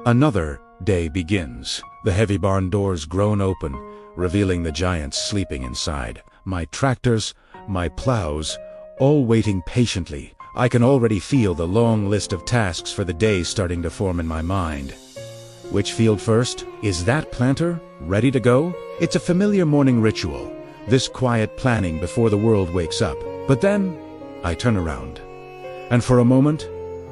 Another day begins. The heavy barn doors groan open, revealing the giants sleeping inside. My tractors, my plows, all waiting patiently. I can already feel the long list of tasks for the day starting to form in my mind. Which field first? Is that planter ready to go? It's a familiar morning ritual, this quiet planning before the world wakes up. But then, I turn around. And for a moment,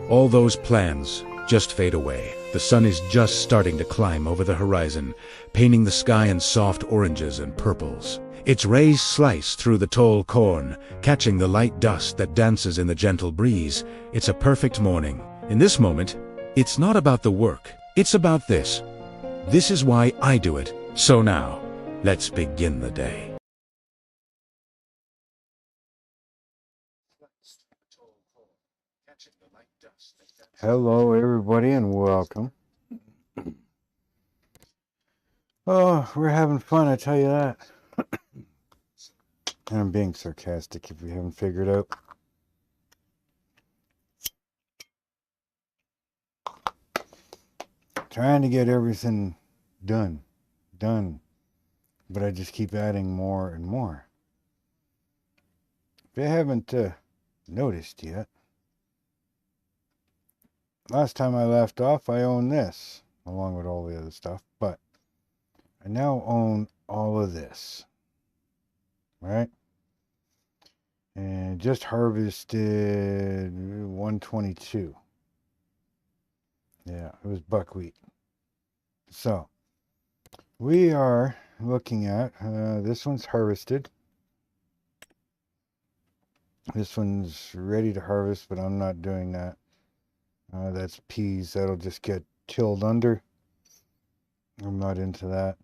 all those plans just fade away. The sun is just starting to climb over the horizon, painting the sky in soft oranges and purples. Its rays slice through the tall corn, catching the light dust that dances in the gentle breeze. It's a perfect morning. In this moment, it's not about the work. It's about this. This is why I do it. So now, let's begin the day. Hello, everybody, and welcome. Oh, we're having fun, I tell you that. And I'm being sarcastic if you haven't figured out. Trying to get everything done. But I just keep adding more and more. If you haven't noticed yet, last time I left off, I own this, along with all the other stuff, but I now own all of this. Right? And just harvested 122. Yeah, it was buckwheat. So, we are looking at, this one's harvested. This one's ready to harvest, but I'm not doing that. That's peas. That'll just get tilled under. I'm not into that.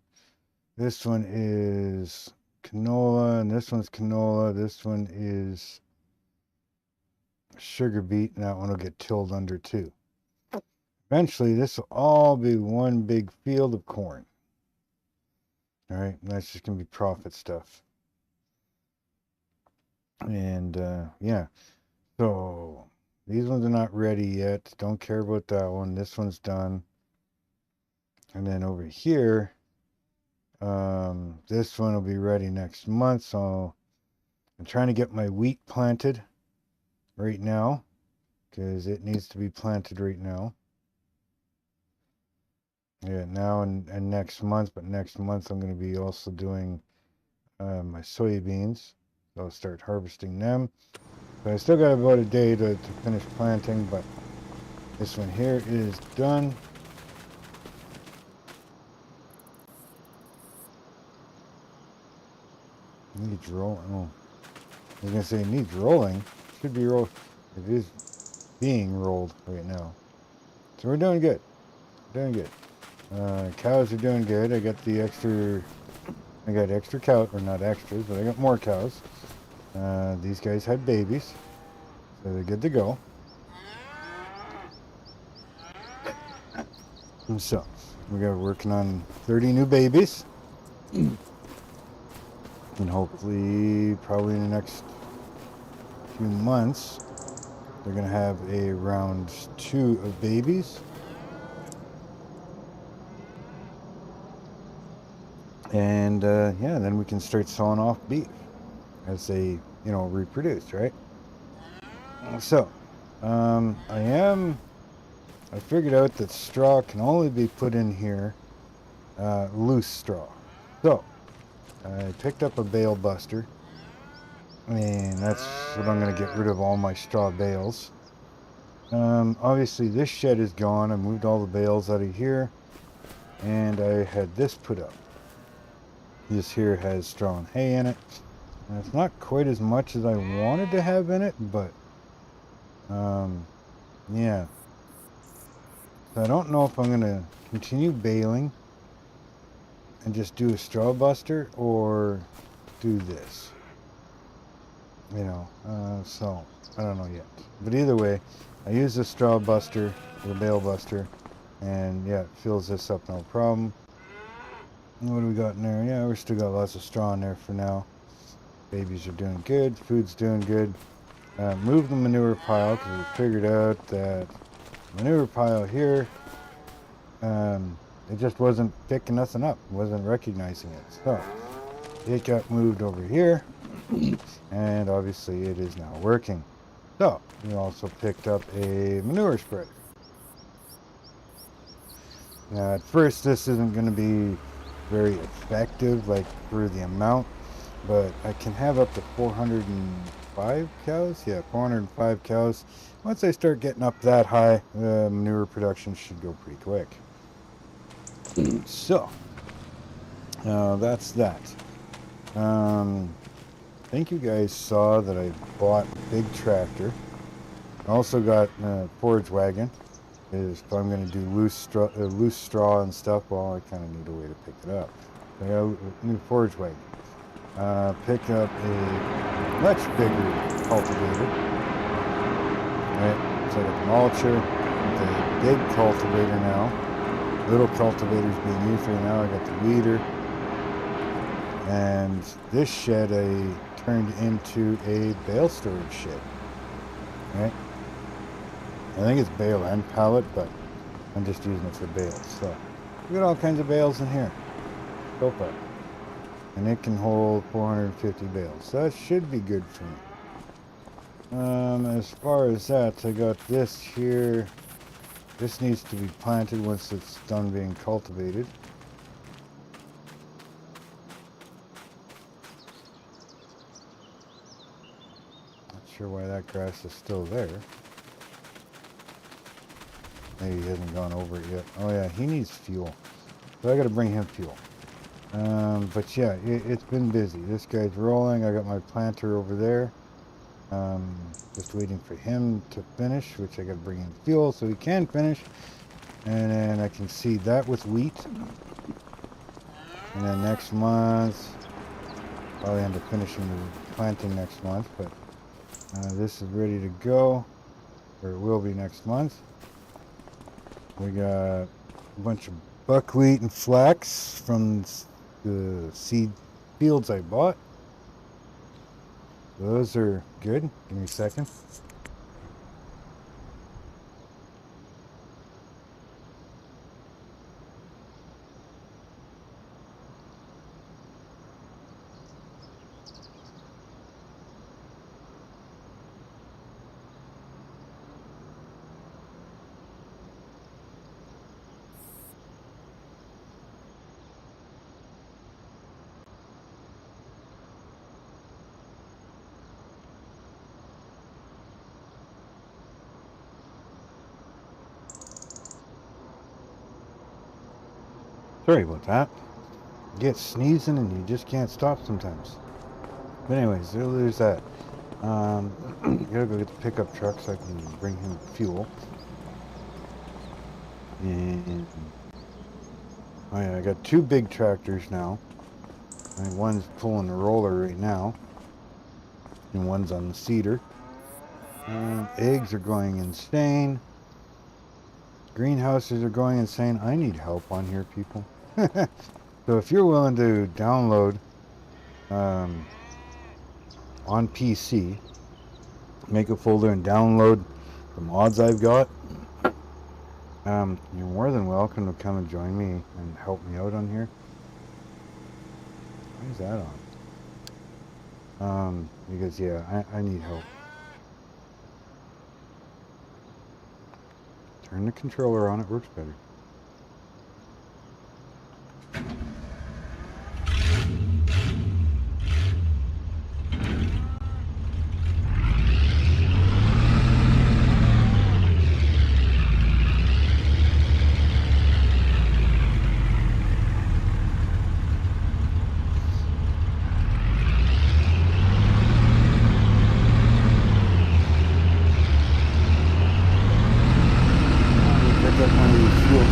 This one is canola, and this one's canola. This one is sugar beet, and that one will get tilled under too. Eventually, this will all be one big field of corn. All right, and that's just going to be profit stuff. And yeah, so these ones are not ready yet. Don't care about that one. This one's done. And then over here, this one will be ready next month. So I'm trying to get my wheat planted right now because it needs to be planted right now. Yeah, now and next month, but next month I'm going to be also doing my soybeans. So I'll start harvesting them. But I still got about a day to finish planting, but this one here is done. Needs rolling. Oh, I was going to say it needs rolling. Should be rolled. It is being rolled right now. So we're doing good. Doing good. Cows are doing good. I got extra cows, or not extras, but I got more cows. These guys had babies, so they're good to go. And so, we got working on 30 new babies. And hopefully, probably in the next few months, they're going to have a round 2 of babies. And yeah, then we can start selling off beef as they, reproduce, right? So, I figured out that straw can only be put in here, loose straw. So, I picked up a bale buster, and that's what I'm going to get rid of all my straw bales. Obviously this shed is gone. I moved all the bales out of here, and I had this put up. This here has straw and hay in it. And it's not quite as much as I wanted to have in it, but yeah. So I don't know if I'm going to continue baling and just do a straw buster or do this. So I don't know yet. But either way, I use the straw buster, the bale buster, and yeah, it fills this up no problem. What do we got in there? Yeah, we still got lots of straw in there for now. Babies are doing good. Food's doing good. Moved the manure pile because we figured out that manure pile here it just wasn't picking nothing up, wasn't recognizing it. So it got moved over here, and obviously it is now working. So we also picked up a manure spreader. Now at first this isn't going to be very effective, like for the amount, but I can have up to 405 cows. Yeah, 405 cows. Once I start getting up that high, manure production should go pretty quick. So that's that. I think you guys saw that I bought a big tractor. I also got a forage wagon. If I'm going to do loose straw and stuff, well, I kind of need a way to pick it up. I got a new forage wagon. Picked up a much bigger cultivator. Right, so I got the mulcher, the big cultivator now. Little cultivators being used right now. I got the weeder. And this shed I turned into a bale storage shed. Right? I think it's bale and pallet, but I'm just using it for bales. So we got all kinds of bales in here so far. And it can hold 450 bales. So that should be good for me. As far as that, I got this here. This needs to be planted once it's done being cultivated. Not sure why that grass is still there. Maybe he hasn't gone over it yet. Oh yeah, he needs fuel. So I gotta bring him fuel. But yeah, it's been busy. This guy's rolling. I got my planter over there. Just waiting for him to finish, which I gotta bring in fuel so he can finish. And then I can seed that with wheat. And then next month, probably end up finishing the planting next month, but this is ready to go, or it will be next month. We got a bunch of buckwheat and flax from the seed fields I bought. Those are good. Give me a second. Sorry about that. You get sneezing and you just can't stop sometimes. But anyways, there's that. Gotta go get the pickup truck so I can bring him fuel. And oh yeah, I got two big tractors now. I think one's pulling the roller right now, and one's on the seeder. Eggs are going insane. Greenhouses are going insane. I need help on here, people. So if you're willing to download on PC, make a folder and download the mods I've got, you're more than welcome to come and join me and help me out on here. Why is that on? Because yeah, I need help. Turn the controller on, it works better. Pick up one of these fuel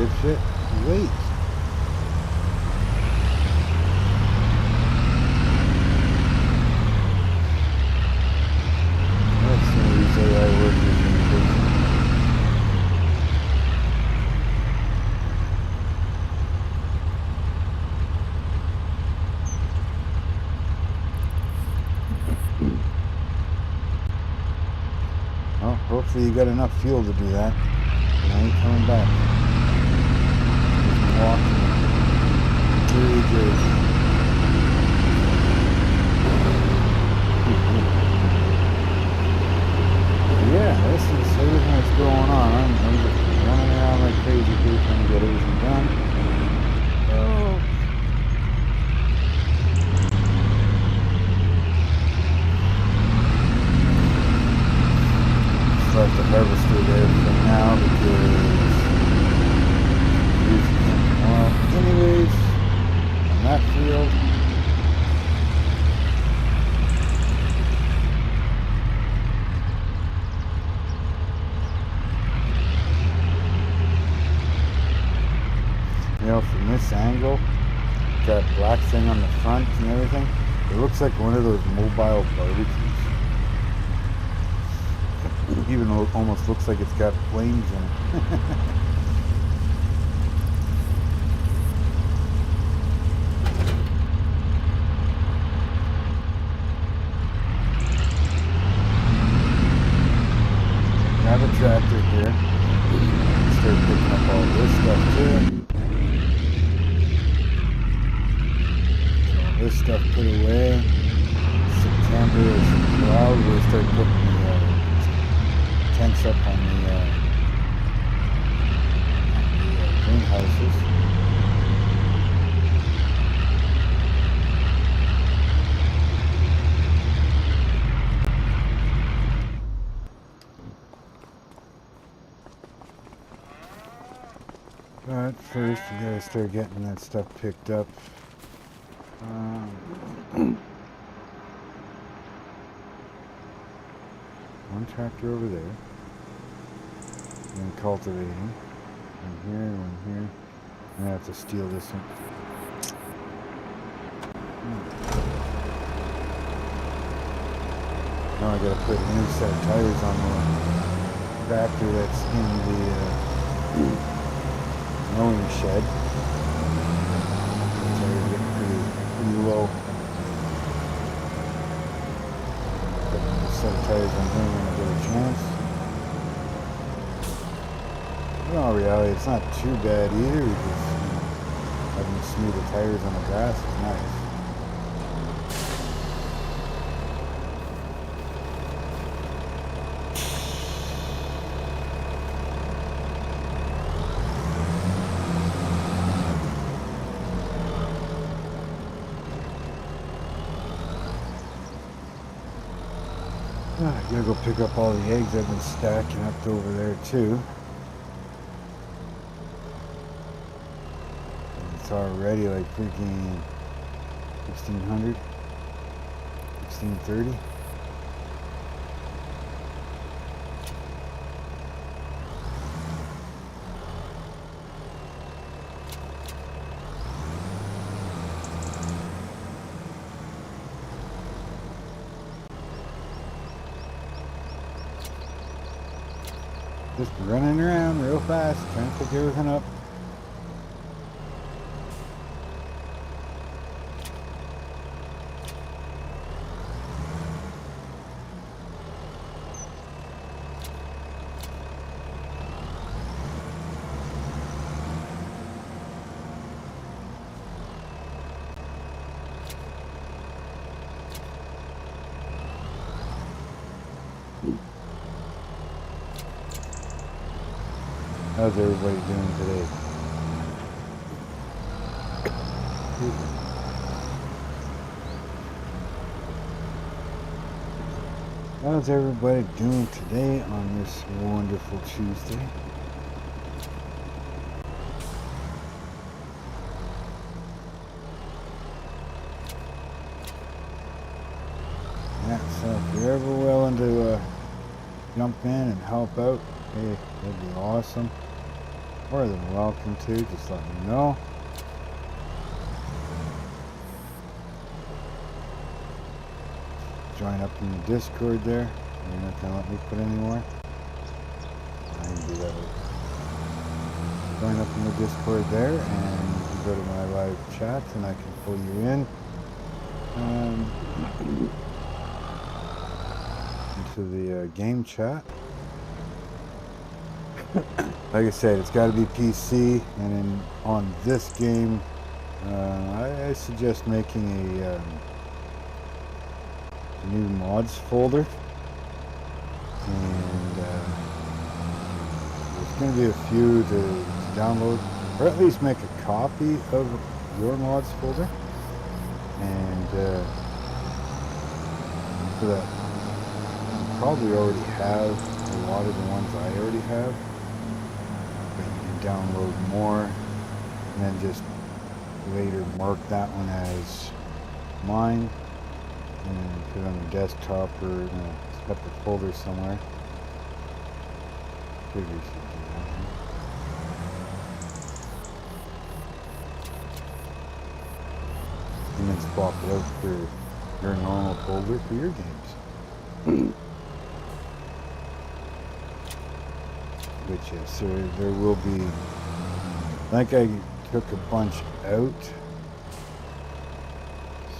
dipshit. Wait. That's some of these AI workers in prison. Well, hopefully you got enough fuel to do that. Now you're coming back. Just walking. Gauges. Yeah, this is everything that's going on. I'm just running around like crazy here trying to get everything done. Oh. Just left the harvester there for now because well, anyways, on that field. You know, from this angle, that black thing on the front and everything, it looks like one of those mobile barbecues. Even though it almost looks like it's got flames in it. I have a tractor here. Start picking up all this stuff too. This stuff put away. September is cloud. We'll start putting the tents up on the greenhouses. But first, we gotta start getting that stuff picked up. One tractor over there, and cultivating. One here, one here. I'm gonna have to steal this one. Now I gotta put a new set of tires on the tractor that's in the mowing shed. The tires are getting pretty low. Set of tires on here when I get a chance. In all reality, it's not too bad either because having smoother tires on the grass is nice. I gotta go pick up all the eggs I've been stacking up over there too. It's already like freaking 1600, 1630. Just running around real fast, trying to pick everything up. How's everybody doing today? How's everybody doing today on this wonderful Tuesday? Yeah, so if you're ever willing to jump in and help out, hey, that'd be awesome. more than welcome to. Just let me know. Join up in the Discord there. You're not gonna let me put any more. I can do that. Join up in the Discord there, and you can go to my live chat, and I can pull you in into the game chat. Like I said, it's got to be PC, and then on this game, I suggest making a new mods folder, and there's going to be a few to download, or at least make a copy of your mods folder, and so that you probably already have a lot of the ones I already have, but you can download more, and then just later mark that one as mine, and put it on your desktop or in a separate folder somewhere. Figure you should do that. And then swap it out for your normal folder for your games. But yes, there will be, I think I took a bunch out,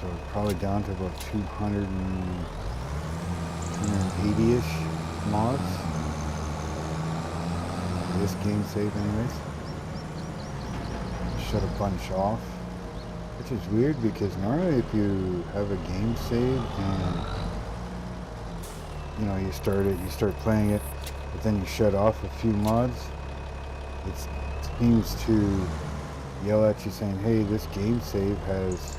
so probably down to about 280-ish mods. This game save anyways. Shut a bunch off, which is weird because normally if you have a game save and you know you start playing it, but then you shut off a few mods, it seems to yell at you saying, hey, this game save has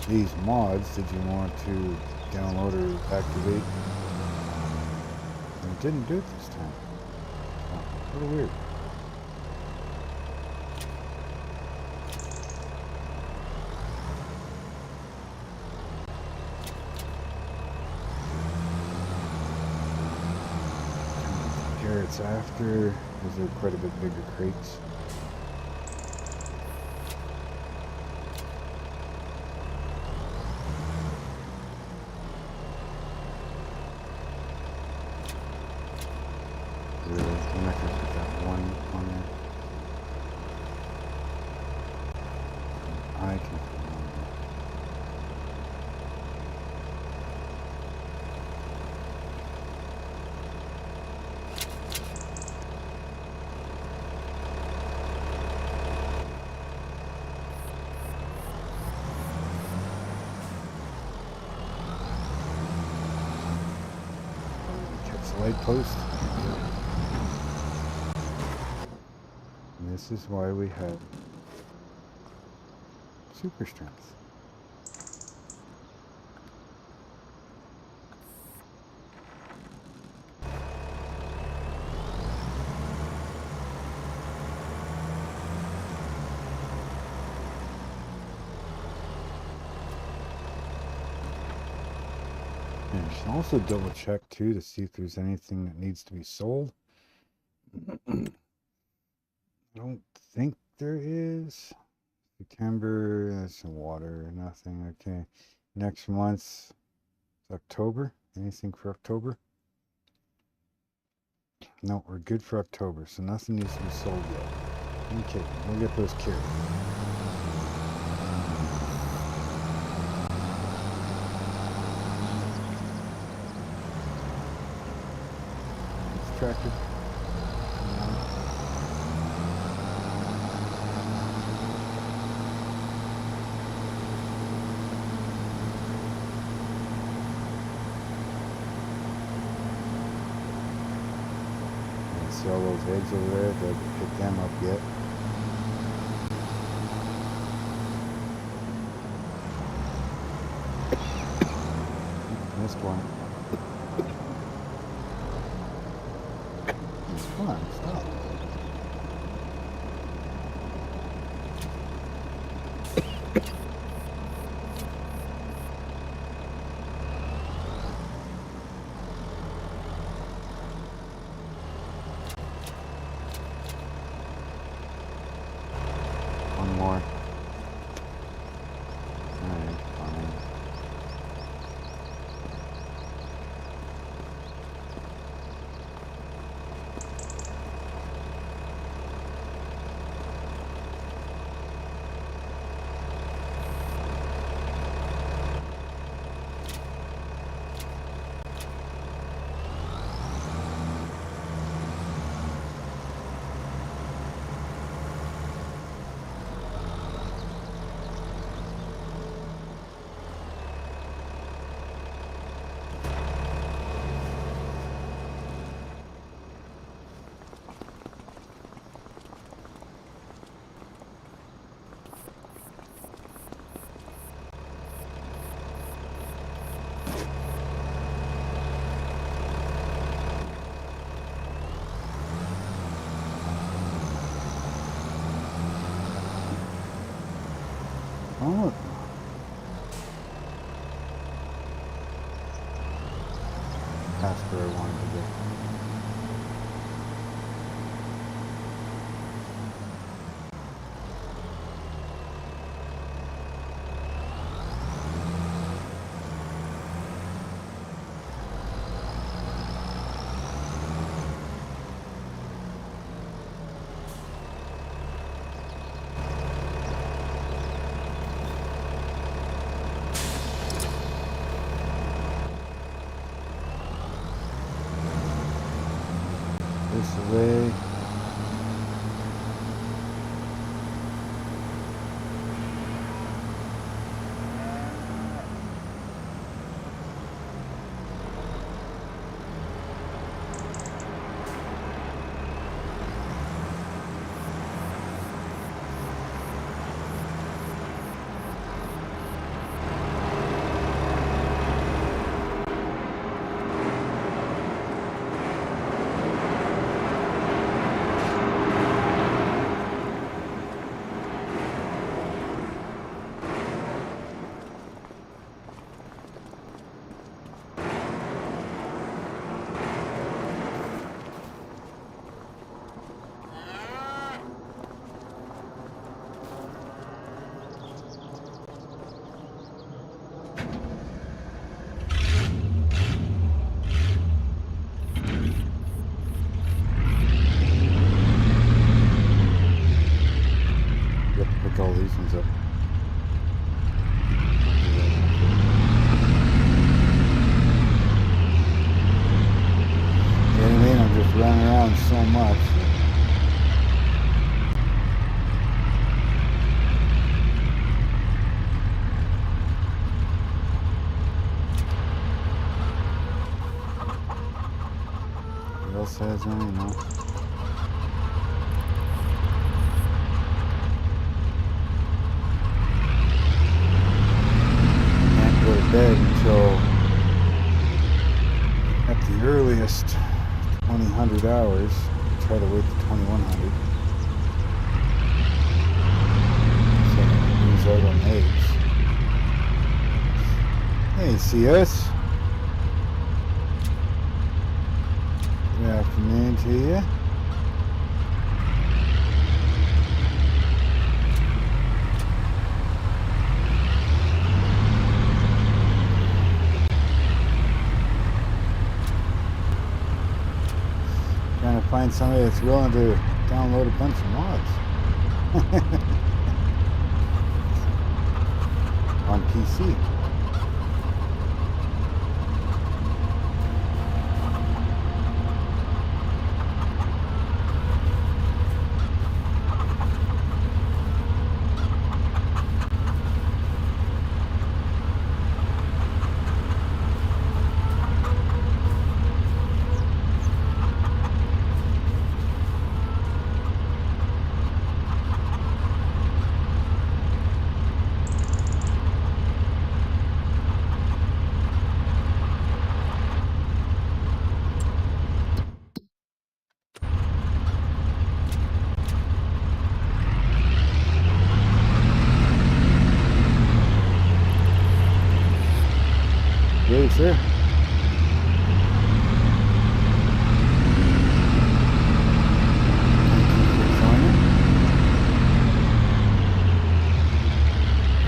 these mods, did you want to download or activate? And it didn't do it this time. Oh, a little weird. Carrots after, because they're quite a bit bigger crates. I'm not going to put that one on there. I can put it on there. Catch the light post. And this is why we have super strength. And you should also double check too to see if there's anything that needs to be sold. I don't think there is. September, that's some water, nothing. Okay. Next month is October. Anything for October? No, we're good for October, so nothing needs to be sold yet. Okay, we'll get those carrots. It's tractor. See all those eggs over there? They haven't picked them up yet. Missed one. Come on, stop. Oh, that's where I wanted to go. This way. Pick all these ones up. You know what I mean? I'm just running around so much. Who else has any? No. Bed until at the earliest 2000 hours. Try to wait to 2100. So I lose out on eggs. Hey, see us? Good afternoon to you. Trying to find somebody that's willing to download a bunch of mods on PC. Yes, sir.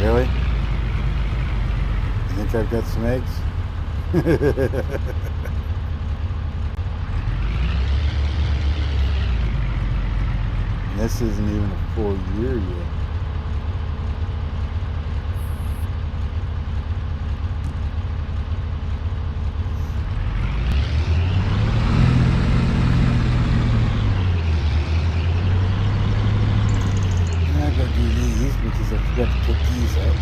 Really? You think I've got some eggs? This isn't even a full year yet. Because I forgot to put these up.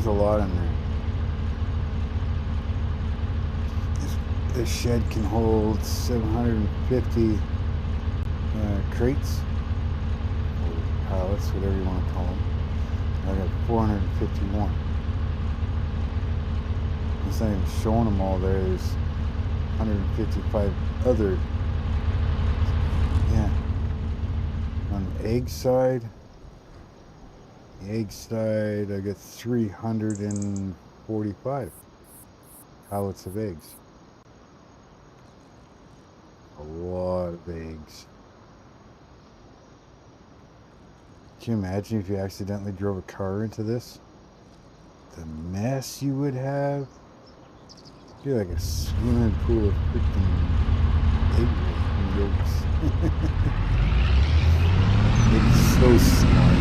there's a lot in there. This shed can hold 750 crates, or pallets, whatever you want to call them. I got 451. It's not even showing them all there. There's 155 other. Yeah. On the egg side, I got 345 pallets of eggs. A lot of eggs. Can you imagine if you accidentally drove a car into this? The mess you would have. It'd be like a swimming pool of freaking egg yolks. It's so smart.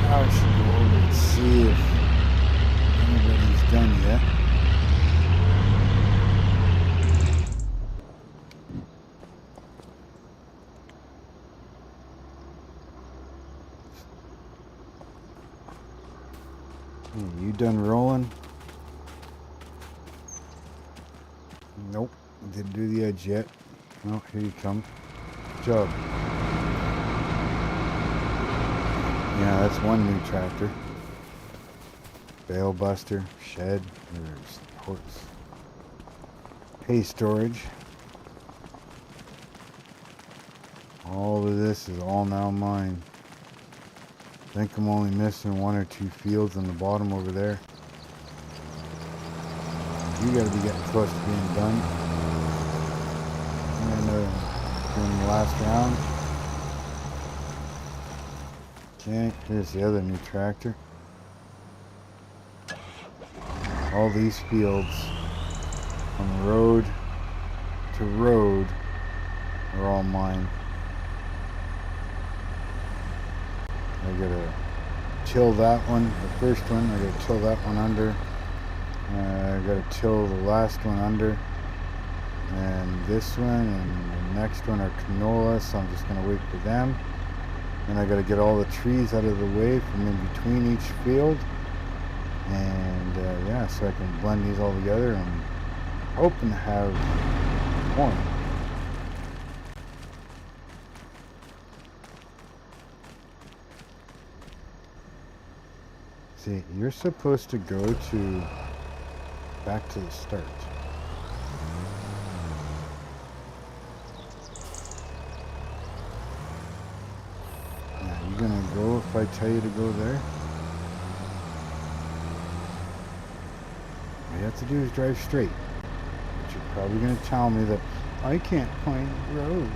Now I should go over and see if anybody's done yet. You done rolling? Nope, didn't do the edge yet. No, here you come. Good job. Yeah, that's one new tractor. Bale buster, shed, there's ports. Hay storage. All of this is all now mine. I think I'm only missing 1 or 2 fields on the bottom over there. You gotta be getting close to being done. And doing the last round. Okay, here's the other new tractor. All these fields from road to road are all mine. I gotta till that one, the first one, I gotta till that one under. I gotta till the last one under. And this one and the next one are canola, so I'm just gonna wait for them. And I gotta get all the trees out of the way from in between each field. And yeah, so I can blend these all together and hoping to have corn. See, you're supposed to go to back to the start. Now, you gonna go if I tell you to go there? All you have to do is drive straight. But you're probably gonna tell me that I can't find the road.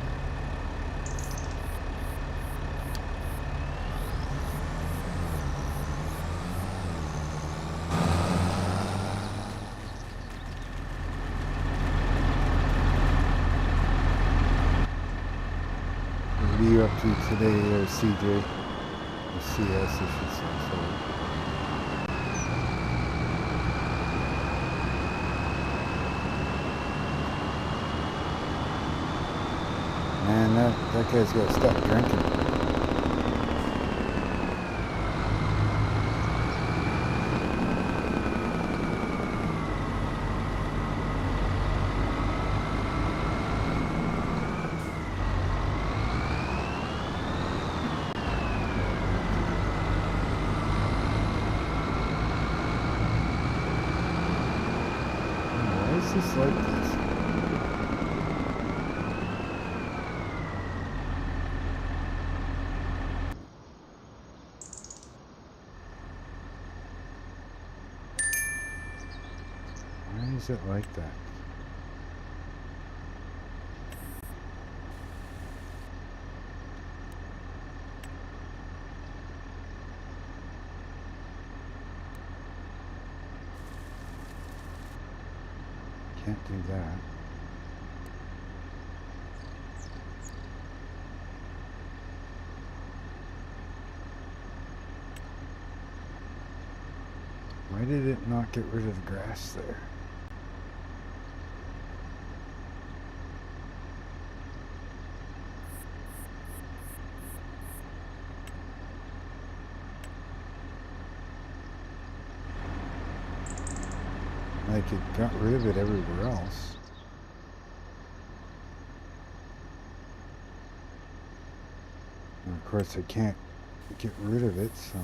What are you up to today, CJ? Or CS, I should say. Sorry. Man, that guy's got to stop drinking. Why is this like this? Why is it like that? Can't do that. Why did it not get rid of the grass there? like it got rid of it everywhere else. And of course I can't get rid of it, so...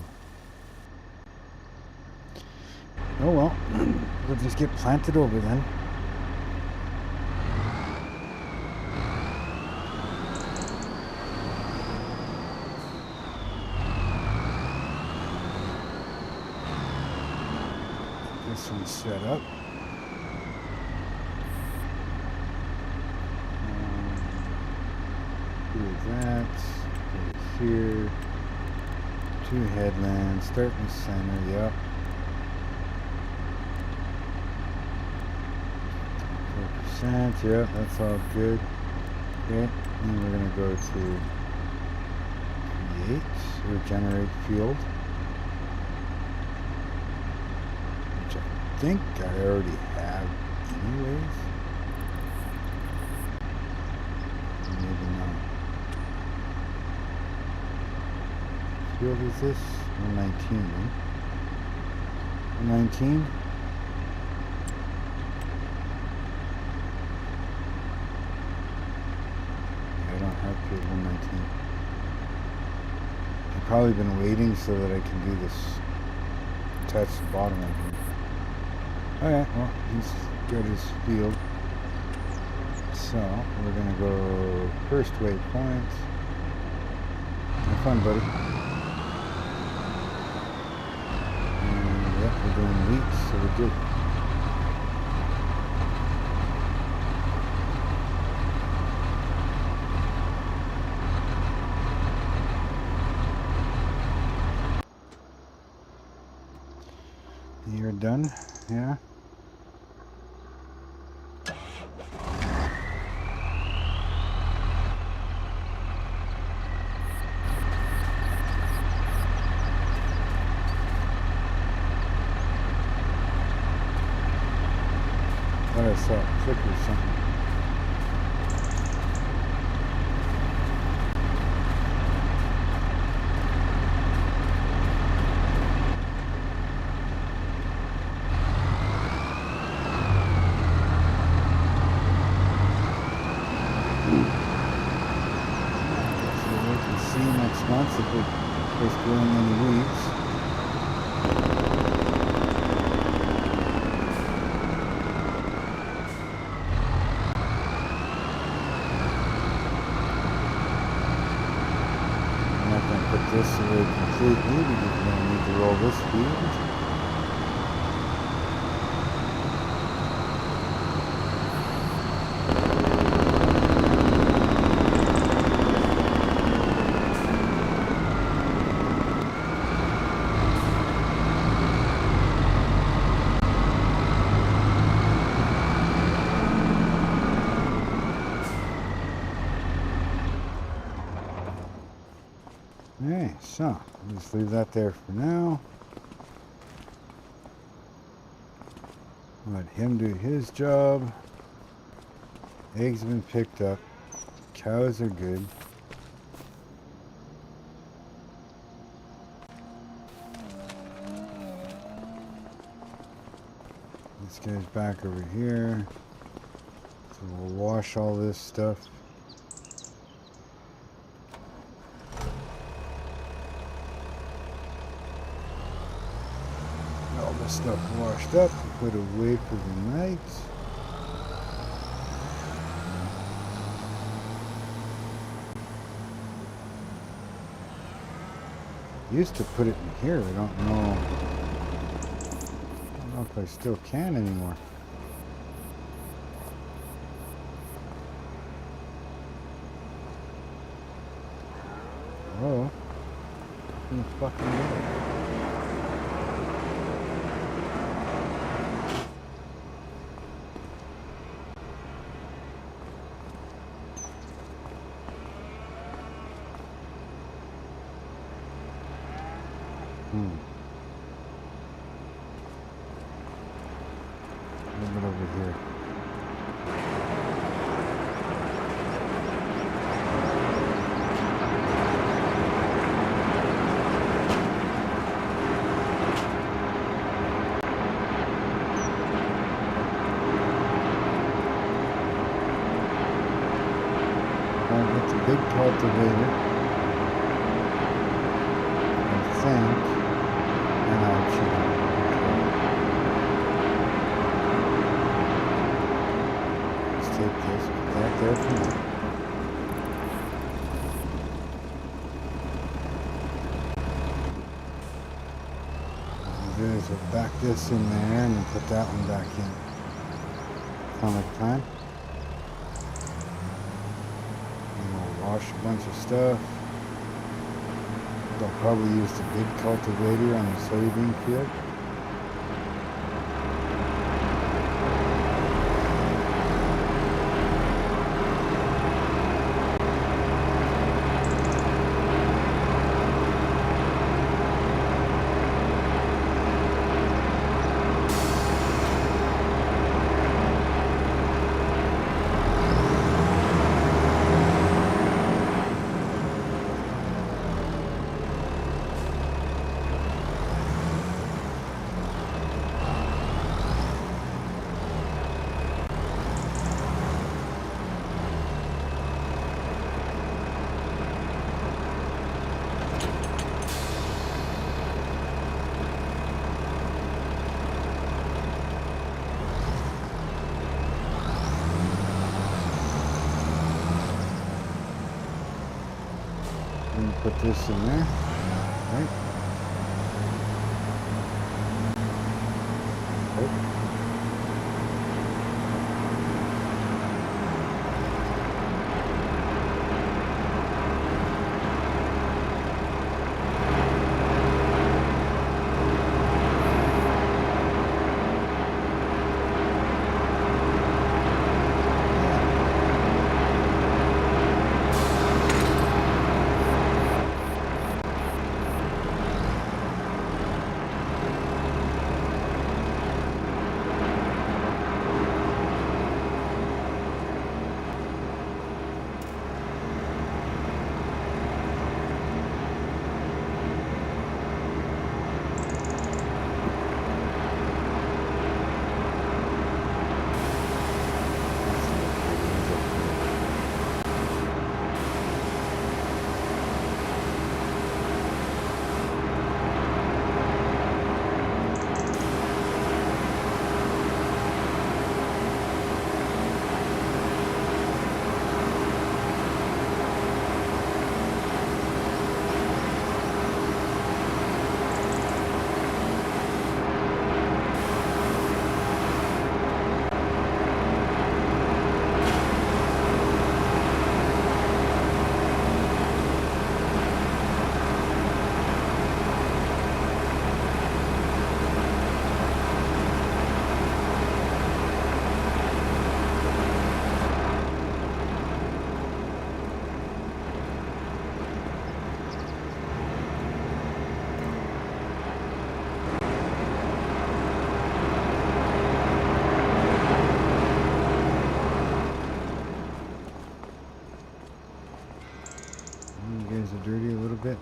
Oh well, we'll just get planted over then. This one's set up. Do that. Go here. 2 headlands. Start in the center. Yep. 4%. Yep, that's all good. Okay. And we're gonna go to create or generate field. I think I already have anyways. Maybe not. Field is this? 119, right? 119? I don't have field 119. I've probably been waiting so that I can do this. Attach the bottom of it. Alright, well, he's got his field. So, we're gonna go first waypoint. Have fun, buddy. And, yep, we're doing weeks, so we're good. You're done? Yeah? Thought I saw a click or something. So we can see next month if we're growing any weeds. Put this away completely because we're going to need to roll this field. Okay, so I'll just leave that there for now. Let him do his job. Eggs have been picked up. Cows are good. This guy's back over here. So we'll wash all this stuff. All this stuff washed up, put away for the night. Used to put it in here, I don't know if I still can anymore. Oh, in the fucking way. A little bit over here. cultivator, I think, and I'll cheat. Let's take this, put that there for now. What we'll do is we'll back this in there and then put that one back in. Sound like time? Wash a bunch of stuff. They'll probably use the big cultivator on the soybean field. Put this in there, right? Oh. Dirty a little bit.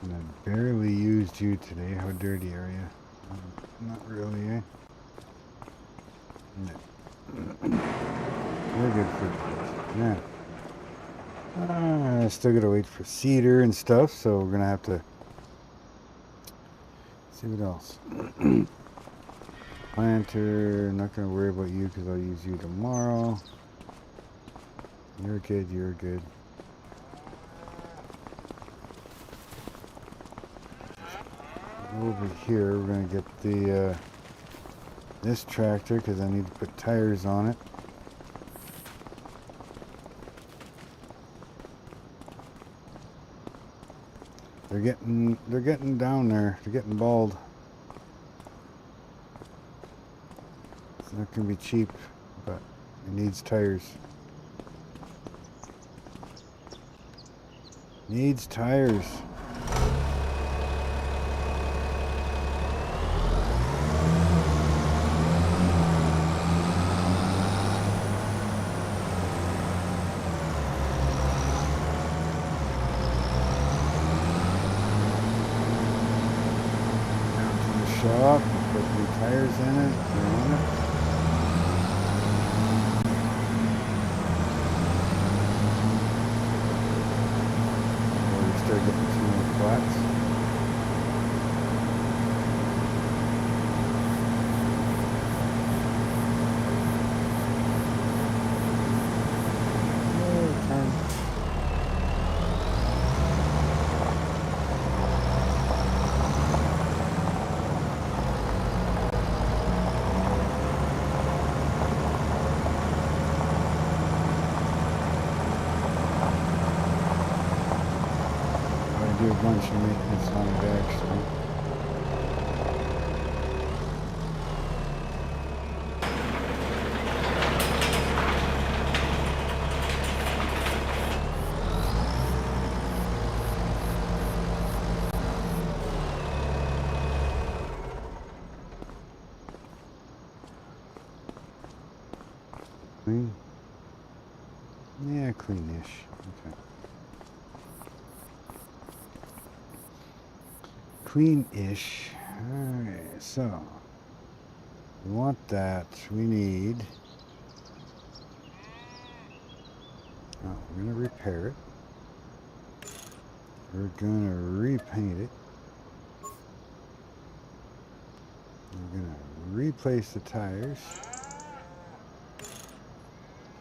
And I barely used you today. How dirty are you? Not really, eh? No. We're good for now. I still gotta wait for cedar and stuff, so we're gonna have to see what else. Planter, not gonna worry about you because I'll use you tomorrow. You're good, you're good. Over here, we're gonna get the this tractor because I need to put tires on it. They're getting down there. They're getting bald. It's not gonna be cheap, but it needs tires. Needs tires. Shop, put new tires in it, they're on it. Or we start getting 2 more flats. Oh, turn. Do a bunch of maintenance on it actually. Clean? Yeah, cleanish. Okay. Clean-ish. Alright, so we want that. We need... Oh, we're going to repair it. We're going to repaint it. We're going to replace the tires.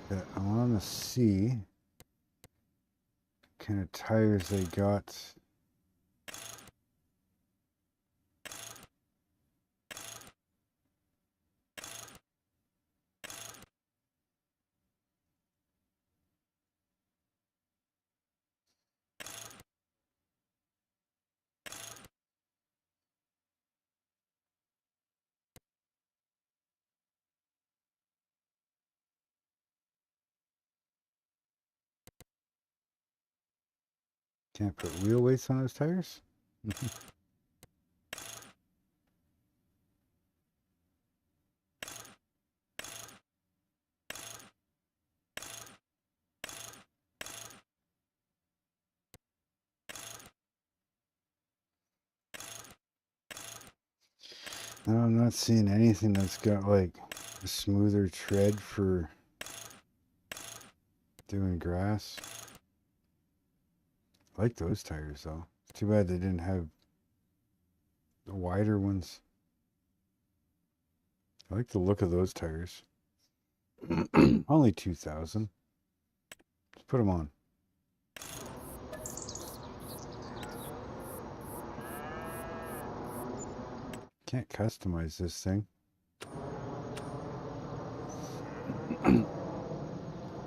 But I want to see what kind of tires they got. Can't put wheel weights on those tires? No, I'm not seeing anything that's got like a smoother tread for doing grass. I like those tires though. It's too bad they didn't have the wider ones. I like the look of those tires. Only 2,000. Let's put them on. Can't customize this thing.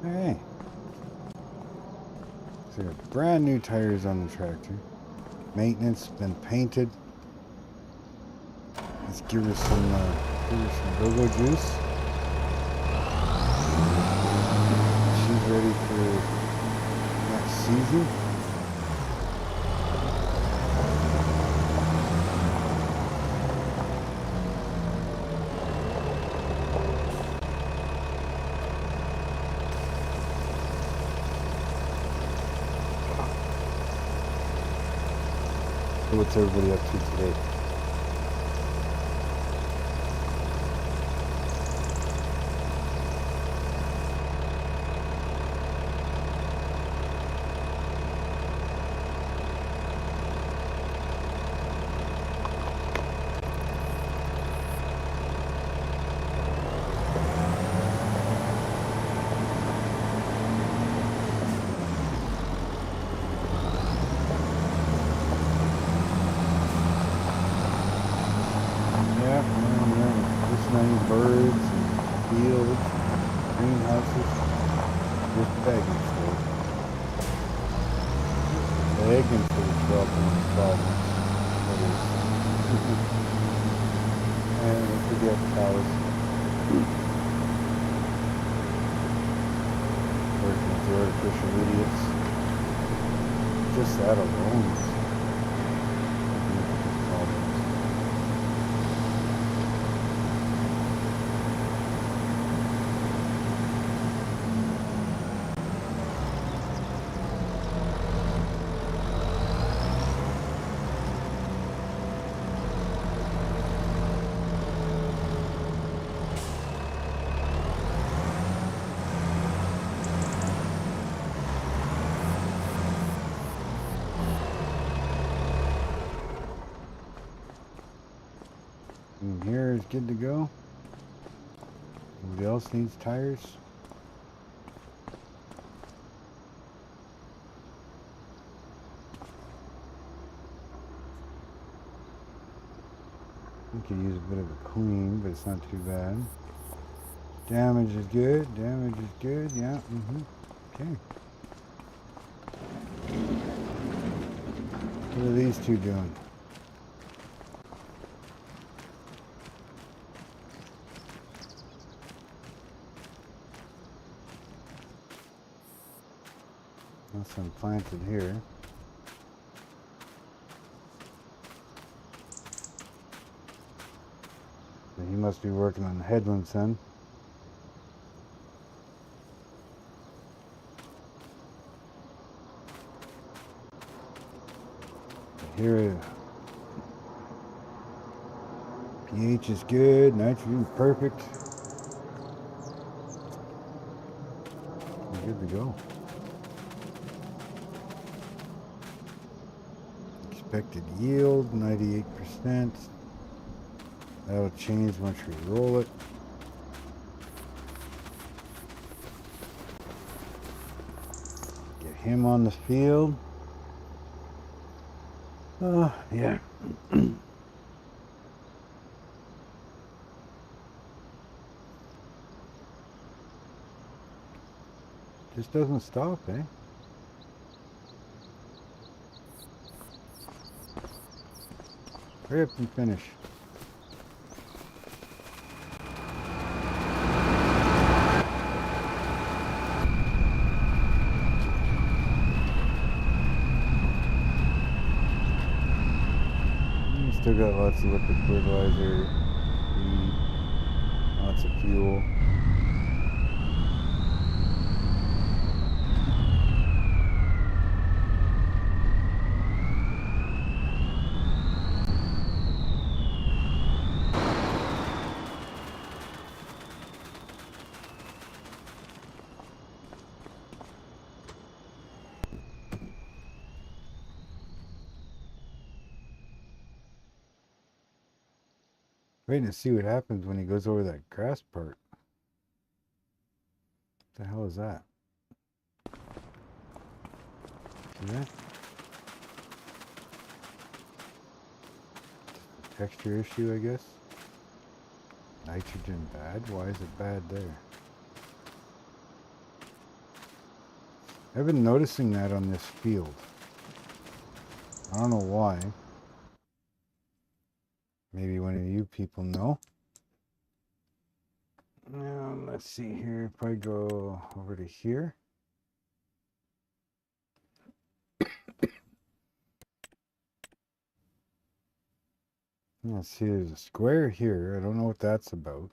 Hey. So we got brand new tires on the tractor. Maintenance, been painted. Let's give her some go-go juice. She's ready for next season. So what's everybody up to today? begging for the 12.5. That is. And don't forget cows. Working with the artificial idiots. Just that alone is significant problems. And here is good to go. Anybody else needs tires? I could use a bit of a clean, but it's not too bad. Damage is good. Damage is good. Yeah. Okay. What are these two doing? Nothing planted here. So he must be working on the headlands then. Here, pH is good, nitrogen perfect. We're good to go. Expected yield, 98%. That'll change once we roll it. Get him on the field. Yeah. Just doesn't stop, eh? Hurry up and finish. Still got lots of liquid fertilizer, feed, lots of fuel. Waiting to see what happens when he goes over that grass part. What the hell is that? See that? Texture issue, I guess. Nitrogen bad? Why is it bad there? I've been noticing that on this field. I don't know why. Maybe one of you people know. Now, let's see here. If I go over to here. Let's see, there's a square here. I don't know what that's about.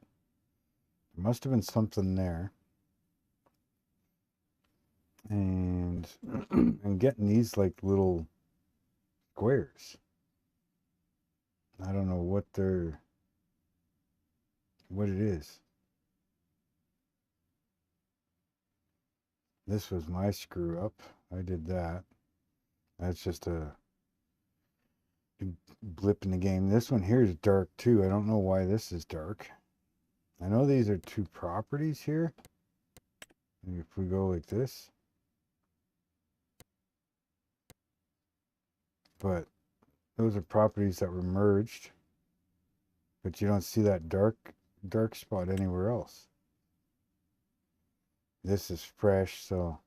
There must have been something there. And I'm getting these like little squares. I don't know what it is. This was my screw up. I did that. That's just a blip in the game. This one here is dark too. I don't know why this is dark. I know these are two properties here. And if we go like this. But those are properties that were merged. But you don't see that dark spot anywhere else. This is fresh, so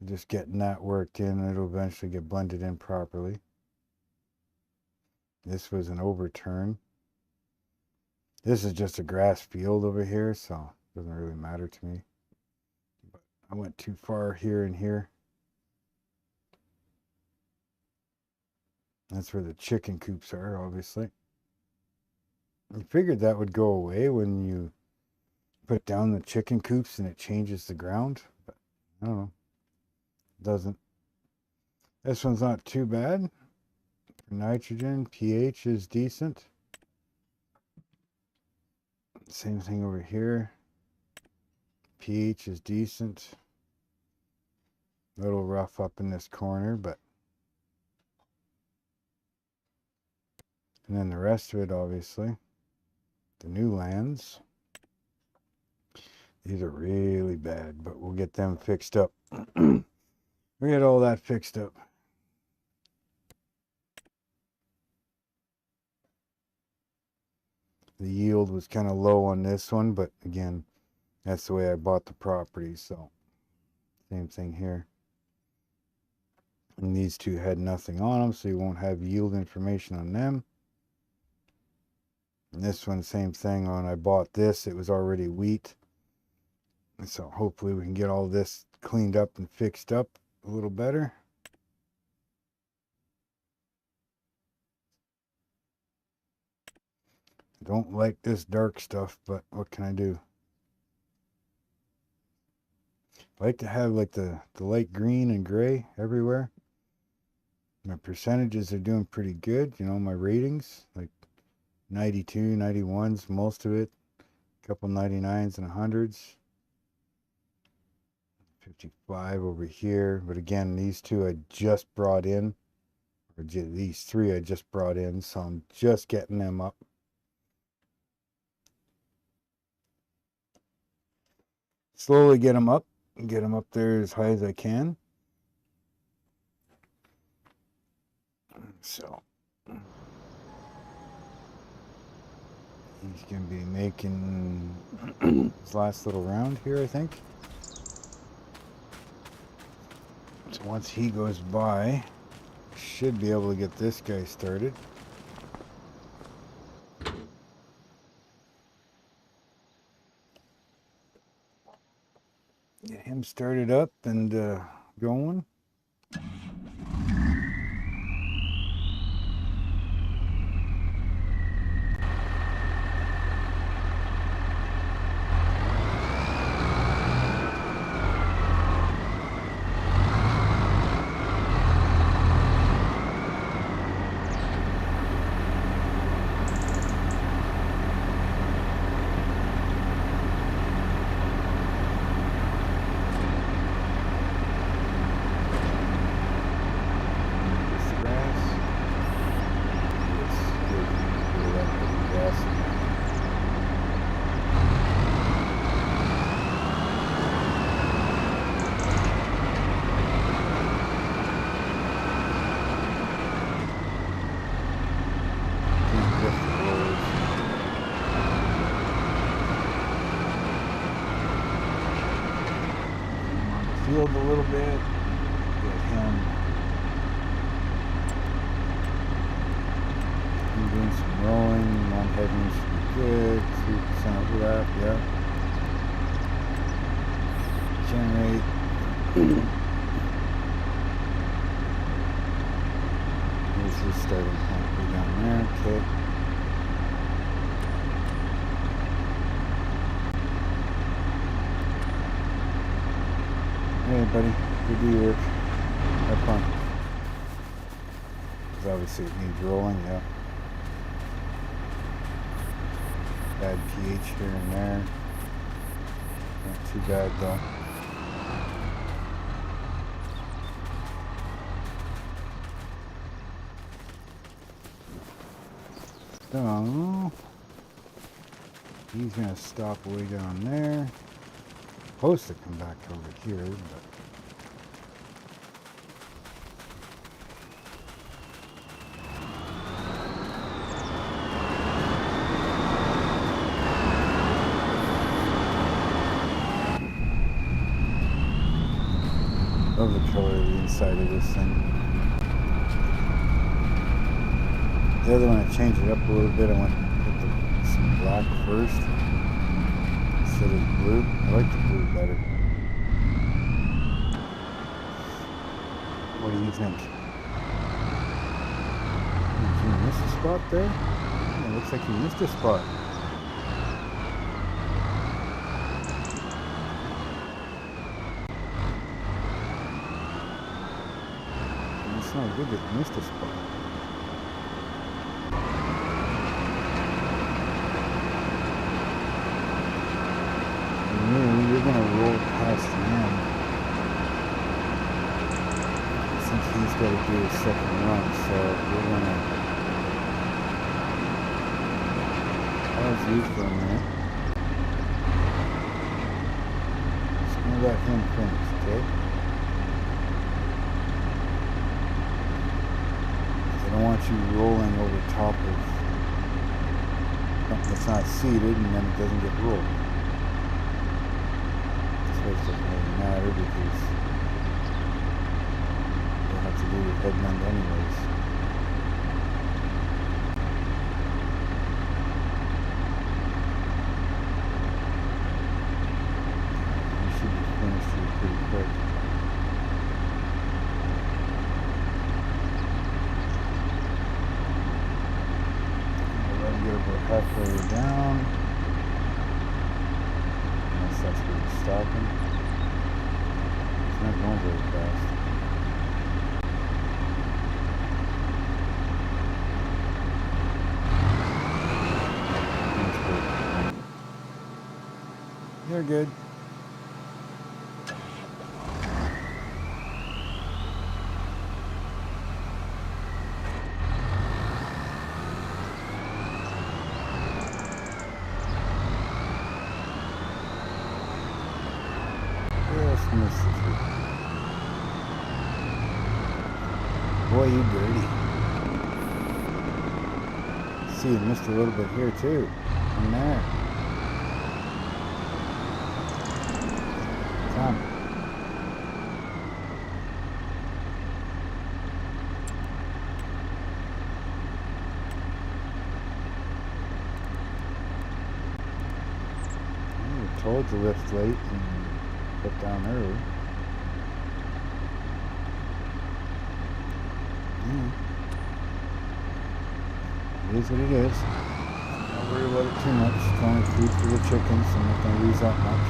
Just getting that worked in, it'll eventually get blended in properly. This was an overturn. This is just a grass field over here, so it doesn't really matter to me. But I went too far here and here. That's where the chicken coops are, obviously. I figured that would go away when you put down the chicken coops and it changes the ground, but I don't know. It doesn't. This one's not too bad. For nitrogen, pH is decent. Same thing over here. pH is decent. A little rough up in this corner, but and then the rest of it, obviously, the new lands. These are really bad, but we'll get them fixed up. We'll get all that fixed up. The yield was kind of low on this one, but again, that's the way I bought the property, so same thing here. And these two had nothing on them, so you won't have yield information on them. And this one, same thing. When I bought this, it was already wheat. And so hopefully we can get all this cleaned up and fixed up a little better. I don't like this dark stuff, but what can I do? I like to have like the light green and gray everywhere. My percentages are doing pretty good. You know, my ratings, like 92, 91s, most of it. A couple 99s and 100s. 55 over here. But again, these two I just brought in. Or these three I just brought in, so I'm just getting them up. Slowly get them up. Get them up there as high as I can. So he's going to be making his last little round here, I think. So once he goes by, should be able to get this guy started. Get him started up and going. Field a little bit, get him doing some rolling. One heading should be good, 3% overlap, yeah. Generate. Here's his starting point, way down there, okay. Hey buddy, good do your work. Have fun. Because obviously it needs rolling, yeah. Bad pH here and there. Not too bad though. So he's gonna stop way down there. Supposed to come back over here, but love the color of the inside of this thing. The other one I changed it up a little bit. I went with some black first instead of blue. I like the blue better. What do you think? Did you miss a spot there? Oh, it looks like you missed a spot. It's not good that you missed a spot. You're going to roll past the end. Since he's got to do his second run, so we're going to pause you for a minute. Just going to let him finish, okay? I don't want you rolling over top of something that's not seated and then it doesn't get rolled. This way it doesn't really matter because you'll have to do your headland anyways. You should be finished here pretty quick. Halfway down, unless that's where it's stopping. It's not going very fast. You're good. Boy, you dirty. See, you missed a little bit here too. And there. Come. You were told to lift late and put down early. It is what it is. Don't worry about it too much. It's only food for the chickens. I'm not going to lose that much.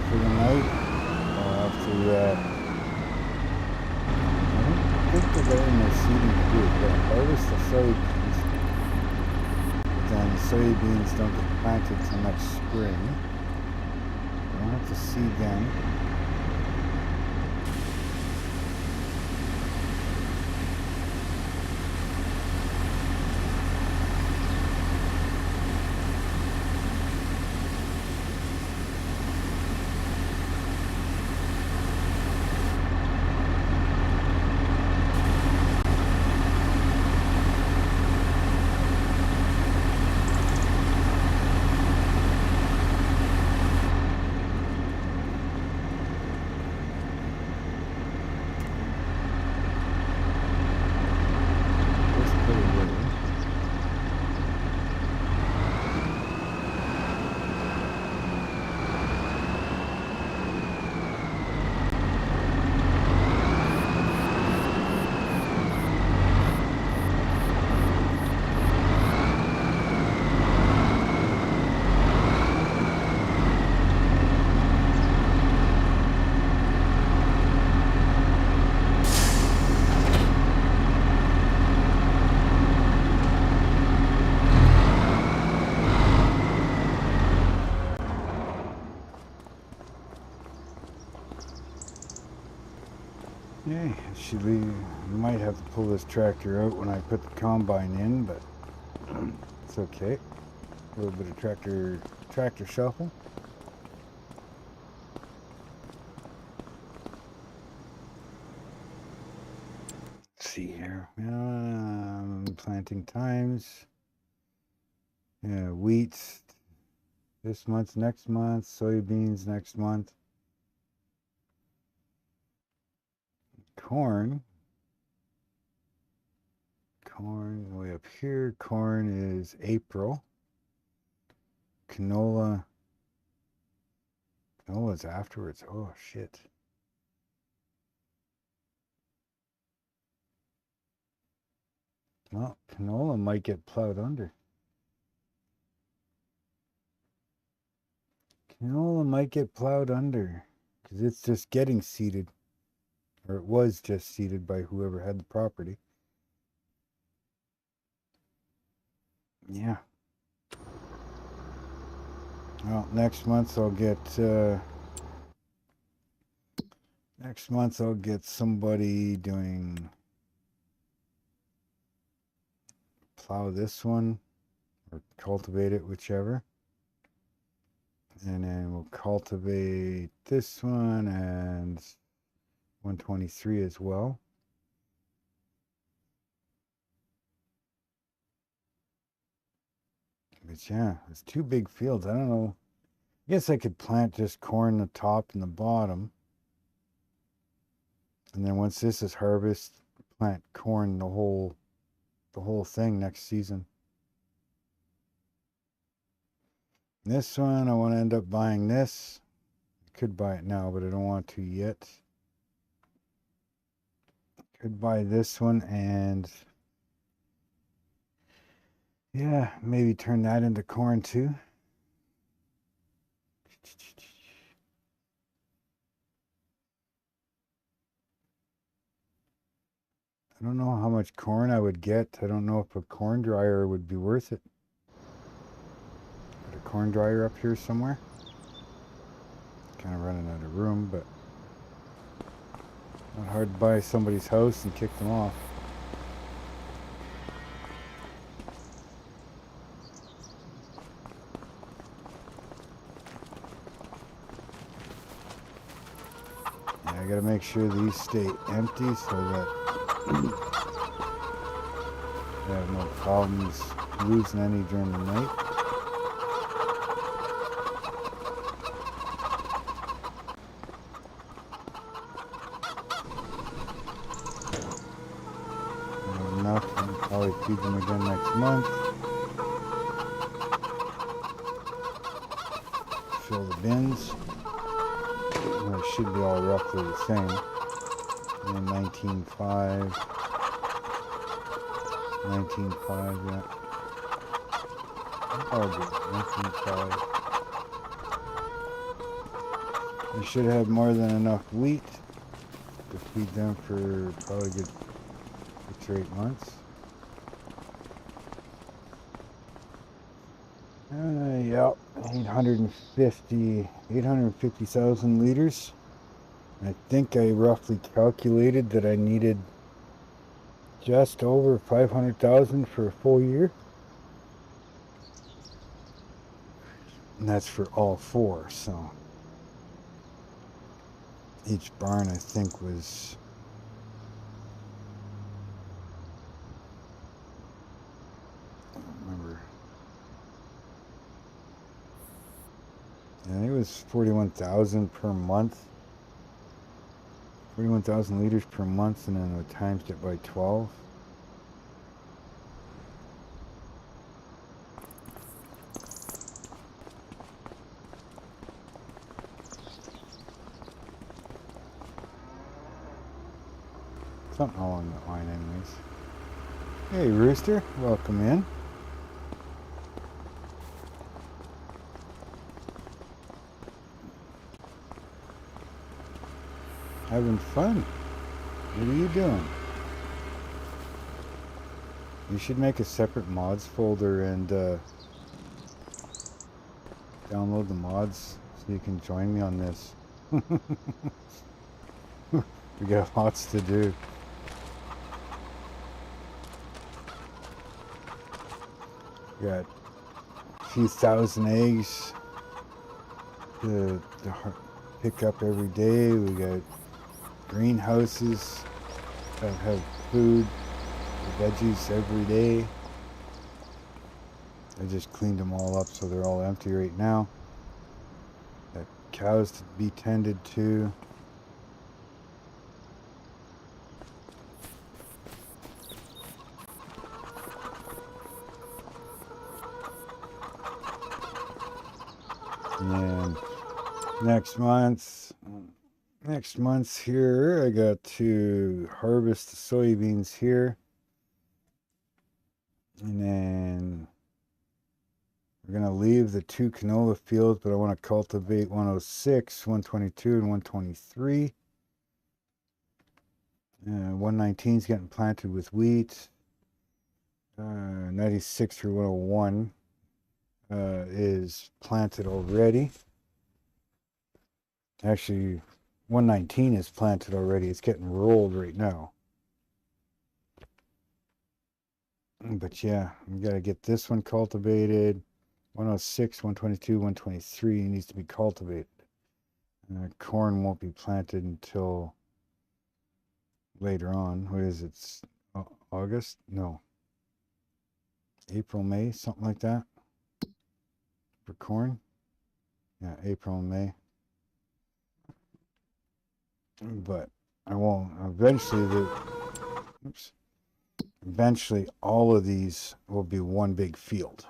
For the night, I'll have to, I think they're getting their seeding to do it, but harvest the soybeans, but then the soybeans don't get planted till next spring. I don't have to seed them. Okay, actually, might have to pull this tractor out when I put the combine in, but it's okay. A little bit of tractor shuffle. Let's see here. Planting times. Yeah, wheat this month, next month, soybeans next month. Corn way up here. Corn is April. Canola's afterwards. Oh shit. Well, canola might get plowed under. Canola might get plowed under because it's just getting seeded, or it was just seeded by whoever had the property. Yeah. Well, next month I'll get somebody doing plow this one or cultivate it, whichever. And then we'll cultivate this one and 123 as well. But yeah, it's two big fields. I don't know. I guess I could plant just corn the top and the bottom. And then once this is harvested, plant corn the whole thing next season. This one, I want to end up buying this. I could buy it now, but I don't want to yet. Could buy this one and yeah, maybe turn that into corn too. I don't know how much corn I would get. I don't know if a corn dryer would be worth it. Got a corn dryer up here somewhere. Kind of running out of room, but not hard to buy somebody's house and kick them off. Yeah, I gotta make sure these stay empty so that I have no problems losing any during the night. Enough, and probably feed them again next month. Fill the bins. Well, it should be all roughly the same. And 19.5. 19.5, yeah. All good. 19.5. They should have more than enough wheat to feed them for probably a good 6 or 8 months. Yeah, 850,000 liters. I think I roughly calculated that I needed just over 500,000 for a full year. And that's for all four, so each barn I think was I don't remember. I think it was 41,000 per month. 41,000 liters per month, and then I times it by 12. Something along that line anyways. Hey Rooster, welcome in. Having fun? What are you doing? You should make a separate mods folder and download the mods so you can join me on this. We got lots to do. We got a few thousand eggs to pick up every day. We got greenhouses that have food, veggies every day. I just cleaned them all up so they're all empty right now. Got cows to be tended to. And next month here, I got to harvest the soybeans here. And then we're going to leave the 2 canola fields, but I want to cultivate 106, 122, and 123. 119 is getting planted with wheat. 96 through 101 is planted already. Actually, 119 is planted already. It's getting rolled right now. But yeah, we got to get this one cultivated. 106, 122, 123 needs to be cultivated. Corn won't be planted until later on. What is it? August? No. April, May, something like that. For corn. Yeah, April and May. But I won't. Eventually all of these will be one big field.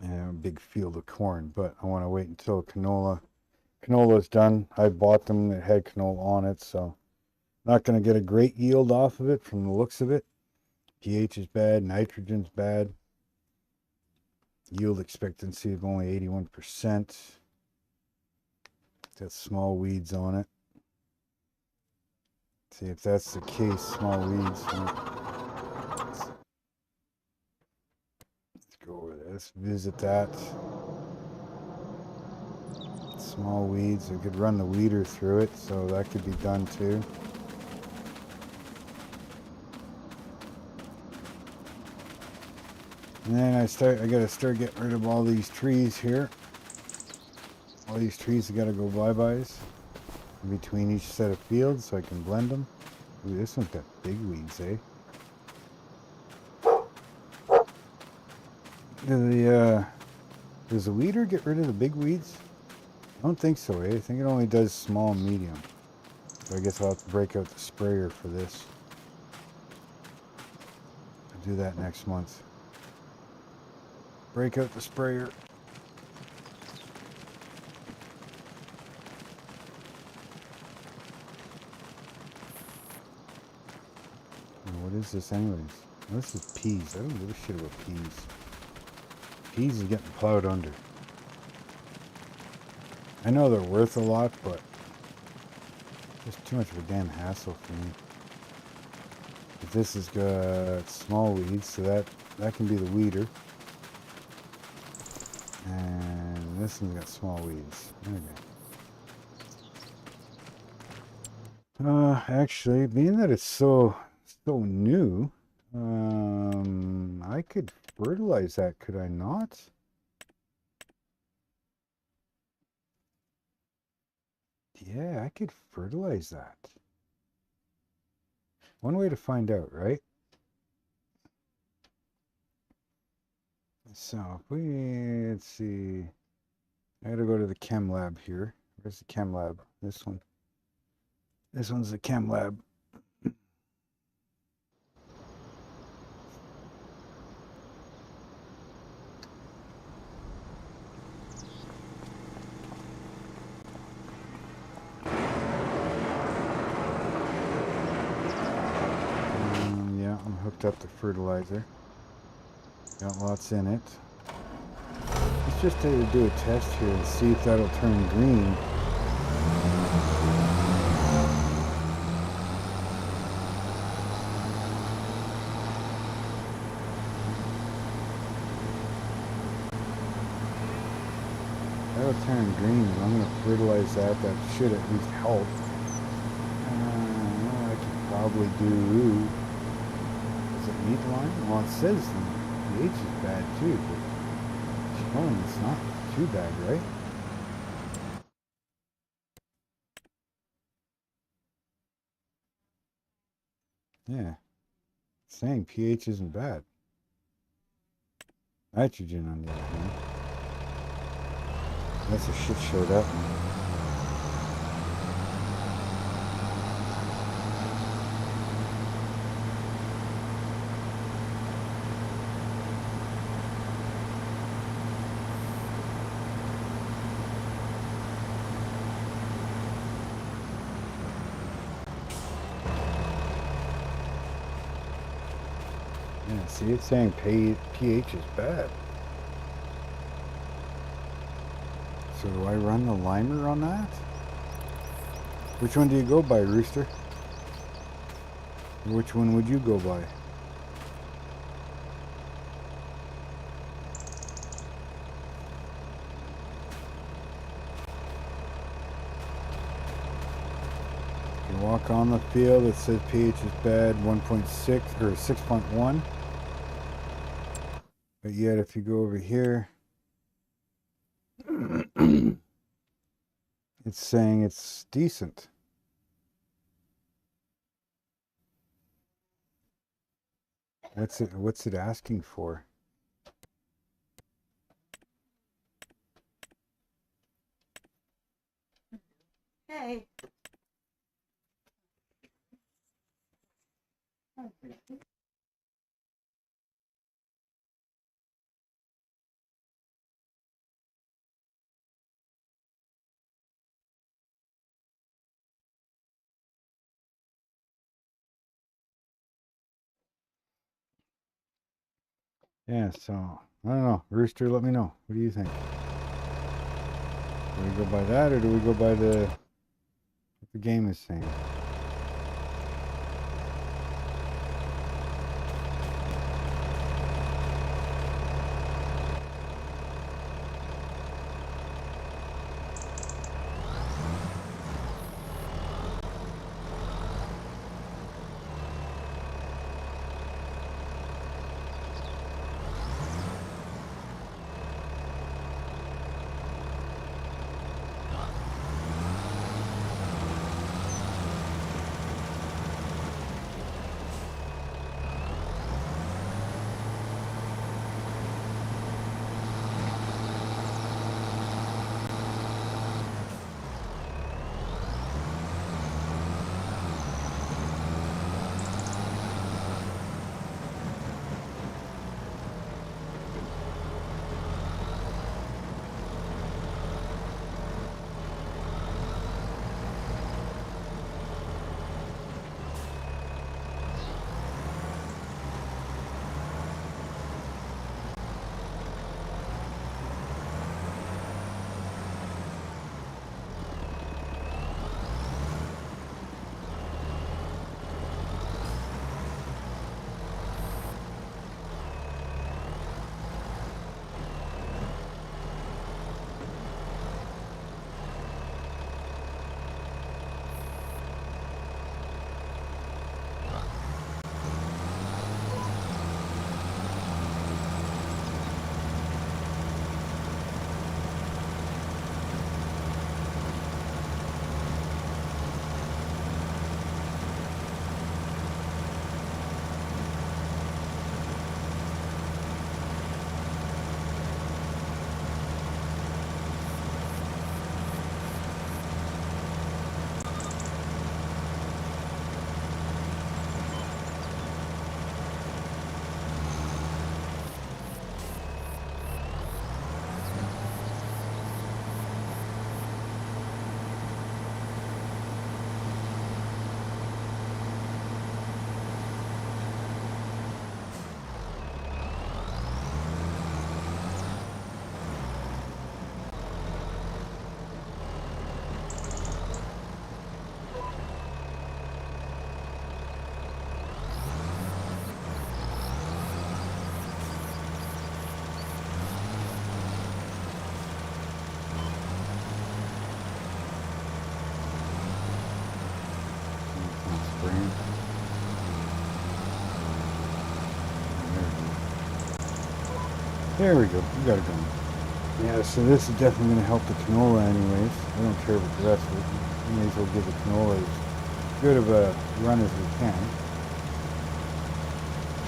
And a big field of corn. But I want to wait until canola is done. I bought them that had canola on it, so not going to get a great yield off of it from the looks of it. pH is bad, nitrogen's bad. Yield expectancy of only 81%. Got small weeds on it. See if that's the case, small weeds. Let's go over there. Let's visit that. Small weeds. I could run the weeder through it, so that could be done too. And then I gotta start getting rid of all these trees here. All these trees have got to go bye-byes in between each set of fields so I can blend them. Ooh, this one's got big weeds, eh? Does the weeder get rid of the big weeds? I don't think so, eh? I think it only does small and medium. So I guess I'll have to break out the sprayer for this. I'll do that next month. Break out the sprayer. What is this anyways? Oh, this is peas. I don't give a shit about peas. Peas is getting plowed under. I know they're worth a lot, but just too much of a damn hassle for me. But this has got small weeds, so that can be the weeder. And this one's got small weeds. Okay. Actually, being that it's so new, I could fertilize that, could I not? Yeah, I could fertilize that. One way to find out, right? So, let's see. I gotta go to the chem lab here. Where's the chem lab? This one. This one's the chem lab. Yeah, I'm hooked up to fertilizer. Got lots in it. Let's just do a test here and see if that'll turn green. That'll turned green. I'm going to fertilize that. That should at least help. I could probably do... Does it need lime? Well, it says the pH is bad too, but it's not too bad, right? Yeah. It's saying pH isn't bad. Nitrogen, on the other hand. That's a shit show, that one. Yeah, see, it's saying pH is bad. So do I run the limer on that? Which one do you go by, Rooster? Which one would you go by? You walk on the field, it says pH is bad, 1.6 or 6.1. But yet if you go over here, it's saying it's decent. What's it asking for? Hey. Yeah, so I don't know. Rooster, let me know. What do you think? Do we go by that, or do we go by what the game is saying? brain. There we go. We got it going. Yeah, so this is definitely going to help the canola anyways. I don't care about the rest of it. We may as well give the canola as good of a run as we can.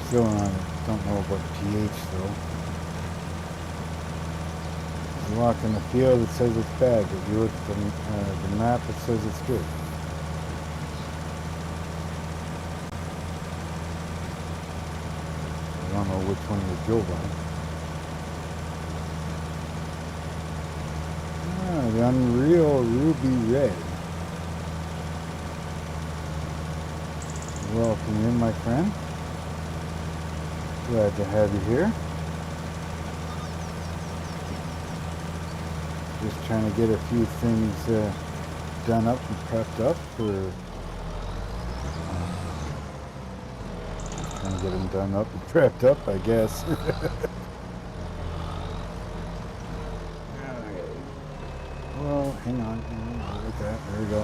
Still don't know about pH though. You walk in the field, it says it's bad, but you look at the map, it says it's good. I don't know which one you go by. The Unreal Ruby Red. Welcome in, my friend. Glad to have you here. Just trying to get a few things done up and prepped up for... trying to get them done up and prepped up, I guess. Well, hang on, look at that, there we go.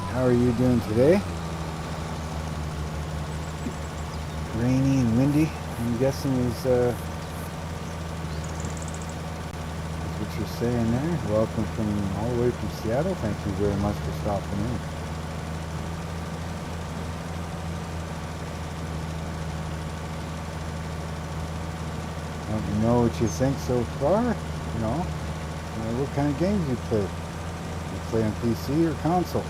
How are you doing today? Rainy and windy, I'm guessing is what you're saying there. Welcome from all the way from Seattle. Thank you very much for stopping in. Let me know what you think so far, you know. What kind of games you play? You play on PC or console?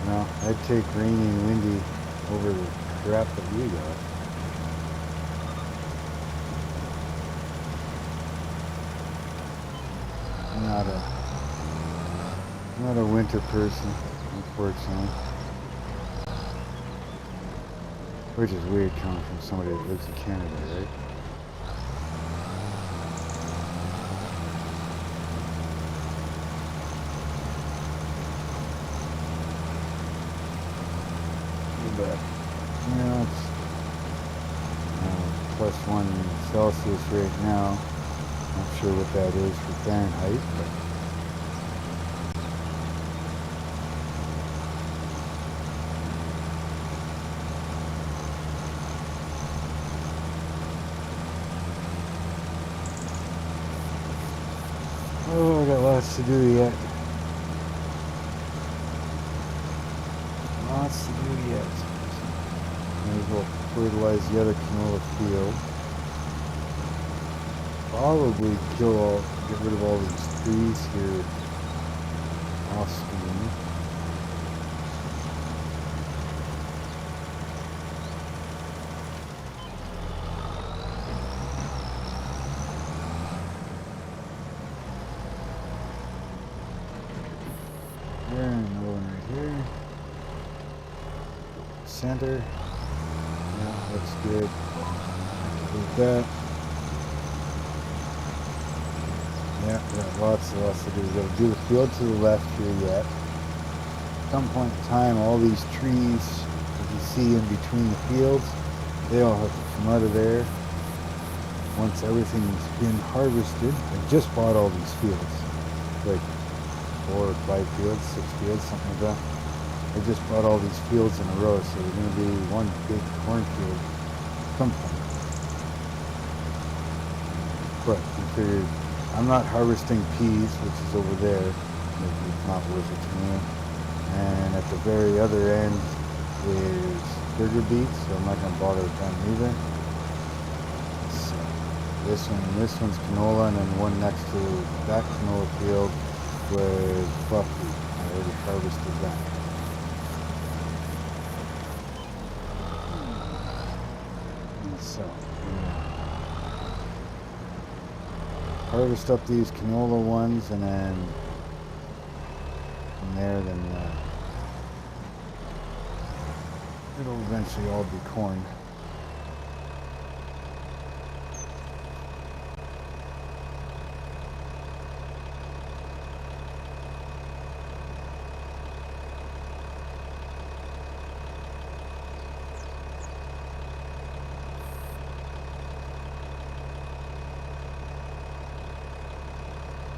No, I'd take rainy and windy over the crap that we got. I'm not a winter person, unfortunately. Which is weird coming from somebody that lives in Canada, right? But, you know, it's +1 Celsius right now. Not sure what that is for Fahrenheit, but oh, I got lots to do yet. Lots to do yet. May as well fertilize the other canola field. Probably get rid of all these trees here off screen. There, another one right here. Center. Yeah, looks good. Activate that. Yeah, we got lots to do. We've got to do the field to the left here yet. At some point in time, all these trees that you see in between the fields, they all have to come out of there. Once everything's been harvested, I just bought all these fields. Like 4 or 5 fields, 6 fields, something like that. I just bought all these fields in a row, so there's going to be one big cornfield at some point. But I figured I'm not harvesting peas, which is over there. It's not worth it to me. And at the very other end is sugar beets, so I'm not going to bother with them either. So this one's canola, and then one next to that canola field was buckwheat. I already harvested that. And so, harvest up these canola ones, and then from there, then it'll eventually all be corn.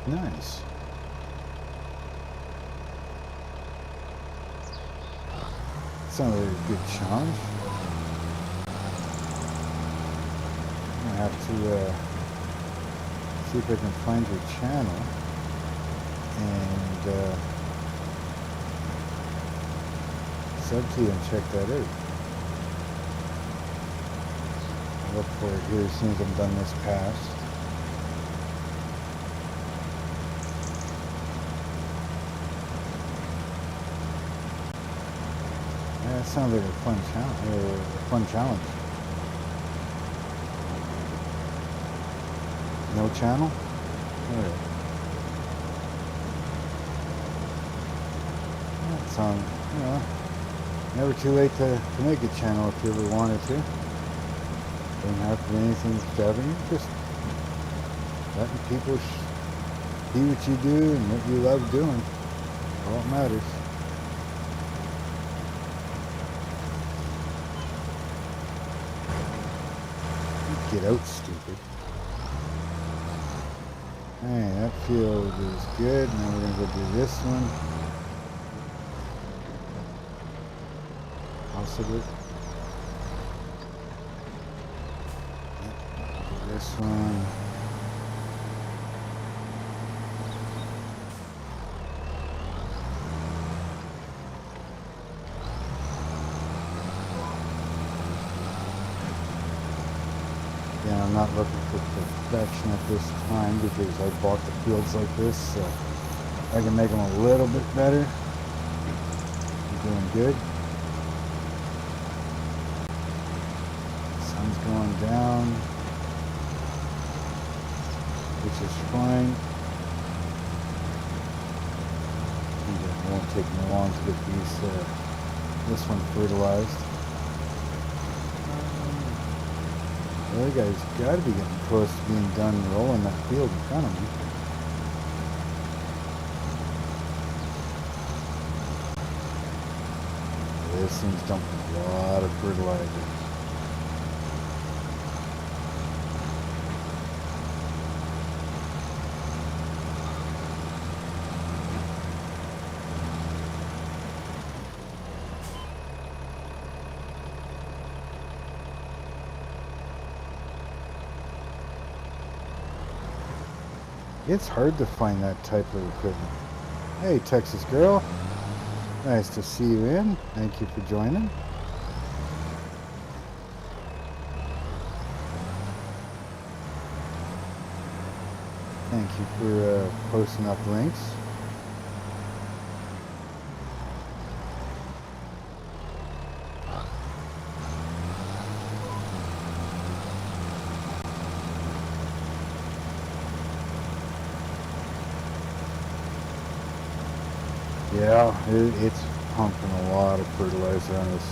Nice. Sounds like a good challenge. I'm gonna have to see if I can find your channel and sub to you and check that out. I'll look for it here as soon as I'm done this pass. Yeah, that sounds like a fun challenge. No channel? Alright. That sounds, you know, never too late to make a channel if you ever wanted to. Don't have to be anything extravagant, just letting people see what you do and what you love doing. All that matters. Get out, stupid. Hey, that field is good. Now we're gonna go do this one. Possibly. This one. Yeah, I'm not looking for perfection at this time because I bought the fields like this, so I can make them a little bit better. I'm doing good. Sun's going down, which is fine. And it won't take me long to get this one fertilized. The other guy's got to be getting close to being done rolling that field in front of me. This thing's dumping a lot of fertilizer. It's hard to find that type of equipment. Hey, Texas girl. Nice to see you in. Thank you for joining. Thank you for posting up links. Yeah, it's pumping a lot of fertilizer on this.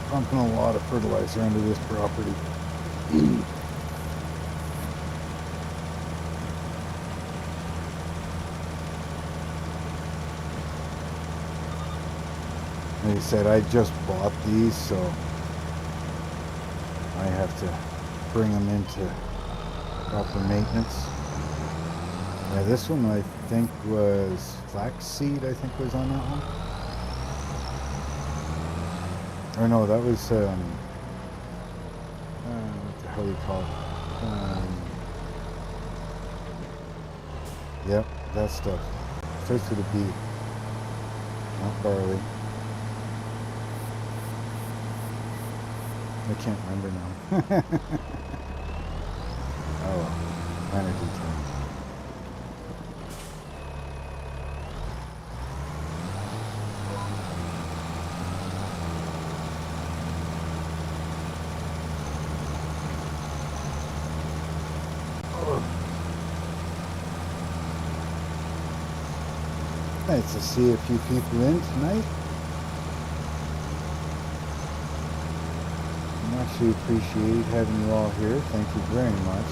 Pumping a lot of fertilizer onto this property. Like I said, I just bought these, so I have to bring them into proper maintenance. Yeah, this one I think was flaxseed, I think was on that one. Or no, that was, what the hell do you call it? Yep, that stuff. Starts with a B. Not barley. I can't remember now. Oh well, minor details. Nice to see a few people in tonight. I actually appreciate having you all here. Thank you very much.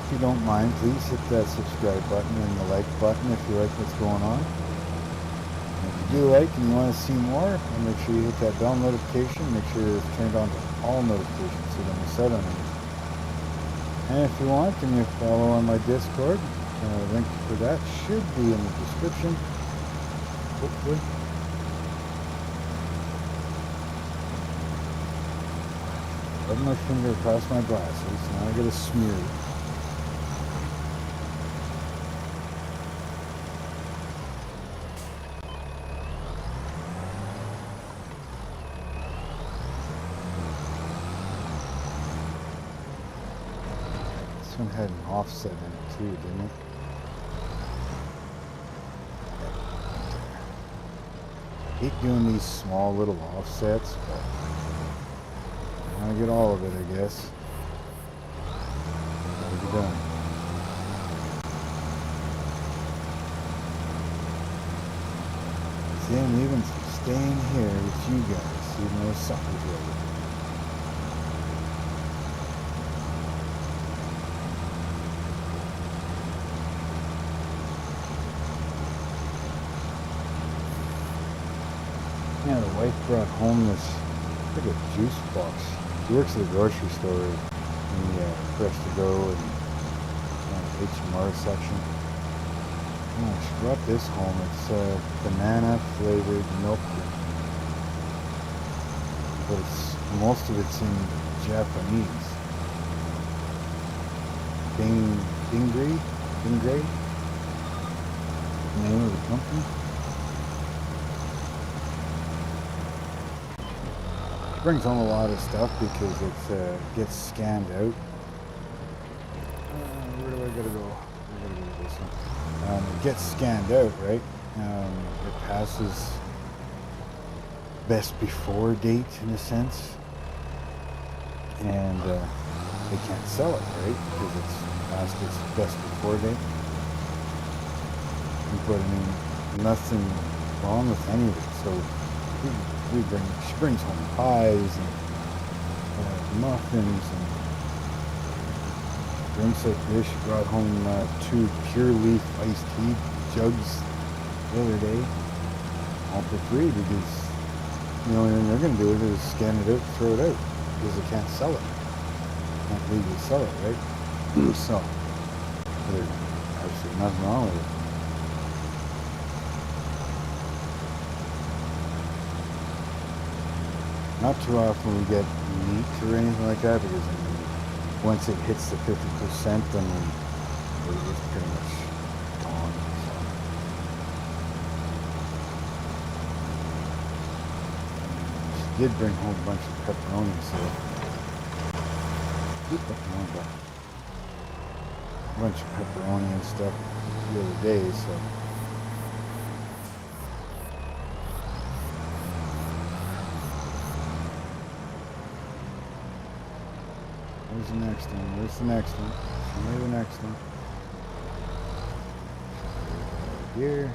If you don't mind, please hit that subscribe button and the like button if you like what's going on. And if you do like and you want to see more, then make sure you hit that bell notification. Make sure it's turned on to all notifications so you don't miss out on anything. And if you want, then you follow on my Discord. Link for that should be in the description, hopefully. Rub my finger across my glasses. Now I get a smear. This one had an offset in it too, didn't it? I hate doing these small little offsets, but I want to get all of it, I guess. Gotta be done. See, I'm even staying here with you guys, even though supper's ready. Yeah, the wife brought home this, like a juice box. She works at the grocery store in the Fresh to Go and H&R section. Oh, she brought this home. It's banana flavored milk drink. But most of it's in Japanese. Bingray? The name of the company? Brings home a lot of stuff because it gets scanned out. Where do I gotta go? I gotta go to this one. It gets scanned out, right? It passes best before date in a sense, and they can't sell it, right? Because it's past its best before date. But I mean, nothing wrong with any of it. So she brings home pies and muffins and drinks like this. She brought home 2 pure leaf iced tea jugs the other day, all for free, because the only thing they're going to do is scan it out, throw it out, because they can't sell it. Can't legally sell it, right? So there's absolutely nothing wrong with it. Not too often we get meat or anything like that, because I mean, once it hits the 50%, then it's pretty much gone. So. She did bring home a bunch of pepperoni, so a bunch of pepperoni and stuff the other day, so. Where's the next one? Where's the next one? Show me the next one. Here.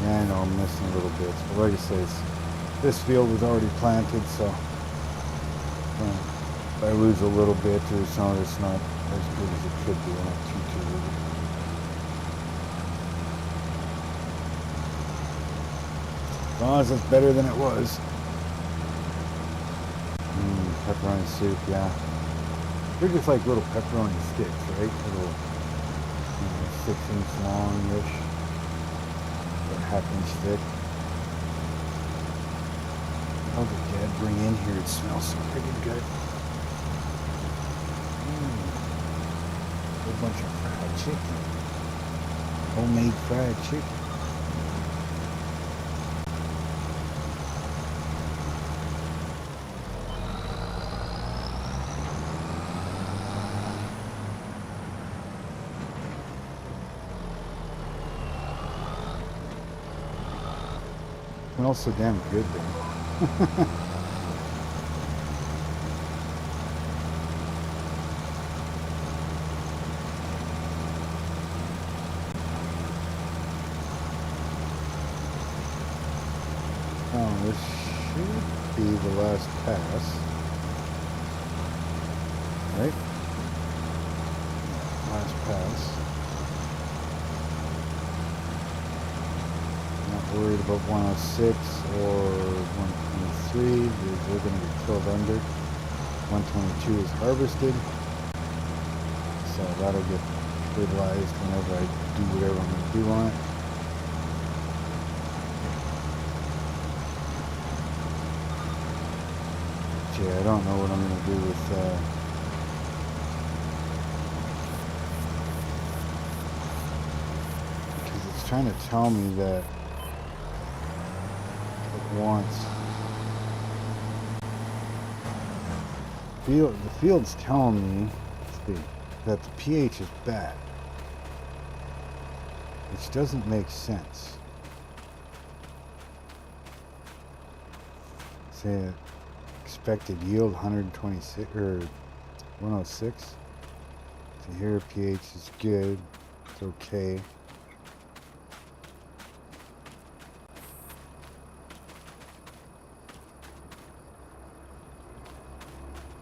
Yeah, I know I'm missing little bits, but like I say, this field was already planted, so if I lose a little bit or something, it's not as good as it could be. I'm not too worried. As long as it's better than it was. Pepperoni soup, yeah. They're just like little pepperoni sticks, right? Little, 6-inch long-ish, or half-inch thick. What did Dad bring in here? It smells so freaking good. A bunch of fried chicken. Homemade fried chicken. Smells so damn good though. Oh, this should be the last pass. Right? Last pass. Not worried about 106 or 123. They're going to get killed under. 122 is harvested. So that'll get fertilized whenever I do whatever I'm going to do on it. But yeah, I don't know what I'm going to do with because it's trying to tell me that it wants the field's telling me that the pH is bad, which doesn't make sense. Say expected yield 126 or 106. So here pH is good. It's okay.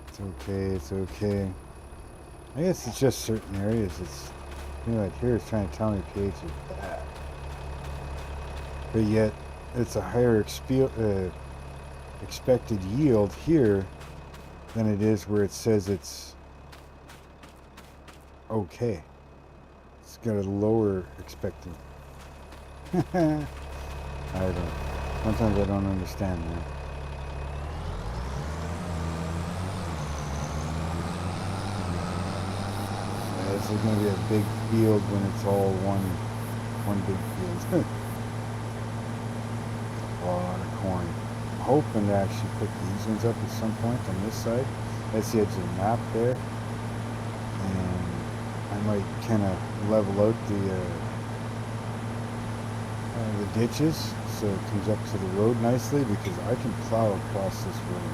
It's okay, it's okay. I guess it's just certain areas. It's, you know, like here it's trying to tell me pH is bad. But yet it's a higher expected yield here than it is where it says it's okay. It's got a lower expected. I don't. Sometimes I don't understand that. This is going to be a big field when it's all one big field. A lot of corn. I'm hoping to actually put these ones up at some point on this side. That's the edge of the map there. And I might kind of level out the ditches so it comes up to the road nicely, because I can plow across this road.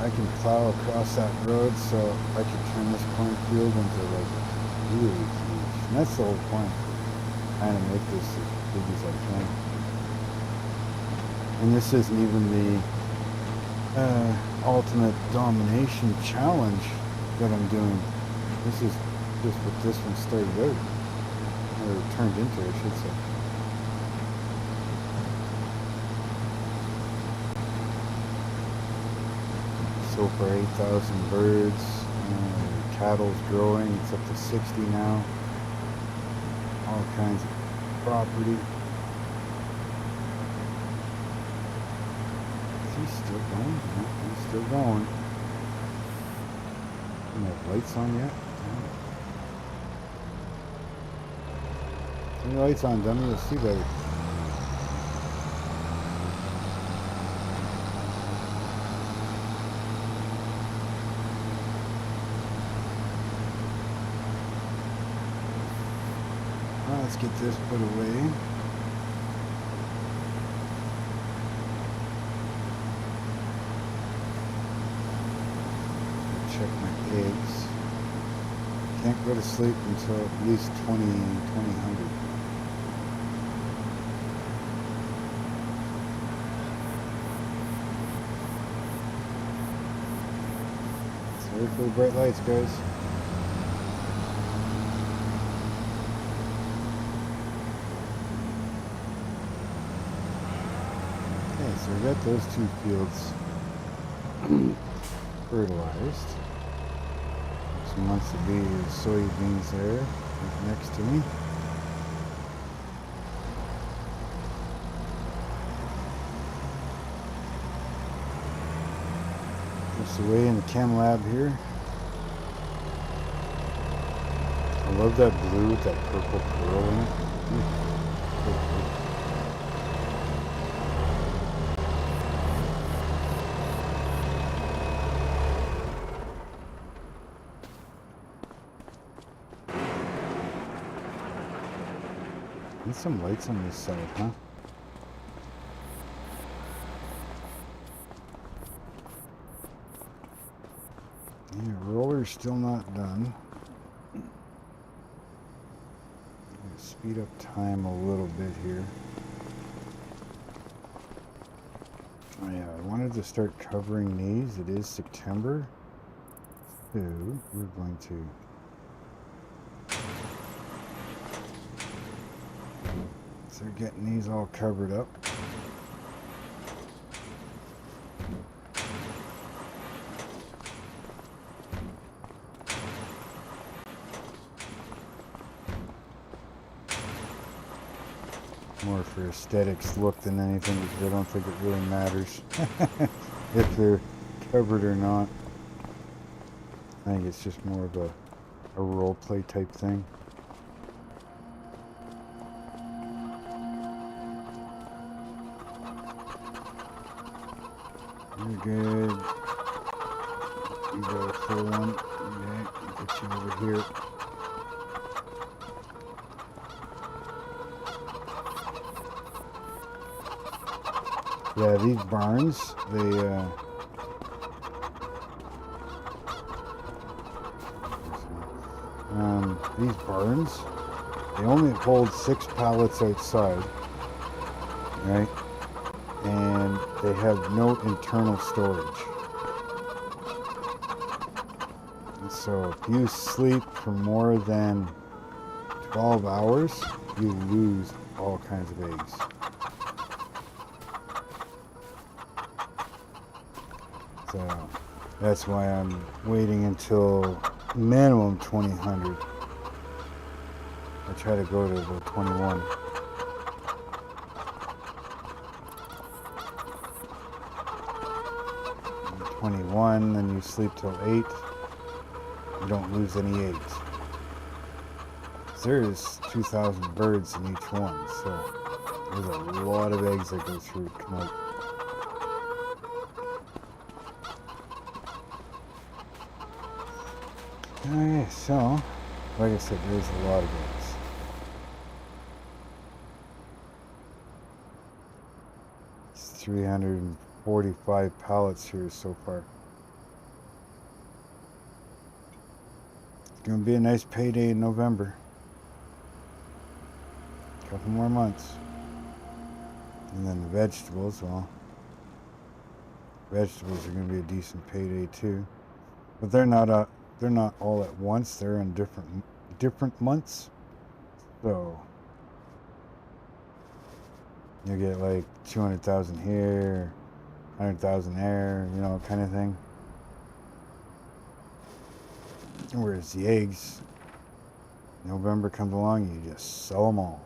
I can plow across that road, so I can turn this cornfield into like really huge. And that's the whole point. Trying to make this as big as I can. And this isn't even the ultimate domination challenge that I'm doing. This is just what this one started out, or turned into, I should say. So far 8,000 birds, cattle's growing, it's up to 60 now, all kinds of property. Is he still going? No, he's still going. Don't have lights on yet? No. Turn the lights on, dummy, you'll see better. Let's get this put away. Check my eggs. Can't go to sleep until at least 2000. Sorry for the bright lights, guys. So we got those two fields fertilized. Some wants to be soybeans there right next to me. Just away in the chem lab here. I love that blue with that purple pearl in it. Need some lights on this side, huh? Yeah, roller's still not done. Speed up time a little bit here. Oh yeah, I wanted wanted to start covering these. It is September, so we're going to start getting these all covered up. More for aesthetics look than anything, because I don't think it really matters if they're covered or not. I think it's just more of a role play type thing. You're good. You got a full one. Okay, get you over here. Yeah, these barns, they only hold 6 pallets outside, right? And they have no internal storage. And so if you sleep for more than 12 hours, you lose all kinds of eggs. So that's why I'm waiting until minimum 2000. I try to go to about 21. 21, then you sleep till 8. You don't lose any eggs. There is 2,000 birds in each one, so there's a lot of eggs that go through come out. Okay, so like I said, there's a lot of eggs. It's 345 pallets here so far. It's gonna be a nice payday in November. A couple more months. And then the vegetables, well, vegetables are gonna be a decent payday too. But they're not all at once. They're in different months. So you get like 200,000 here, 100,000 there, you know, kind of thing. Whereas the eggs, November comes along, you just sell them all.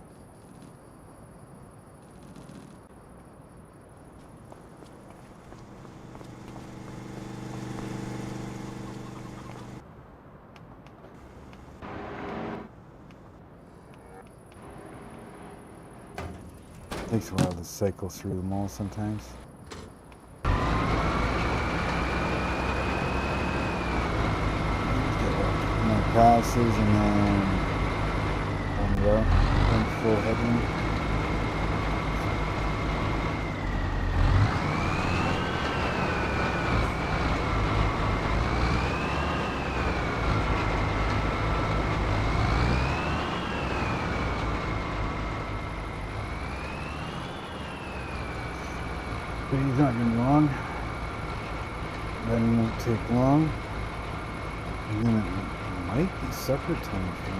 Takes a while to cycle through them all sometimes. More passes and then one row, one full headwind. But he's not going long. That won't take long. And then it might be supper time for me.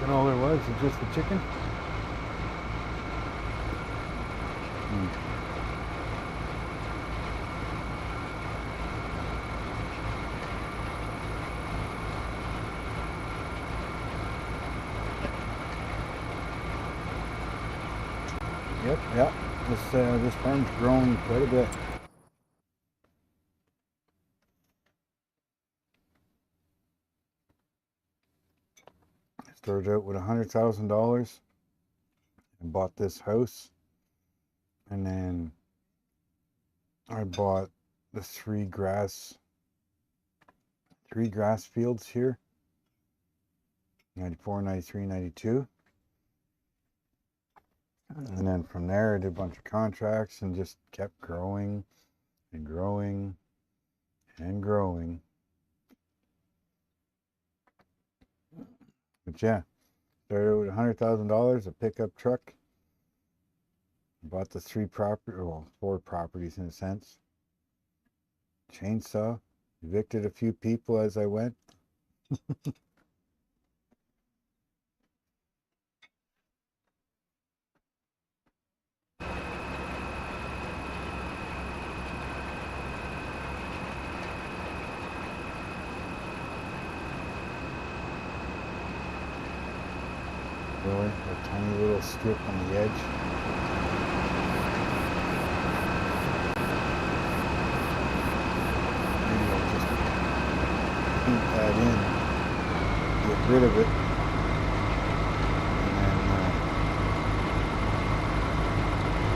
That all there was just the chicken? Yep. This farm's growing quite a bit. Started out with $100,000 and bought this house, and then I bought the three grass fields here, 94, 93, 92. And then from there I did a bunch of contracts and just kept growing and growing and growing. But yeah, started with $100,000, a pickup truck, Bought the 4 properties in a sense. Chainsaw. Evicted a few people as I went. Really? A tiny little strip on the edge. Maybe I'll just paint that in, get rid of it,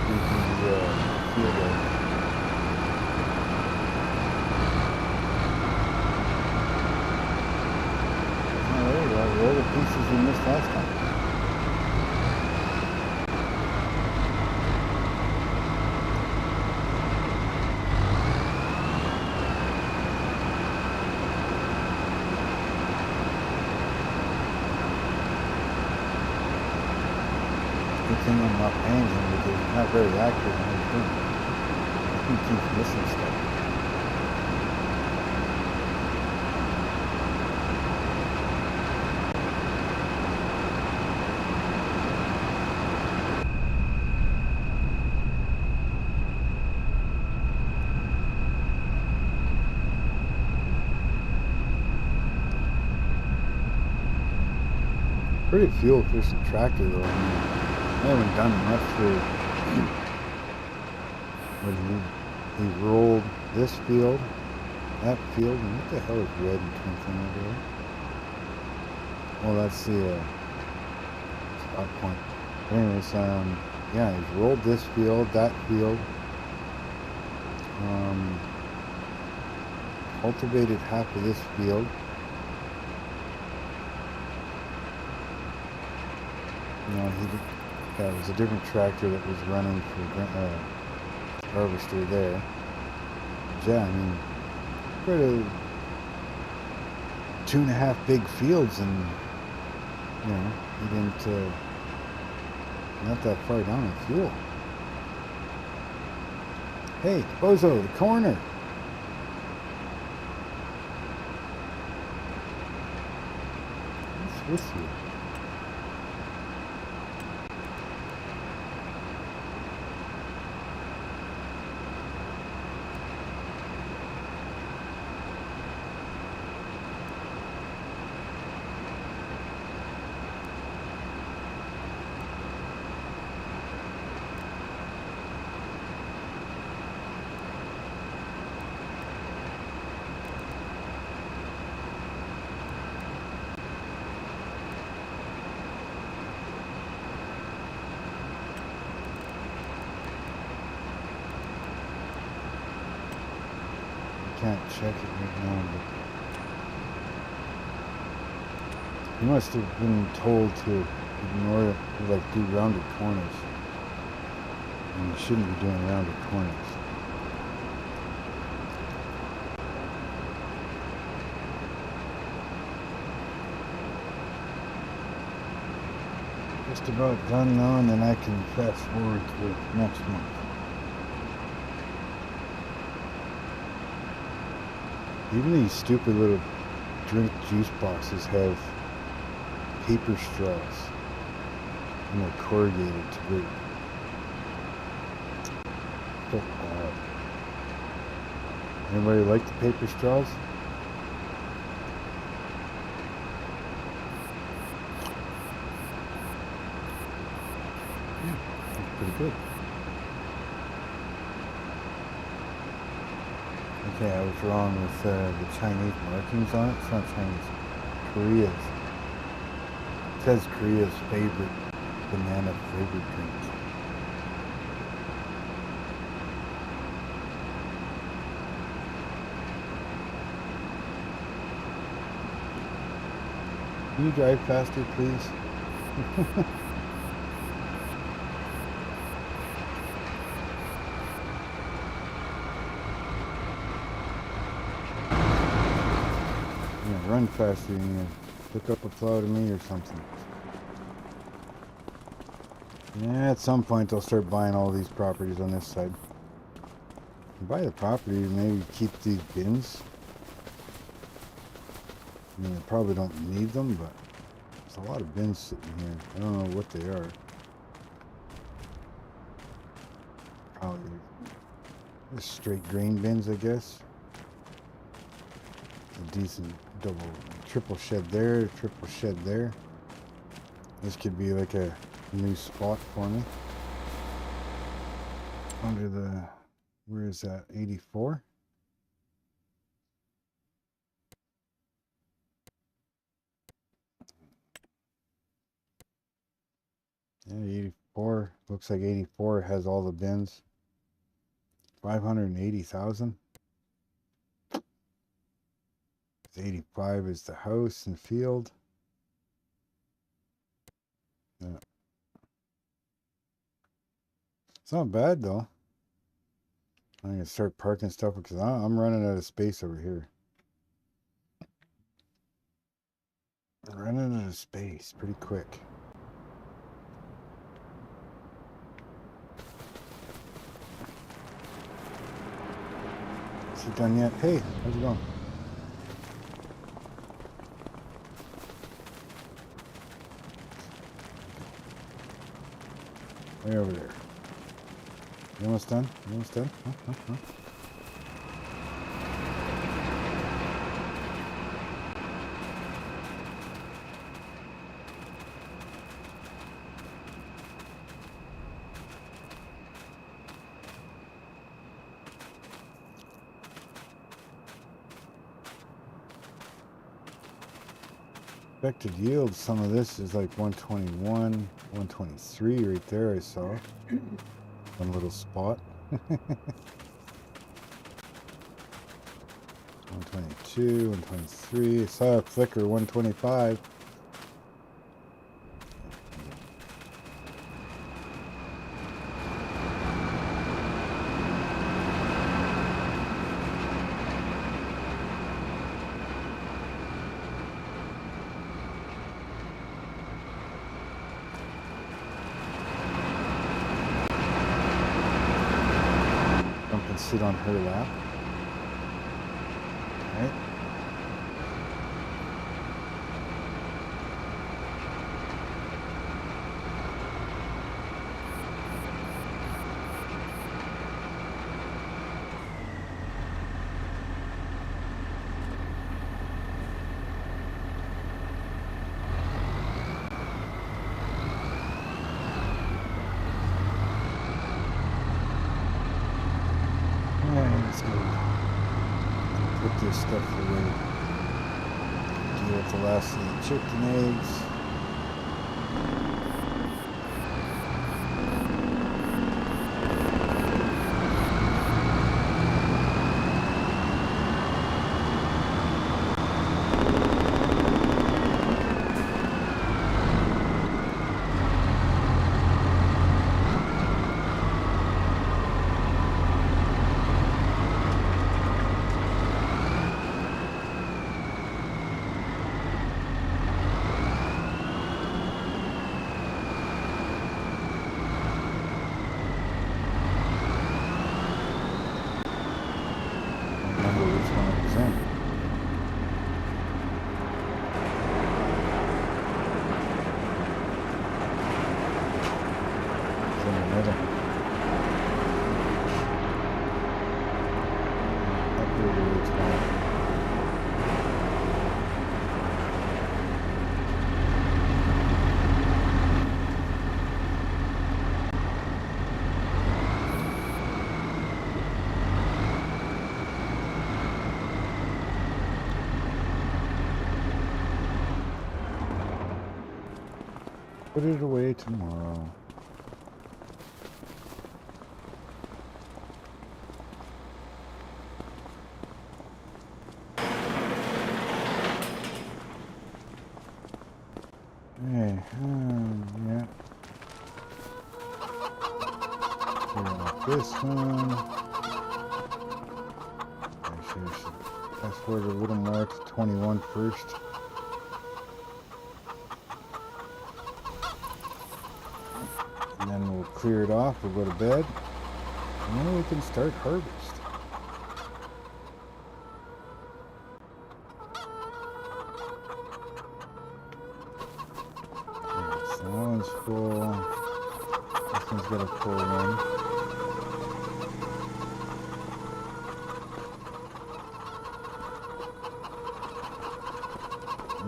and then do the field out. Oh, there you go. All the pieces we missed last time. Good thing I'm not paying him because he's not very accurate in his thing. He keeps missing stuff. Pretty fuel efficient tractor though. I mean, I haven't done much for he rolled this field, that field, and what the hell is red and twinkling over there? Well, that's the stop point. Anyways, yeah, he's rolled this field, that field, cultivated half of this field. No, it was a different tractor that was running for harvester there. But yeah, I mean, quite a 2.5 big fields, and you know, he didn't not that far down in fuel. Hey, Bozo, the corner. What's with you? Can't check it right now, but he must have been told to ignore it, like do rounded corners. And he shouldn't be doing rounded corners. Just about done now, and then I can fast forward to next month. Even these stupid little drink juice boxes have paper straws, and they're corrugated to boot. So odd. Anybody like the paper straws? Yeah, that's pretty good. Okay, I was wrong with the Chinese markings on it. It's not Chinese. Korea's. It says Korea's favorite banana flavored drinks. Can you drive faster, please? Run faster and pick up a plow to me or something. Yeah, at some point they'll start buying all these properties on this side. Buy the property, maybe keep these bins. I mean, I probably don't need them, but there's a lot of bins sitting here. I don't know what they are. Probably just straight grain bins, I guess. A decent triple shed there, triple shed there. This could be like a new spot for me. Under the, where is that, 84? Yeah, 84. Looks like 84 has all the bins. 580,000. 85 is the house and field. Yeah. It's not bad though. I'm gonna start parking stuff because I'm running out of space over here. I'm running out of space pretty quick. Is he done yet? Hey, how's it going? Way over there. You almost done? You almost done? Huh? Expected yield, some of this is like 121, 123 right there I saw. One little spot. 122, 123. I saw a flicker 125. Jump and sit on her lap. Right? Let's go put this stuff away. Deal with the last of the chicken eggs. Remember which one it was in. It's in the middle. Up here to which one. Put it away tomorrow. Hey, yeah. Clear off this one. Actually, I should fast forward a little more to 21 first. And clear it off, we'll go to bed, and then we can start harvest. Alright, so that one's full. This one's got a full one.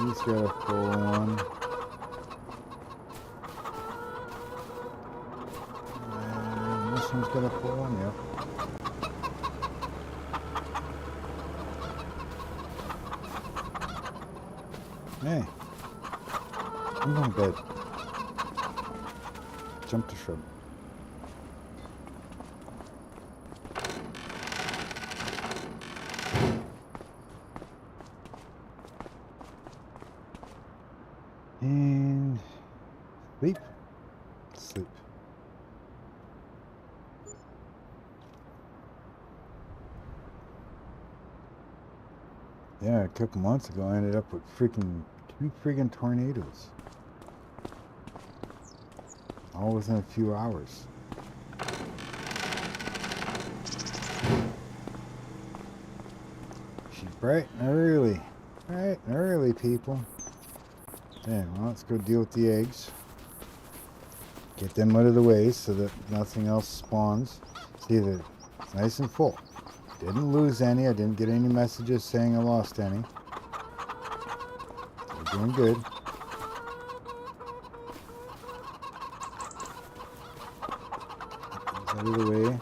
He's got a full one. And this one's got a full one, yep. Hey, I'm going to bed. Jump to shrub. And sleep. Sleep. Yeah, a couple months ago I ended up with two freaking tornadoes. All within a few hours. She's bright and early. Bright and early, people. Yeah, well, let's go deal with the eggs. Get them out of the way so that nothing else spawns. See, they're nice and full. Didn't lose any. I didn't get any messages saying I lost any. We're doing good. Get out of the way.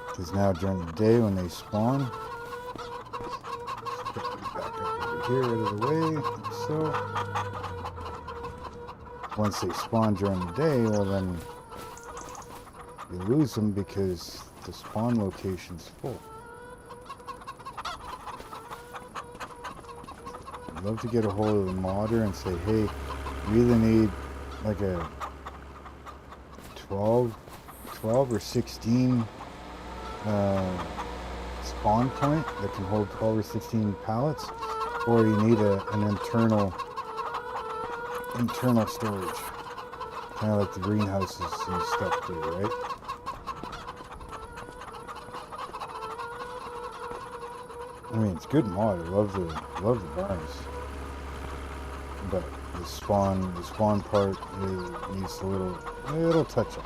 Because now during the day when they spawn, here out of the way, so once they spawn during the day, well then you lose them because the spawn location's full. I'd love to get a hold of the modder and say, hey, we either need like a 12 or 16 spawn point that can hold 12 or 16 pallets, or you need an internal storage, kind of like the greenhouses and stuff do, right? I mean, it's good mod. I love the barns, but the spawn part needs a little touch up.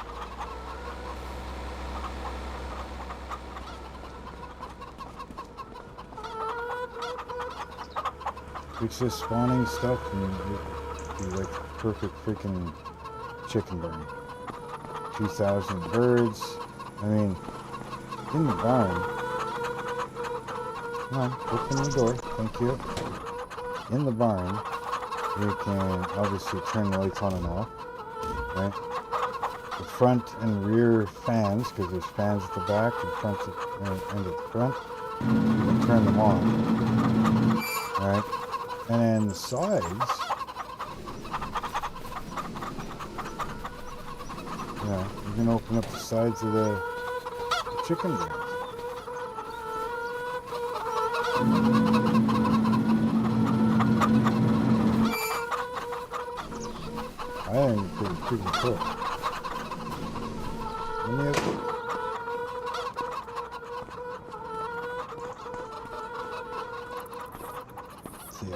Fix this spawning stuff and it'd be like perfect freaking chicken barn. 2,000 birds. I mean, in the barn. Come on, open the door. Thank you. In the barn, we can obviously turn the lights on and off. Right? The front and rear fans, because there's fans at the back and front and at the front. You can turn them on. Alright? And then the sides, yeah, you can open up the sides of the chicken breast. I think it's pretty cool. Let me open.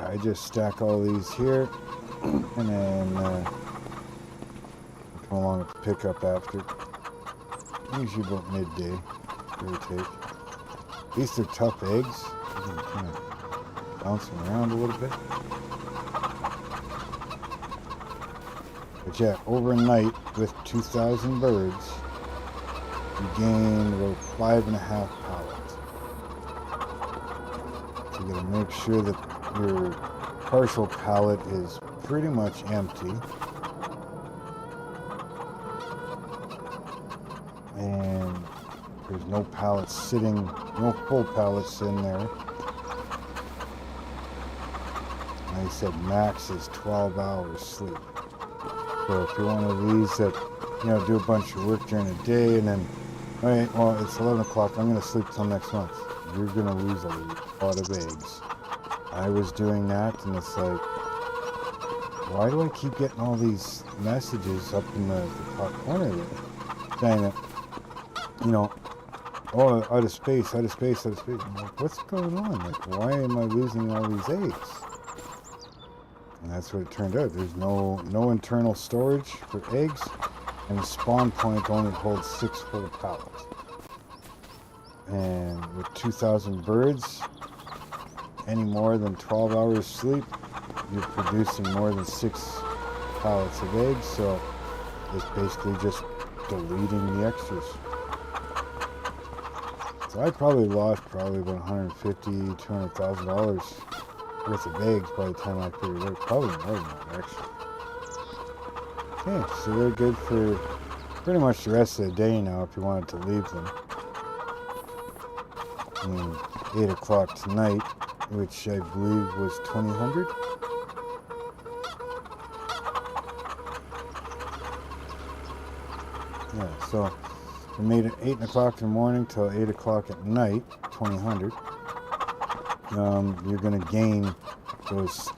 I just stack all these here, and then come along with the pickup after. Usually about midday, give or take. These are tough eggs. You can kind of bounce them around a little bit. But yeah, overnight with 2,000 birds, you gain about 5.5 pallets. So you gotta make sure that your partial pallet is pretty much empty, and there's no pallets sitting, no full pallets in there. Like I said, max is 12 hours sleep. So if you're one of these that, do a bunch of work during the day and then, alright, well, it's 11 o'clock, I'm going to sleep till next month. You're going to lose a lot of eggs. I was doing that, and it's like, why do I keep getting all these messages up in the top corner there saying that, you know, oh, out of space, out of space, out of space. I'm like, what's going on? Like, why am I losing all these eggs? And that's what it turned out. There's no internal storage for eggs, and the spawn point only holds 6 full pallets. And with 2,000 birds, any more than 12 hours sleep, you're producing more than 6 pallets of eggs, so it's basically just deleting the extras. So I probably lost about $150,000, $200,000 worth of eggs by the time I figured it out. Probably more than that, actually. Okay, so they're good for pretty much the rest of the day now if you wanted to leave them. I mean, 8 o'clock tonight, which I believe was 2000. Yeah, so from 8 o'clock in the morning till 8 o'clock at night, 2000, you're going to gain those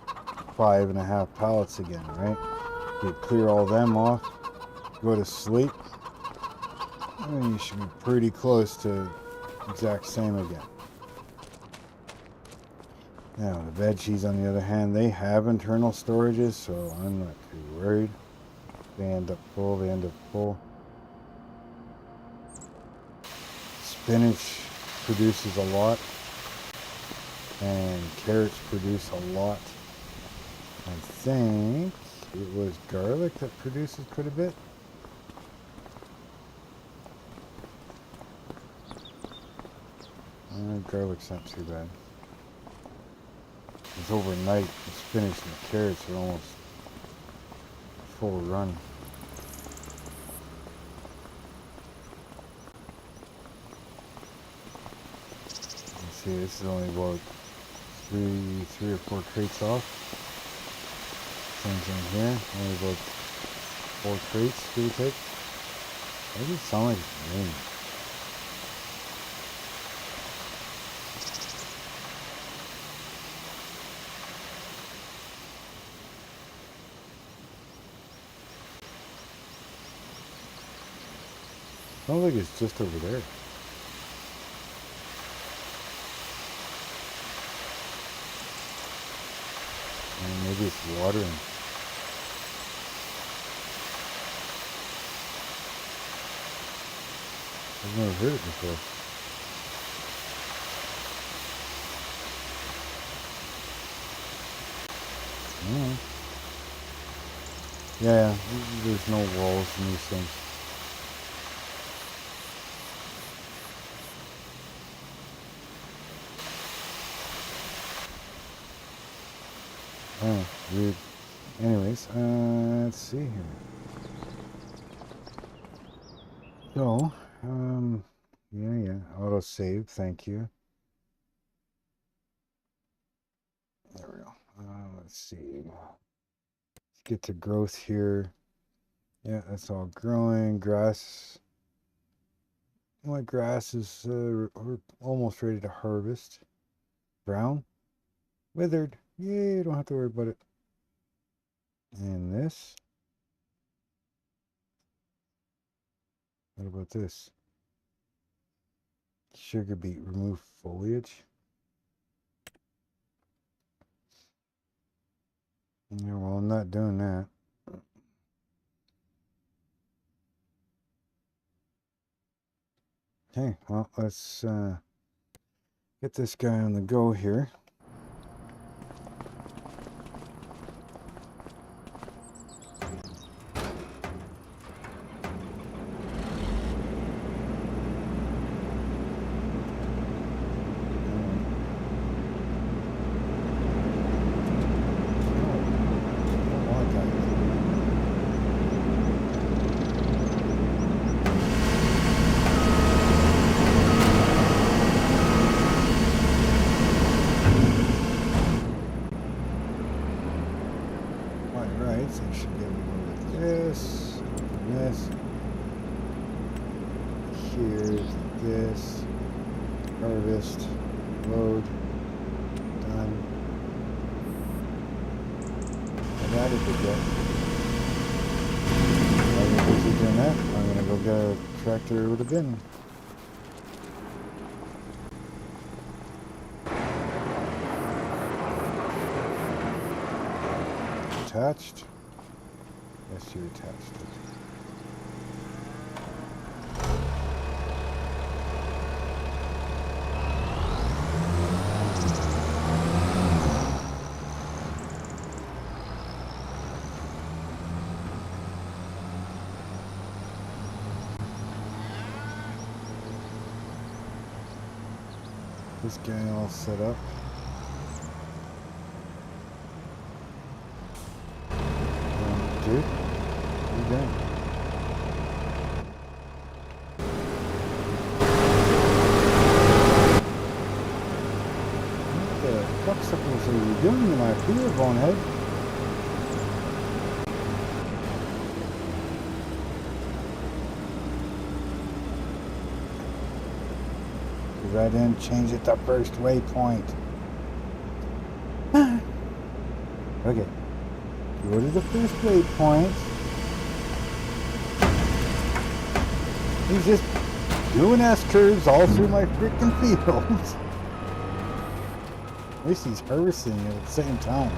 5.5 pallets again, right? You clear all them off, go to sleep, and you should be pretty close to exact same again. Now, the veggies, on the other hand, they have internal storages, so I'm not too worried. They end up full, they end up full. Spinach produces a lot, and carrots produce a lot. I think it was garlic that produces quite a bit. Garlic's not too bad. It's overnight, the spinach and the carrots are almost full run. Let's see, this is only about three or four crates off. Same thing here, only about 4 crates, give or take. Why does it sound like it's raining? Sounds like it's just over there. And maybe it's watering. I've never heard it before. Yeah, there's no walls in these things. Oh, weird. Anyways, let's see here. So, yeah, auto save, thank you. There we go. Let's see. Let's get to growth here. Yeah, that's all growing. Grass. My grass is we're almost ready to harvest. Brown. Withered. Yay, don't have to worry about it. And this. What about this? Sugar beet, remove foliage. Yeah, well, I'm not doing that. Okay, well, let's get this guy on the go here. started it yet. While you're busy doing that, I'm gonna go get a tractor with a bin. Attached? Yes, you attached it. This guy all set up. Dude, what are you doing? What the cocksuckers are you doing in my field, bonehead? Because I didn't change it to first waypoint. Okay. Go to the first waypoint. He's just doing S-curves all through my freaking fields. At least he's harvesting it at the same time.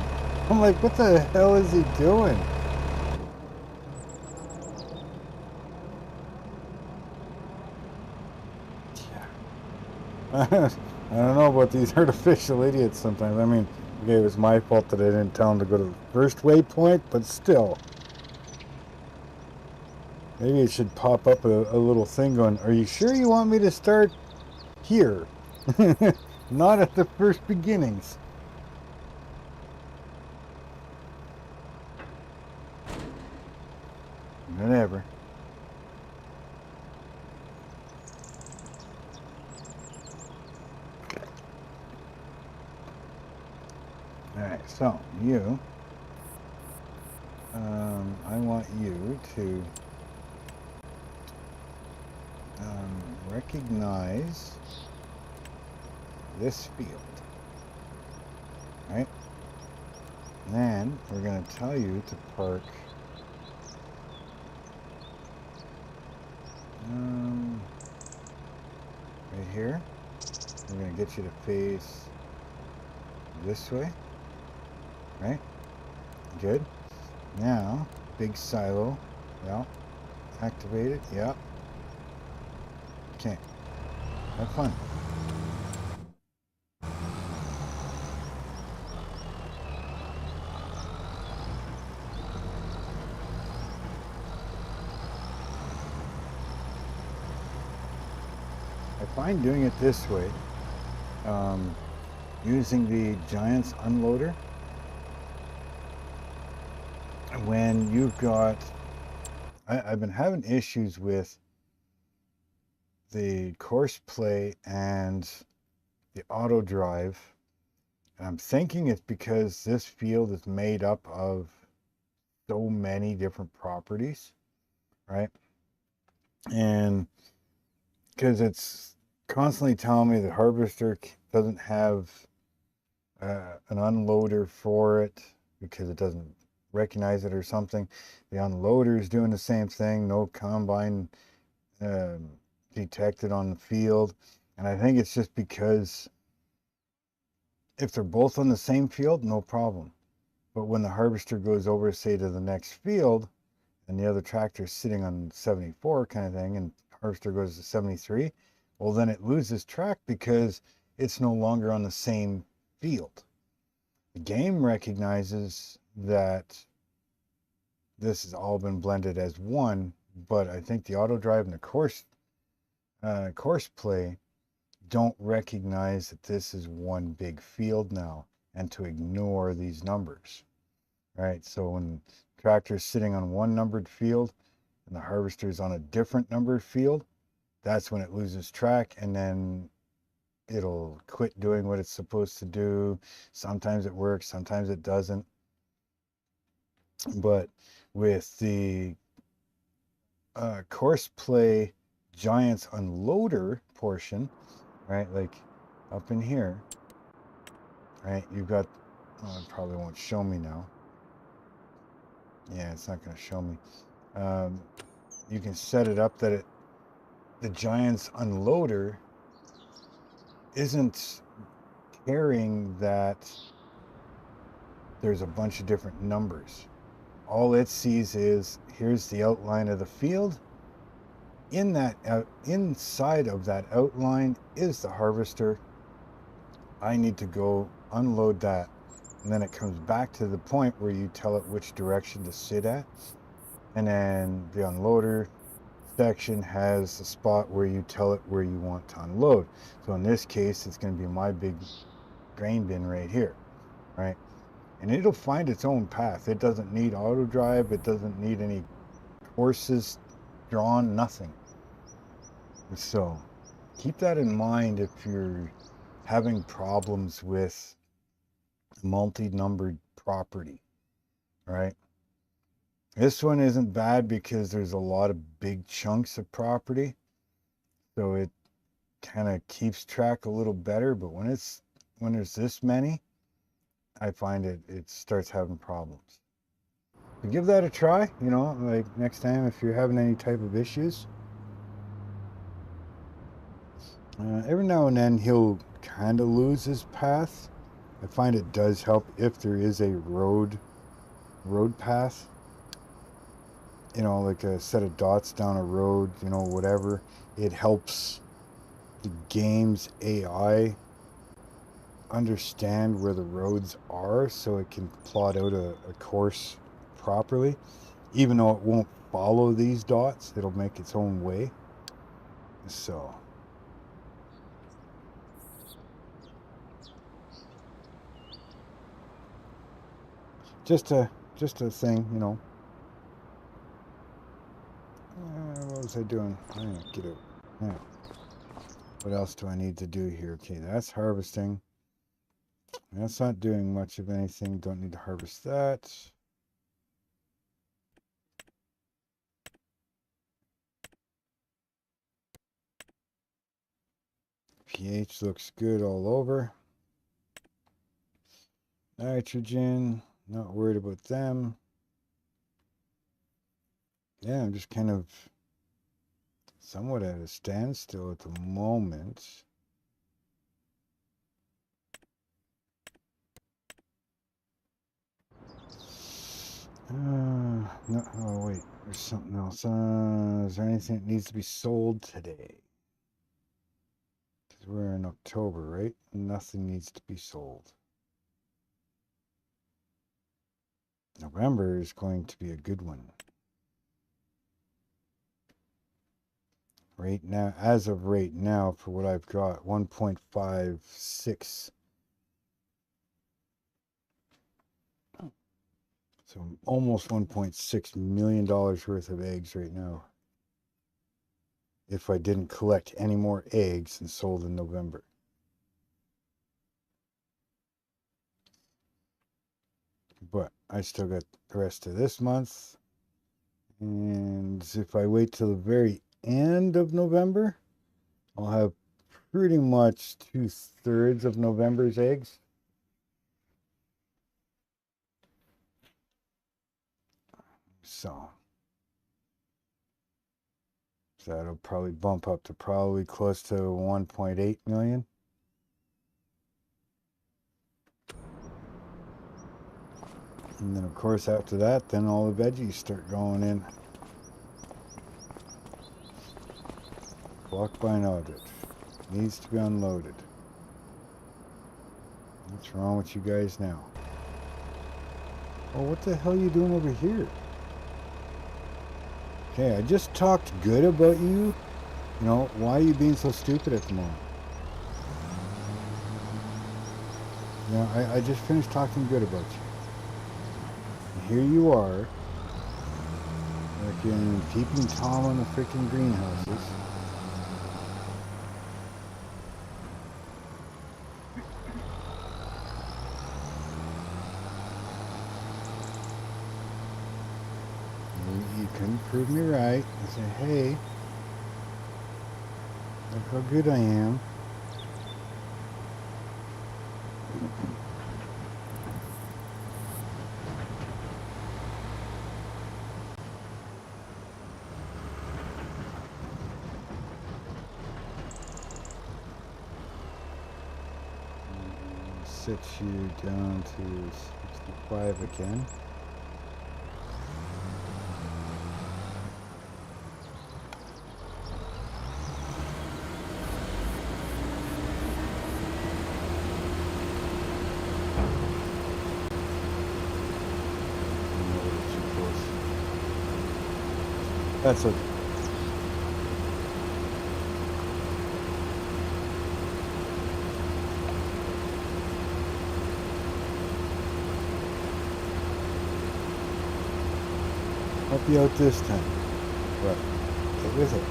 I'm like, what the hell is he doing? I don't know about these artificial idiots sometimes. I mean, okay, it was my fault that I didn't tell him to go to the first waypoint, but still. Maybe it should pop up a little thing going, are you sure you want me to start here? Not at the first beginnings. Whatever. Alright, so you, I want you to recognize this field, right? Then we're going to tell you to park right here. We're going to get you to face this way, right? Good. Now, big silo. Yeah. Activate it. Yeah. Okay. Have fun. I find doing it this way, using the Giants unloader, when you've got, I've been having issues with the course play and the auto drive. And I'm thinking it's because this field is made up of so many different properties, right? And because it's constantly telling me the harvester doesn't have an unloader for it because it doesn't recognize it or something. The unloader is doing the same thing. No combine detected on the field. And I think it's just because if they're both on the same field, no problem. But when the harvester goes over, say, to the next field, and the other tractor is sitting on 74 kind of thing, and harvester goes to 73, well, then it loses track because it's no longer on the same field. The game recognizes that this has all been blended as one, but I think the auto drive and the course play don't recognize that this is one big field now, and to ignore these numbers, right? So when the tractor is sitting on one numbered field and the harvester is on a different numbered field, that's when it loses track, and then it'll quit doing what it's supposed to do. Sometimes it works, sometimes it doesn't. But with the course play Giants unloader portion, right, like up in here, right, you've got, oh, it probably won't show me now. Yeah, it's not going to show me. You can set it up that the Giant's unloader isn't caring that there's a bunch of different numbers. All it sees is, here's the outline of the field. Inside of that outline is the harvester. I need to go unload that, and then it comes back to the point where you tell it which direction to sit at, and then the unloader section has a spot where you tell it where you want to unload. So in this case, it's going to be my big grain bin right here, right? And it'll find its own path. It doesn't need auto drive. It doesn't need any horses drawn, nothing. So keep that in mind if you're having problems with multi-numbered property, right? This one isn't bad because there's a lot of big chunks of property, so it kind of keeps track a little better. But when there's this many, I find it starts having problems. So give that a try, you know, like next time if you're having any type of issues. Every now and then he'll kind of lose his path. I find it does help if there is a road path, you know, like a set of dots down a road, you know, whatever. It helps the game's AI understand where the roads are so it can plot out a course properly. Even though it won't follow these dots, it'll make its own way. So just a thing, you know. What was I doing? Get out. Yeah. What else do I need to do here? Okay, that's harvesting. That's not doing much of anything. Don't need to harvest that. pH looks good all over. Nitrogen, not worried about them. Yeah, I'm just kind of somewhat at a standstill at the moment. No, oh wait, there's something else. Is there anything that needs to be sold today? Because we're in October, right? Nothing needs to be sold. November is going to be a good one. Right now, as of right now, for what I've got, 1.56. So almost $1.6 million worth of eggs right now. If I didn't collect any more eggs and sold in November. But I still got the rest of this month. And if I wait till the very end of November, I'll have pretty much 2/3 of November's eggs. So that'll probably bump up to probably close to 1.8 million. And then of course after that, then all the veggies start going in. Blocked by an audit. Needs to be unloaded. What's wrong with you guys now? Oh, what the hell are you doing over here? Okay, I just talked good about you. You know, why are you being so stupid at the moment? You know, I just finished talking good about you. And here you are, freaking keeping Tom on the freaking greenhouses. You couldn't prove me right. I said, hey, look how good I am. set you down to 65 again. That's okay. Help you out this time. But get with it.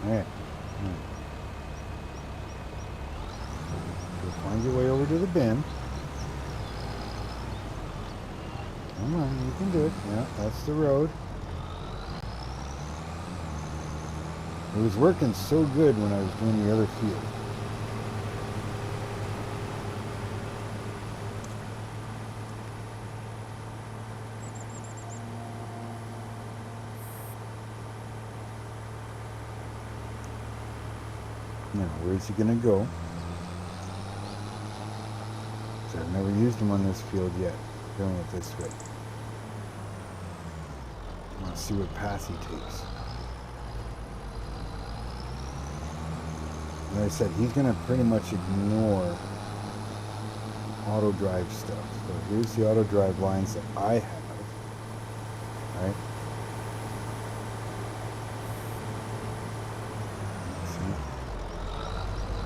Alright. Go find your way over to the bin. Come on, you can do it. Yeah, that's the road. It was working so good when I was doing the other field. Now, where's he gonna go? So I've never used him on this field yet. Doing it this way. Let's see what path he takes. Like I said, he's gonna pretty much ignore auto drive stuff. So here's the auto drive lines that I have. Right?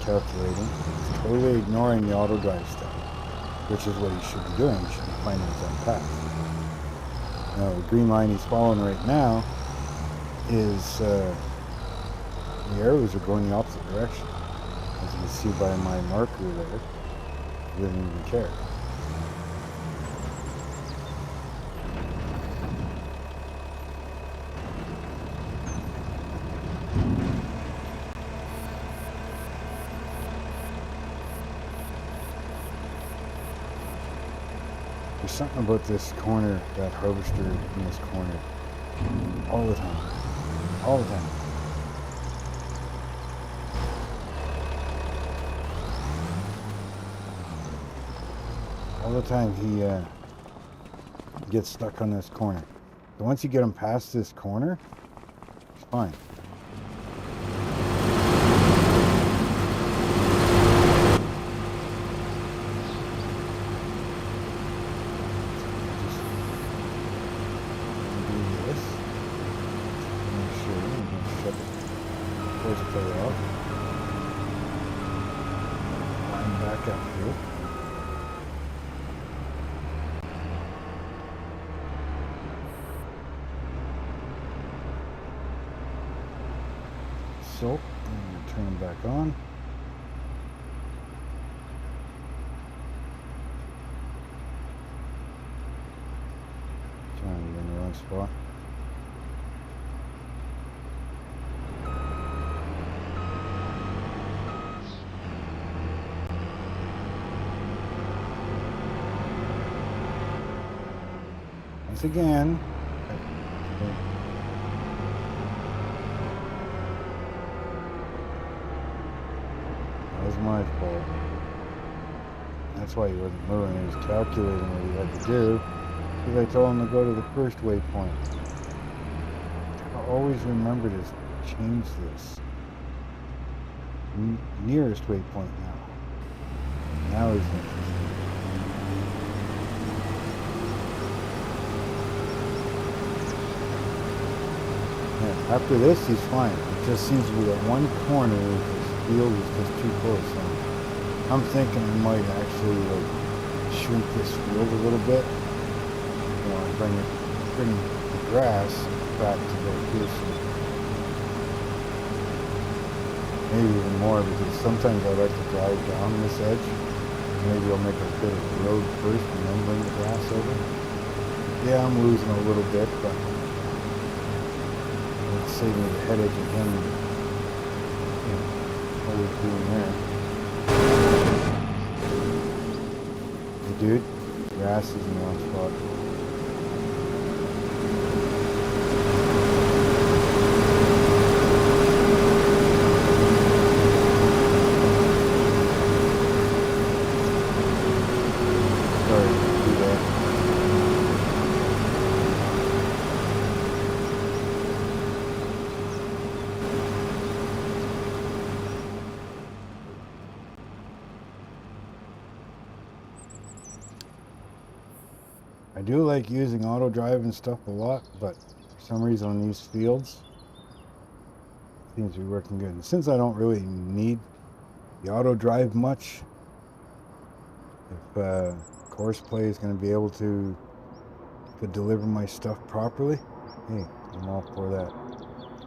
Calculating. He's totally ignoring the auto drive stuff, which is what he should be doing. He should be finding his own path. Now, the green line he's following right now is the arrows are going the opposite direction. As you can see by my marker there, he doesn't even care. There's something about this corner, that harvester in this corner, all the time. All the time. All the time he gets stuck on this corner. So once you get him past this corner, it's fine. So, I'm going to turn them back on. Trying to get in the wrong spot. Once again, that was my fault. That's why he wasn't moving. He was calculating what he had to do. Because I told him to go to the first waypoint. I always remember to change this. Nearest waypoint now. Now he's interested. Yeah, after this, he's fine. It just seems to be that one corner. This field is just too close. So I'm thinking I might actually shrink this field a little bit. You know, bring the grass back to the here. Maybe even more, because sometimes I like to drive down this edge. Maybe I'll make a bit of the road first and then bring the grass over. Yeah, I'm losing a little bit, but it's saving me the headache of him, you know, always doing there. dude. Grass is in one spot. Sorry to do that. I do like using auto drive and stuff a lot, but for some reason on these fields, it seems to be working good. And since I don't really need the auto drive much, if course play is going to be able to deliver my stuff properly, hey, I'm all for that.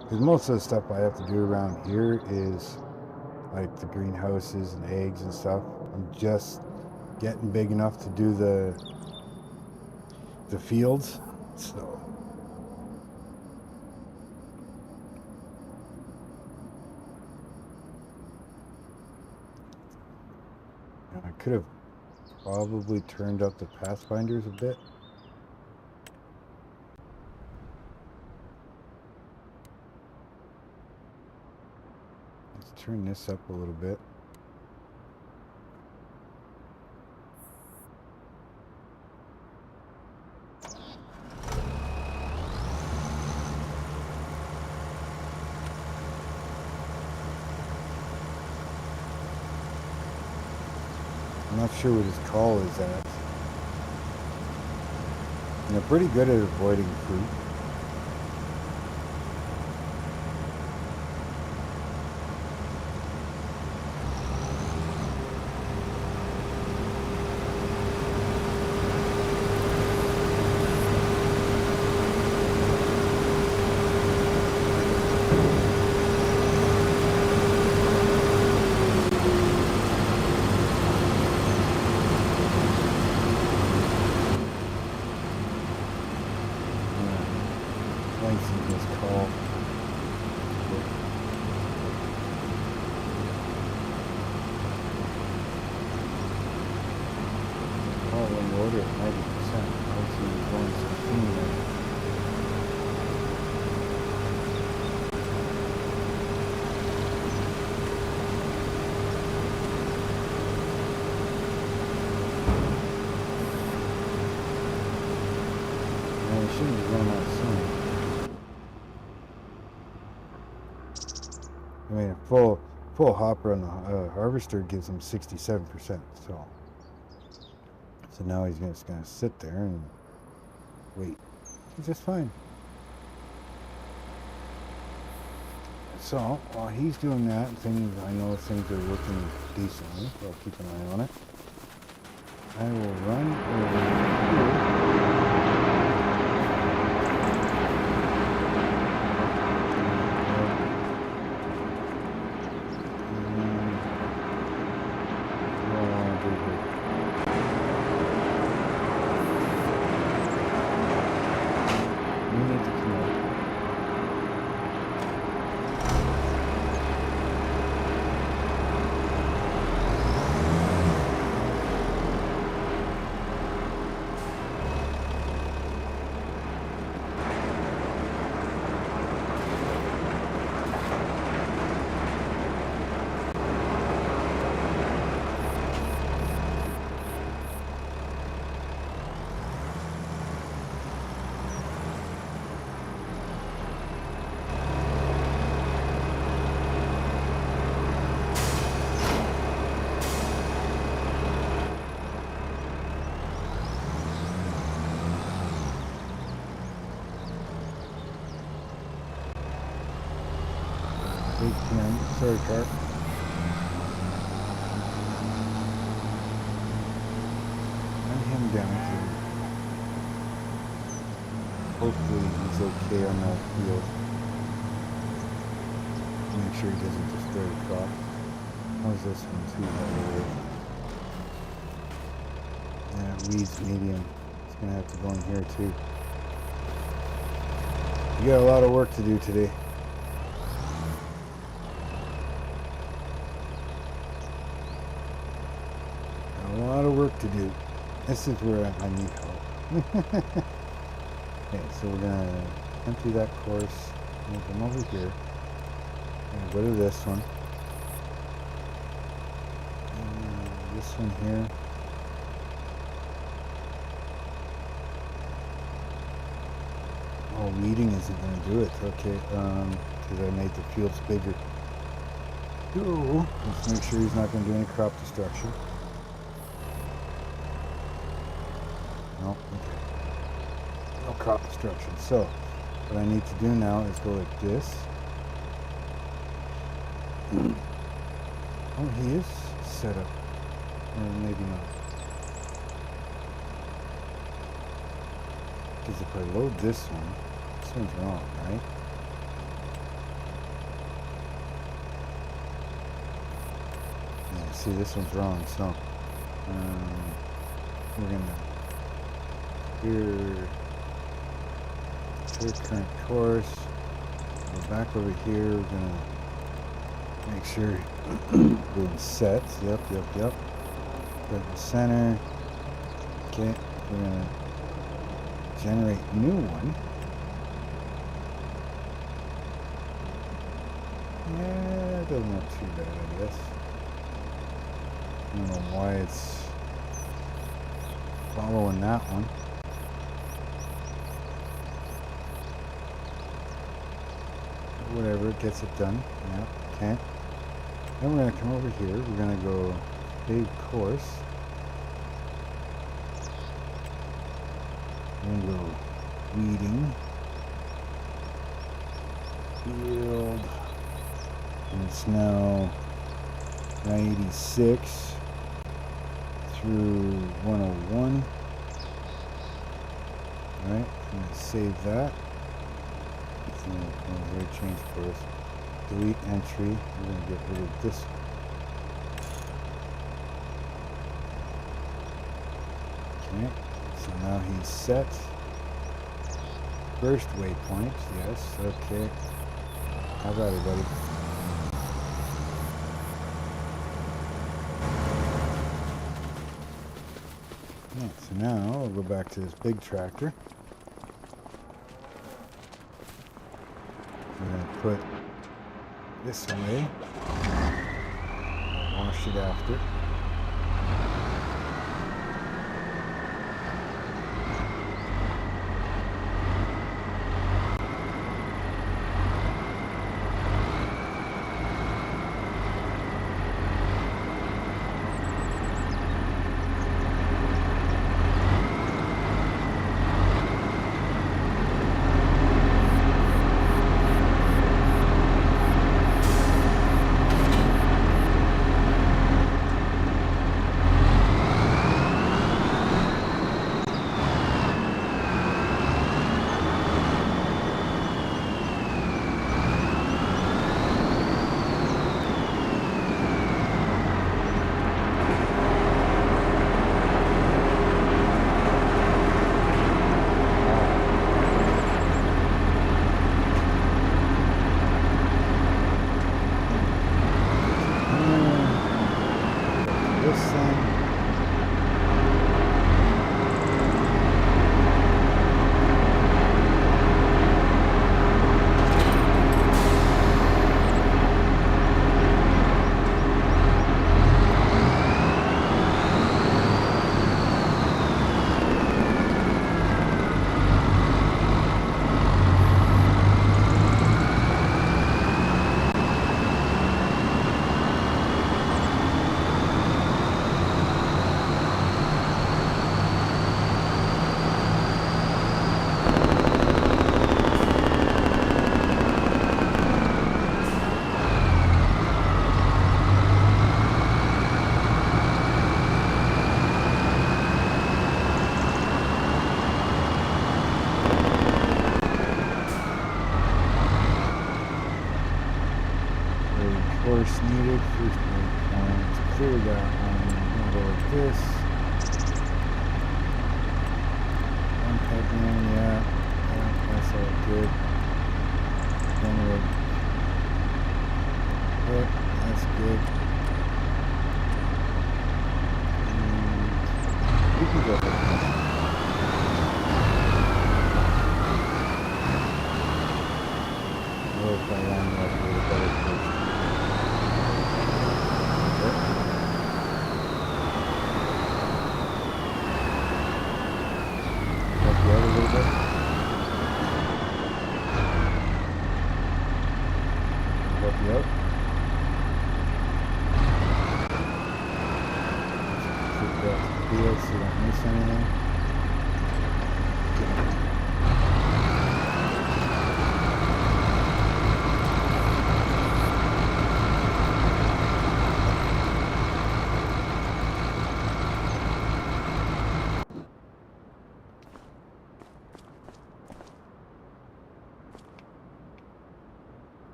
Because most of the stuff I have to do around here is like the greenhouses and eggs and stuff. I'm just getting big enough to do the fields, so I could have probably turned up the pathfinders a bit. Let's turn this up a little bit. I'm not sure what his call is at. And they're pretty good at avoiding fruit. His call. Oh, when you order at 90%, obviously you're going to the thing. Man, it shouldn't be going out soon. I mean, a full hopper on the harvester gives him 67%. So now he's just gonna sit there and wait. He's just fine. So while he's doing that, I know things are working decently. So I'll keep an eye on it. I will run over here. Sorry, Carp. Run him down here. Hopefully he's okay on that field. Make sure he doesn't destroy the crop. How's this one too, by the way? Yeah, weeds medium. It's gonna have to go in here too. You got a lot of work to do today. A lot of work to do. This is where I need help. Okay, so we're gonna empty that course. I'm gonna come over here. I'm gonna go to this one. This one here. Oh, weeding isn't gonna do it. Okay, because I made the fields bigger. So, let's make sure he's not gonna do any crop destruction. No, okay. No crop destruction. So, what I need to do now is go like this. Oh, he is set up. Or maybe not. Because if I load this one's wrong, right? Yeah, see, this one's wrong, so we're gonna clear current course, go back over here, we're gonna make sure doing sets, yep, put in the center, okay, we're gonna generate a new one. Yeah, it doesn't look too bad, I guess. I don't know why it's following that one. Whatever, it gets it done. Yeah, okay. Then we're going to come over here. We're going to go big course. We're going to go weeding. Field. And it's now 96 through 101. Alright, I'm going to save that. It's going to very change course. Delete entry. We're going to get rid of this. Okay, so now he's set. First waypoint, yes, okay. How about it, buddy? Yeah, so now we'll go back to this big tractor. We're going to put this away. Wash it after. Course needed, first waypoint, clear that one, we'll go like this. One head in, yeah, that's all good. Generate, yep, that's good. And we can go hope I line up with a better person. Help you out a little bit. Help you out. Keep that field so you don't miss anything.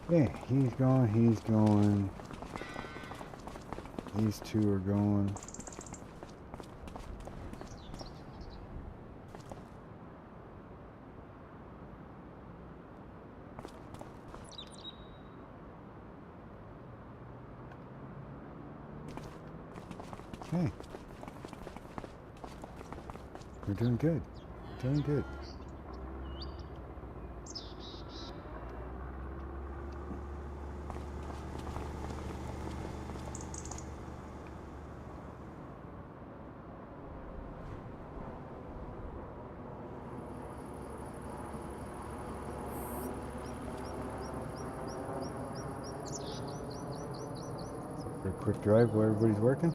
Okay, he's going, he's going. These two are going. Okay. We're doing good. Doing good. For a quick drive while everybody's working.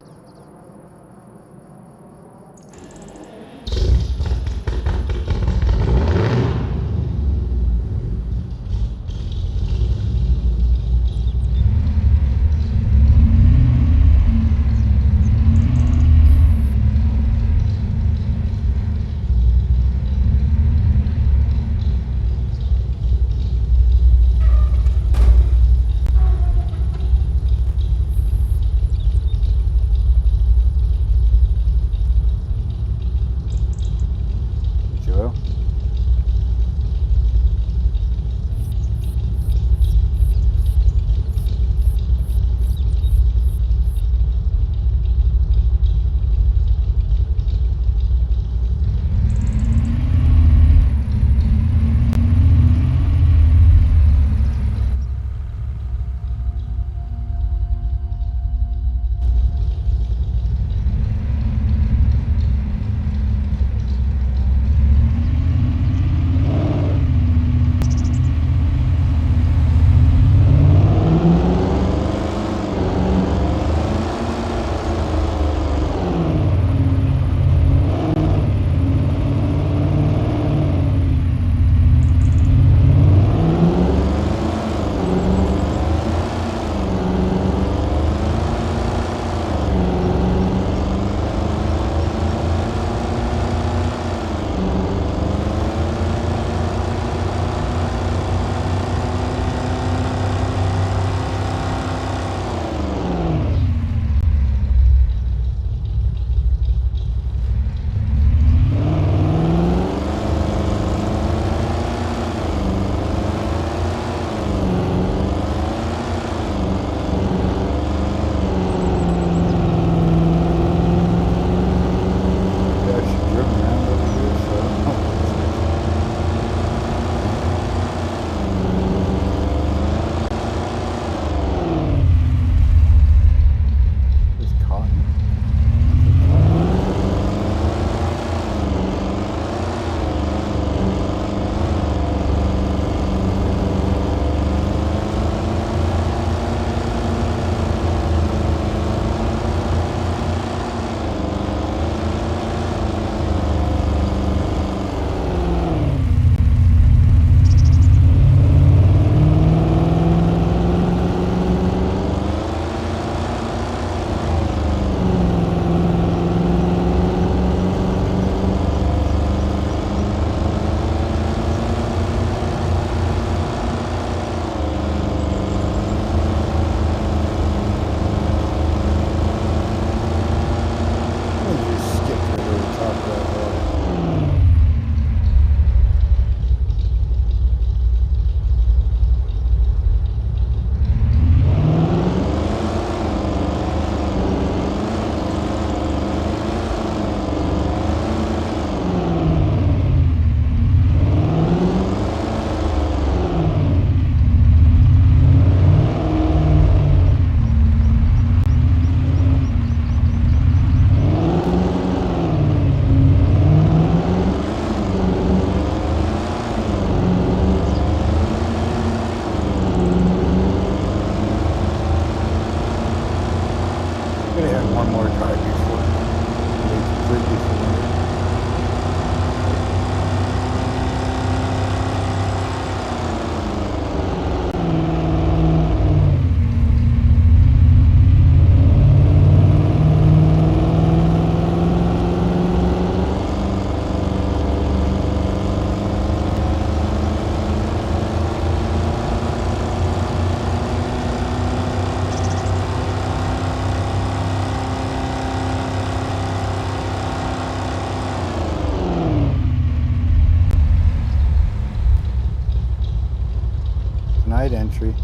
Denied entry.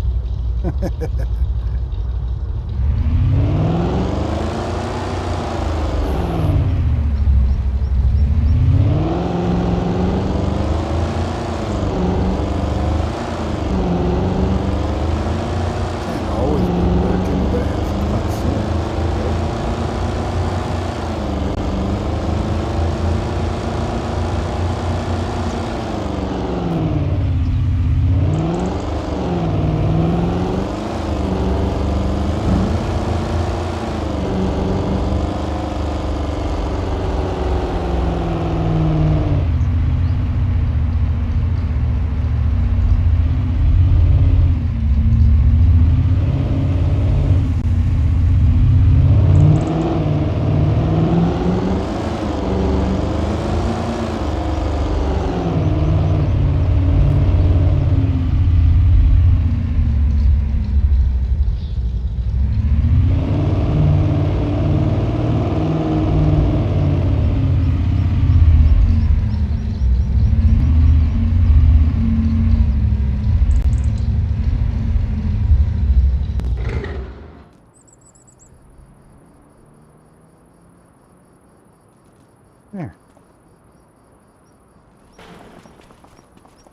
There.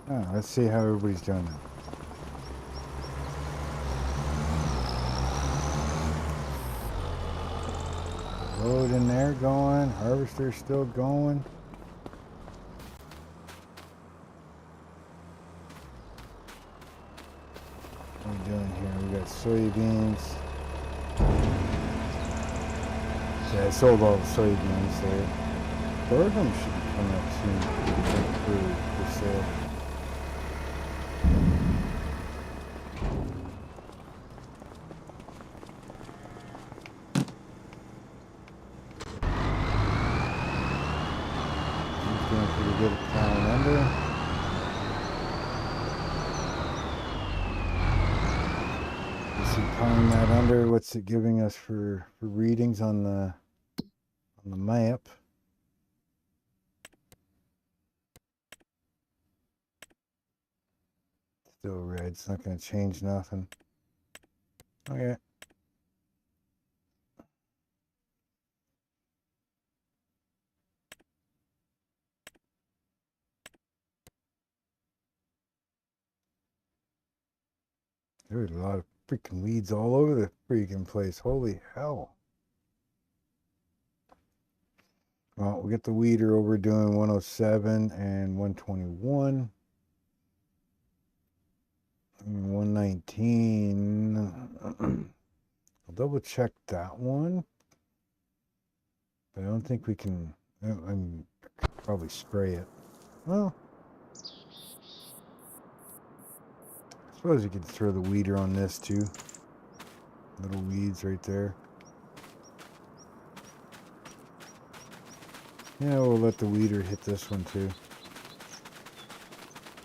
Oh, let's see how everybody's doing that. Load in there going. Harvester's still going. What are we doing here? We got soybeans. Yeah, I sold all the soybeans there. Sorghum should be coming up soon for sale. He's doing pretty good at plowing under. You see plowing that under, what's it giving us for readings on the map? Still red, it's not going to change nothing. Okay. There's a lot of freaking weeds all over the freaking place. Holy hell. Well, we get the weeder over doing 107 and 121. 119. I'll double check that one. But I don't think we can. I'm probably spray it. Well, I suppose you could throw the weeder on this too. Little weeds right there. Yeah, we'll let the weeder hit this one too.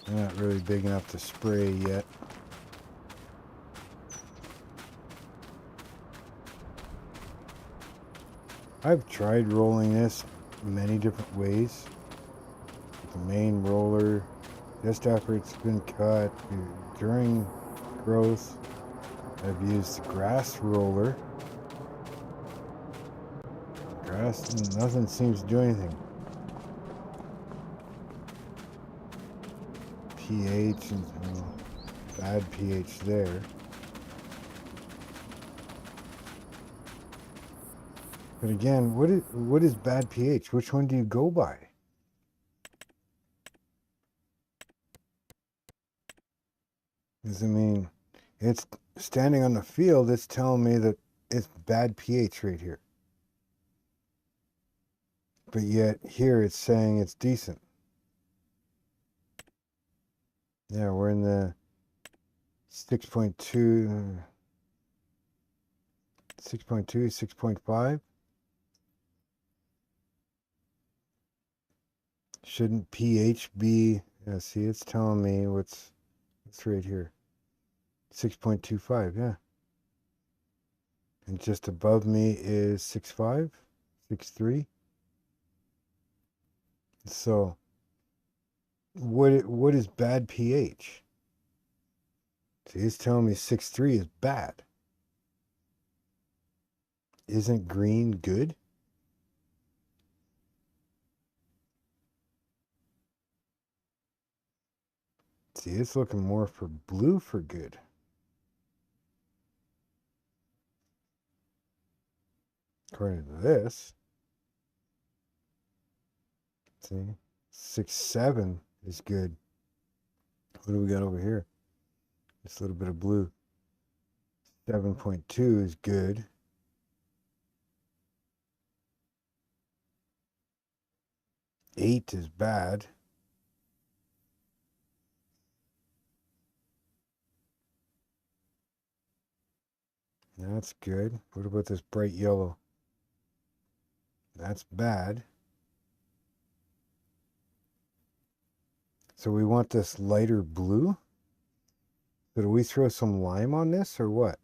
They're not really big enough to spray yet. I've tried rolling this many different ways. The main roller, just after it's been cut, during growth. I've used the grass roller. Grass, nothing seems to do anything. pH and bad pH there. But again, what is bad pH? Which one do you go by? Because I mean, it's standing on the field, it's telling me that it's bad pH right here. But yet here it's saying it's decent. Yeah, we're in the 6.2, 6.5. Shouldn't pH be, yeah, see, it's telling me what's right here. 6.25, yeah. And just above me is 6.5, 6.3. So, what is bad pH? See, he's telling me 6.3 is bad. Isn't green good? See, it's looking more for blue for good. According to this. See, 6.7 is good. What do we got over here? Just a little bit of blue. 7.2 is good. 8 is bad. That's good. What about this bright yellow? That's bad. So we want this lighter blue? So do we throw some lime on this or what?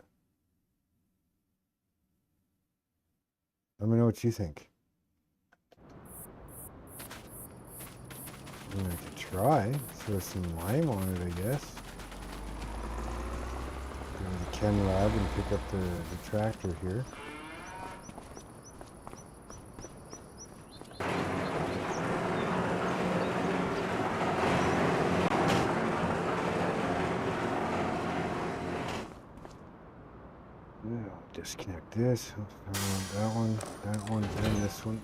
Let me know what you think. I mean, I could try. Throw some lime on it, I guess. Go to the chem lab and pick up the tractor here. Disconnect this. That one, and this one.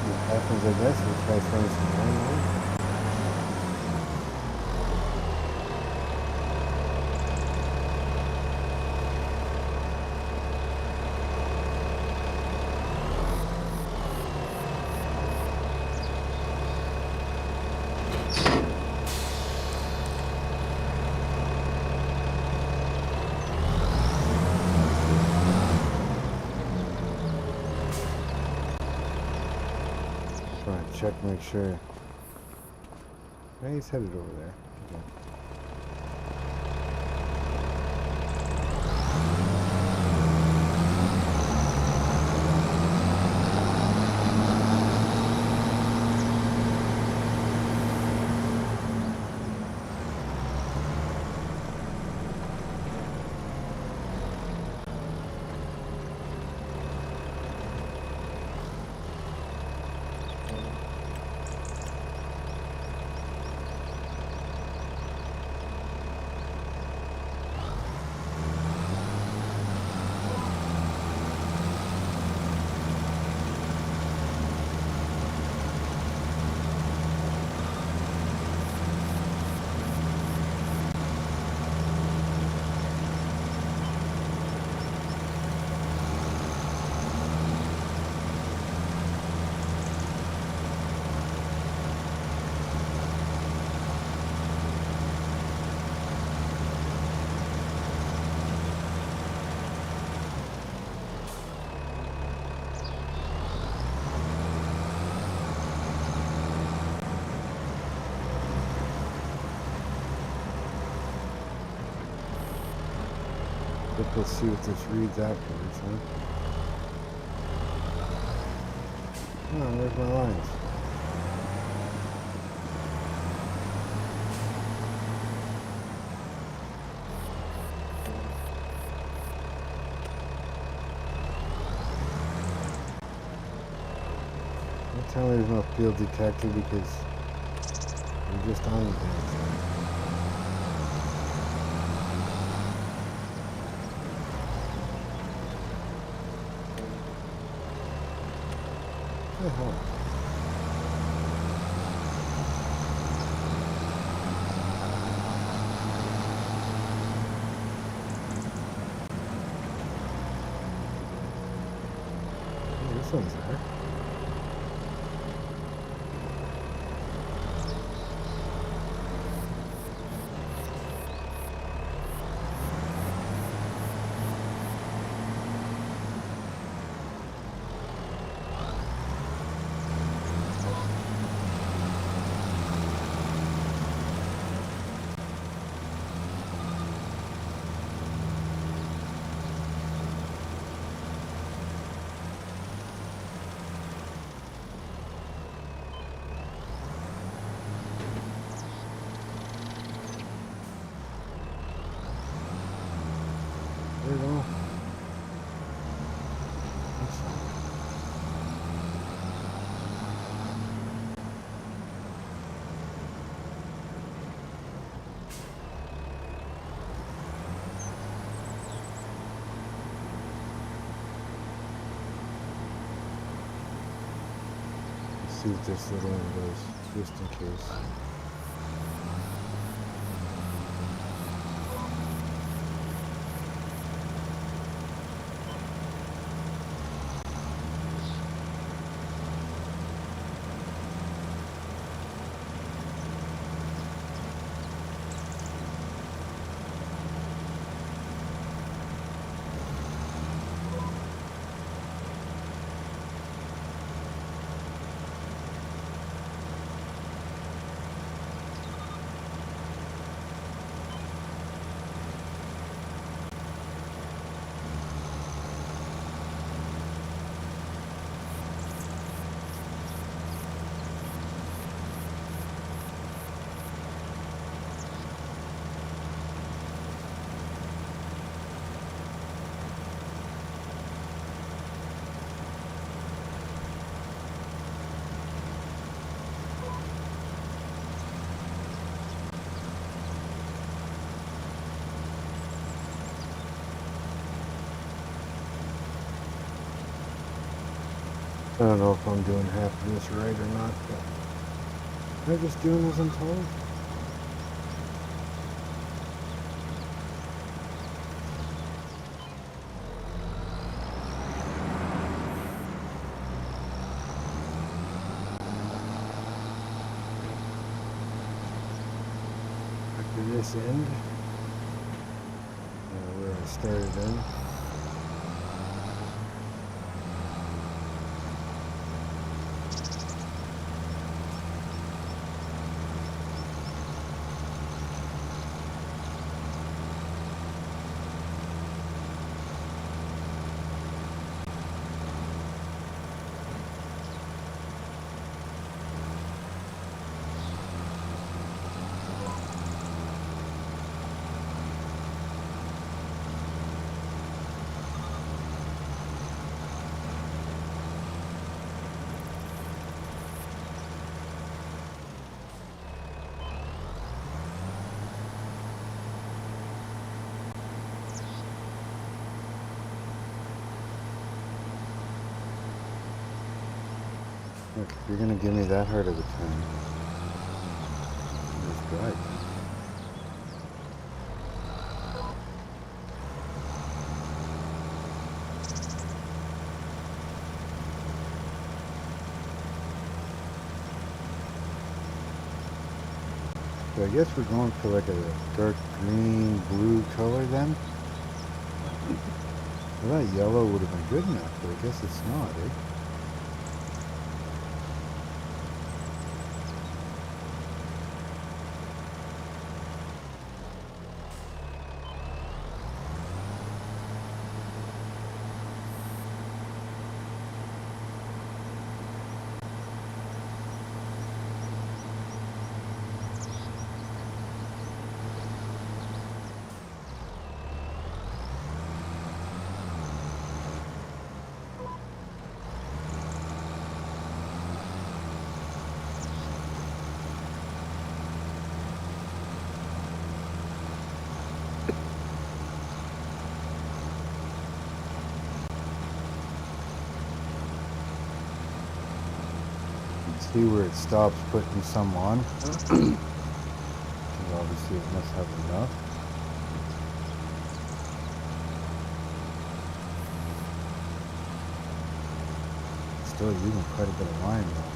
What happens, I guess, we'll try throwing some lime on. Check, make sure. Yeah, he's headed over there. Okay. Let's see what this reads afterwards, huh? Oh, where's my lines? Don't tell me there's no field detector because we're just on the damn thing. What? Oh, this one's there. There we go. Let's see if this little one goes, just in case. I don't know if I'm doing half of this right or not, but I'm just doing as I'm told. After this end, where I started in. Look, if you're gonna give me that hard of a time, just drive. So I guess we're going for like a dark green, blue color then. Well, that yellow would have been good enough, but I guess it's not, eh? See where it stops putting some on. Obviously it must have enough. Still using quite a bit of line though.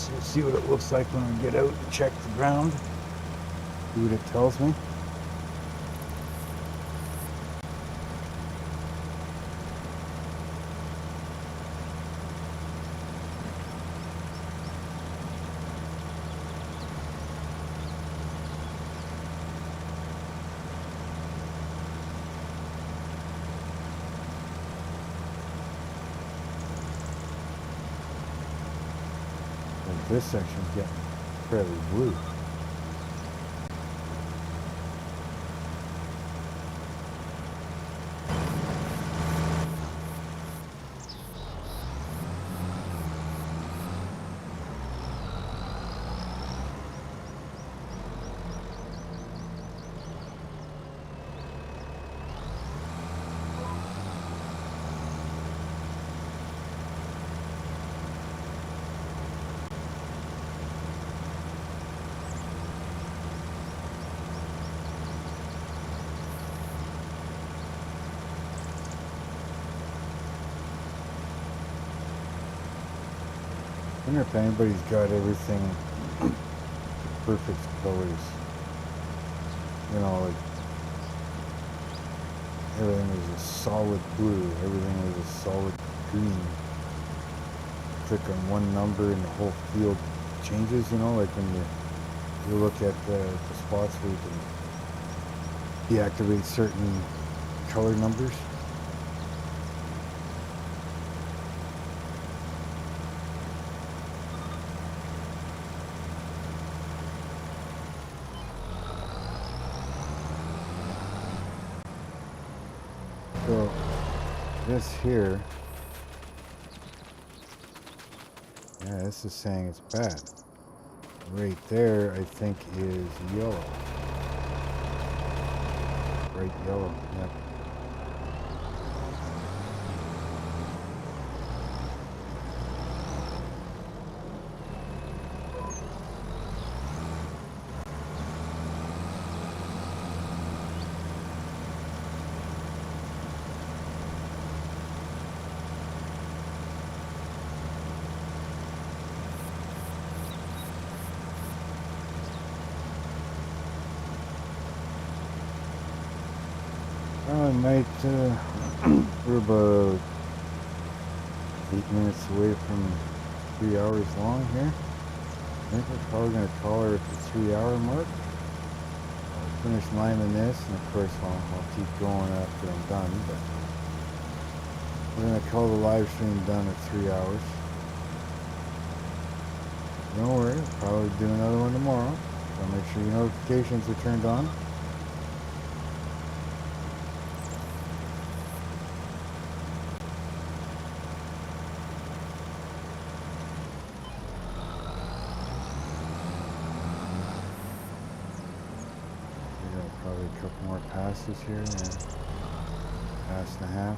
So we'll see what it looks like when we get out and check the ground. See what it tells me. This section's getting fairly blue. I wonder if anybody's got everything perfect colors. You know, like everything was a solid blue, everything was a solid green. Click on one number and the whole field changes, you know, like when you look at the spots where you can deactivate certain color numbers. So this here, yeah, this is saying it's bad. Right there, I think is yellow. Bright yellow, yep. I might, we're about 8 minutes away from 3 hours long here. I think we're probably going to call her at the 3-hour mark. I'll finish liming this, and of course I'll keep going after I'm done, but we're going to call the live stream done at 3 hours. Don't worry, I'll probably do another one tomorrow, so make sure your notifications are turned on. Probably a couple more passes here, yeah. Pass and a half.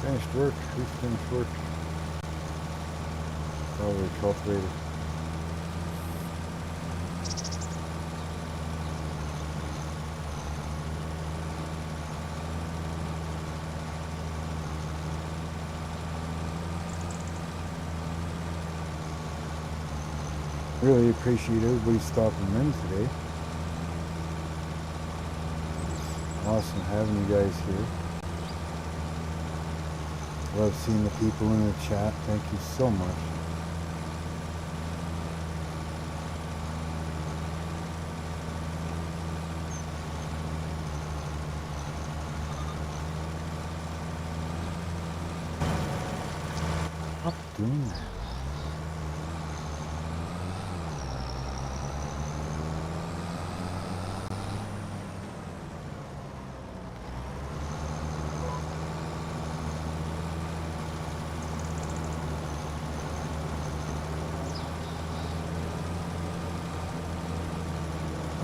Finished work. Who's finished work? Probably a cultivator. Really appreciate everybody stopping in today. It's awesome having you guys here. Love seeing the people in the chat. Thank you so much. Stop doing that.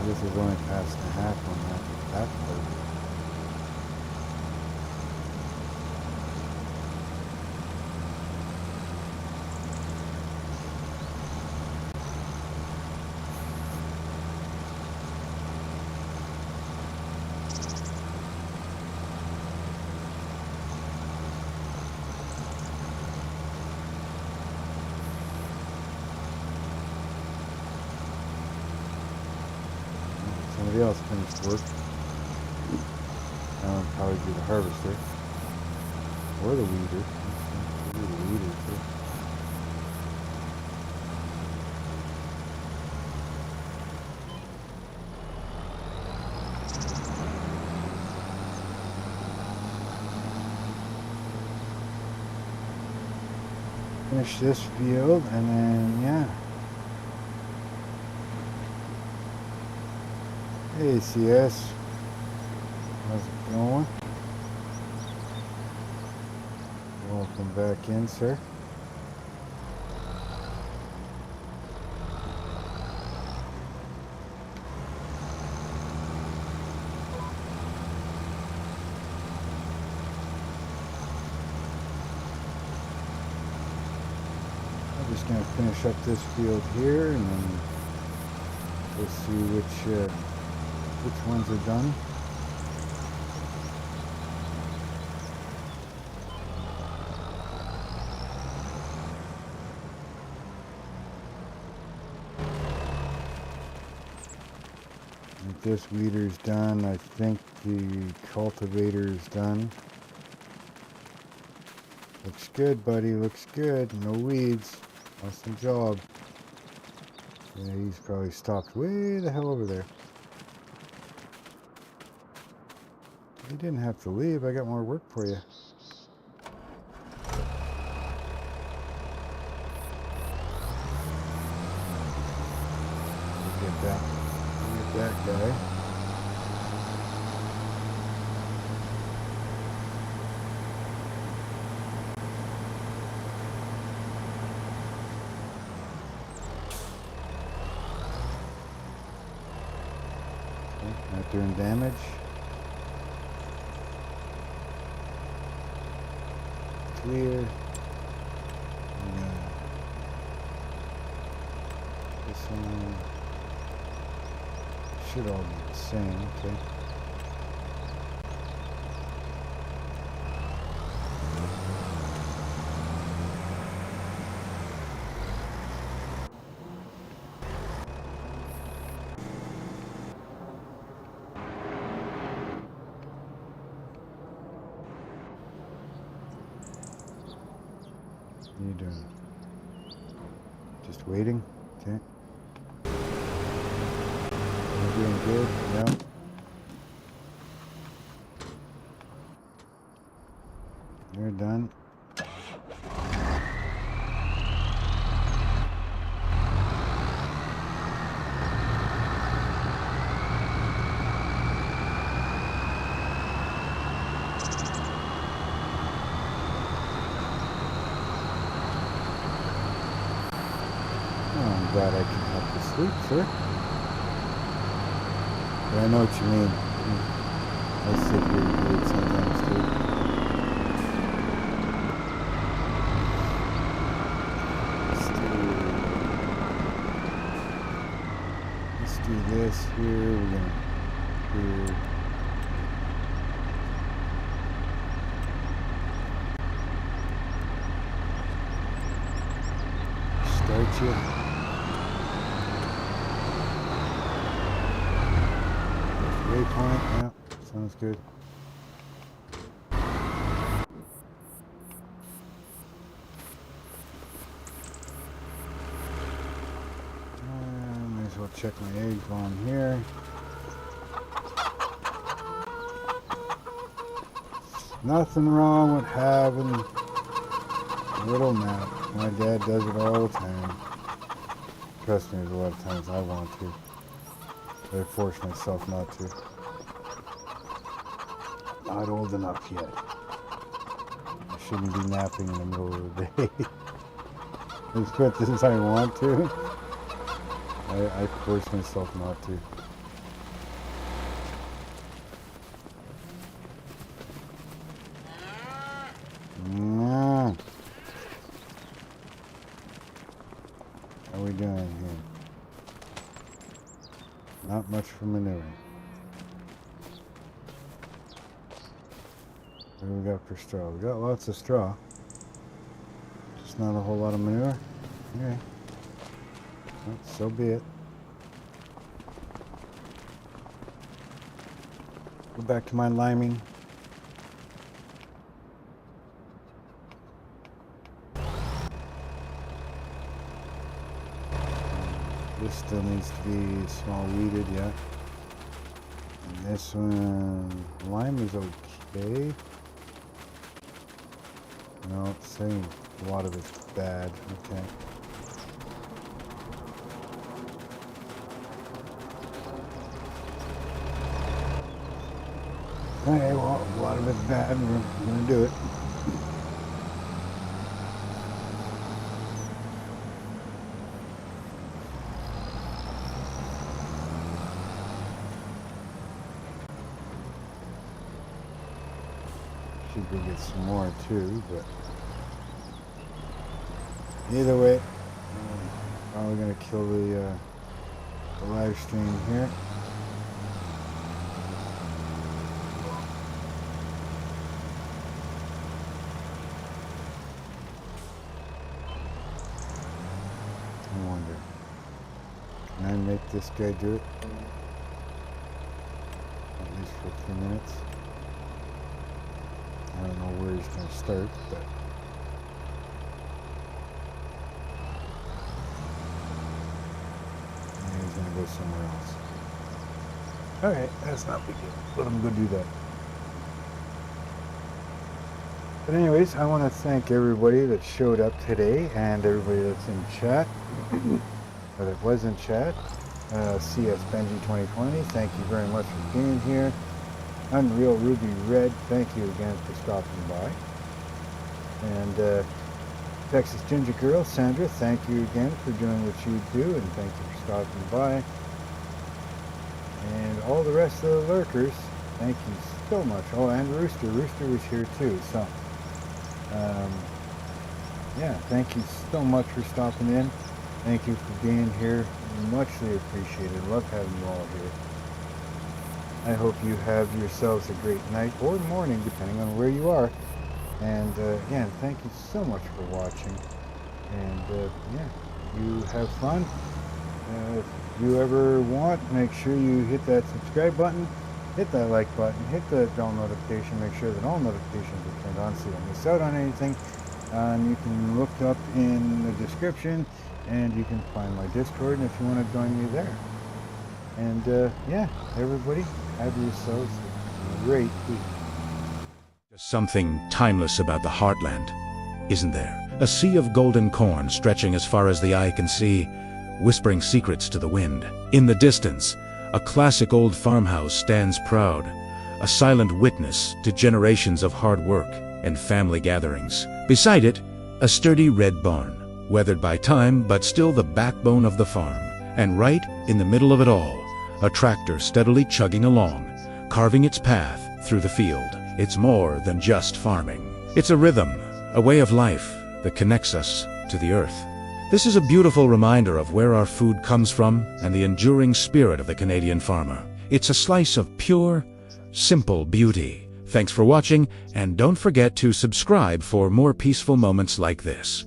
This is only past a half on that part. somebody else finished work. That would probably be the harvester. Or the weeder. Maybe the weeder too. Finish this field and then, yeah. Hey CS, how's it going? Welcome back in, sir. I'm just going to finish up this field here and then we'll see which ones are done. If this weeder's done, I think the cultivator's done. Looks good, buddy, looks good. No weeds. Awesome job. Yeah, he's probably stopped way the hell over there. You didn't have to leave. I got more work for you. Get that guy. Okay, not doing damage. Clear. This one should all be the same, okay. What are you doing? Just waiting? Okay. You're doing good? Yeah. You're done. I'm glad I can help you sleep, sir. But I know what you mean. I sit here late sometimes too. Let's do this here. We're gonna do. Start you. Waypoint, yeah, sounds good. Might as well check my eggs while I'm here. Nothing wrong with having a little nap. My dad does it all the time. Trust me, there's a lot of times I want to. But I force myself not to. Not old enough yet. I shouldn't be napping in the middle of the day. As much as I want to, I force myself not to. How are we doing here? Not much for manuring. What do we got for straw? We got lots of straw. Just not a whole lot of manure. Okay. Well, so be it. back to my liming. This still needs to be small weeded, yeah. And this one, lime is okay. No, it's saying a lot of it's bad. Okay. Okay, well, a lot of it's bad. We're gonna do it. Should go get some more too, but either way, probably gonna kill the live stream here. I wonder, can I make this guy do it? At least for a few minutes. I don't know where he's going to start, but yeah, he's going to go somewhere else. Alright, that's not big deal. Let him go do that. But anyways, I want to thank everybody that showed up today and everybody that's in chat, or that was in chat. CS Benji 2020, thank you very much for being here. Unreal Ruby Red, thank you again for stopping by. And Texas Ginger Girl, Sandra, thank you again for doing what you do, and thank you for stopping by. And all the rest of the lurkers, thank you so much. Oh, and Rooster was here too, so yeah, thank you so much for stopping in. Thank you for being here, muchly appreciated. Love having you all here. I hope you have yourselves a great night or morning, depending on where you are. And again, thank you so much for watching. And yeah, you have fun. If you ever want, make sure you hit that subscribe button, hit that like button, hit the bell notification, make sure that all notifications are turned on so you don't miss out on anything. You can look up in the description, and you can find my Discord if you want to join me there. And yeah, everybody, have yourselves a great week. There's something timeless about the heartland, isn't there? A sea of golden corn stretching as far as the eye can see, whispering secrets to the wind. In the distance, a classic old farmhouse stands proud, a silent witness to generations of hard work and family gatherings. Beside it, a sturdy red barn, weathered by time but still the backbone of the farm. And right in the middle of it all, a tractor steadily chugging along, carving its path through the field. It's more than just farming. It's a rhythm, a way of life that connects us to the earth. This is a beautiful reminder of where our food comes from and the enduring spirit of the Canadian farmer. It's a slice of pure, simple beauty. Thanks for watching, and don't forget to subscribe for more peaceful moments like this.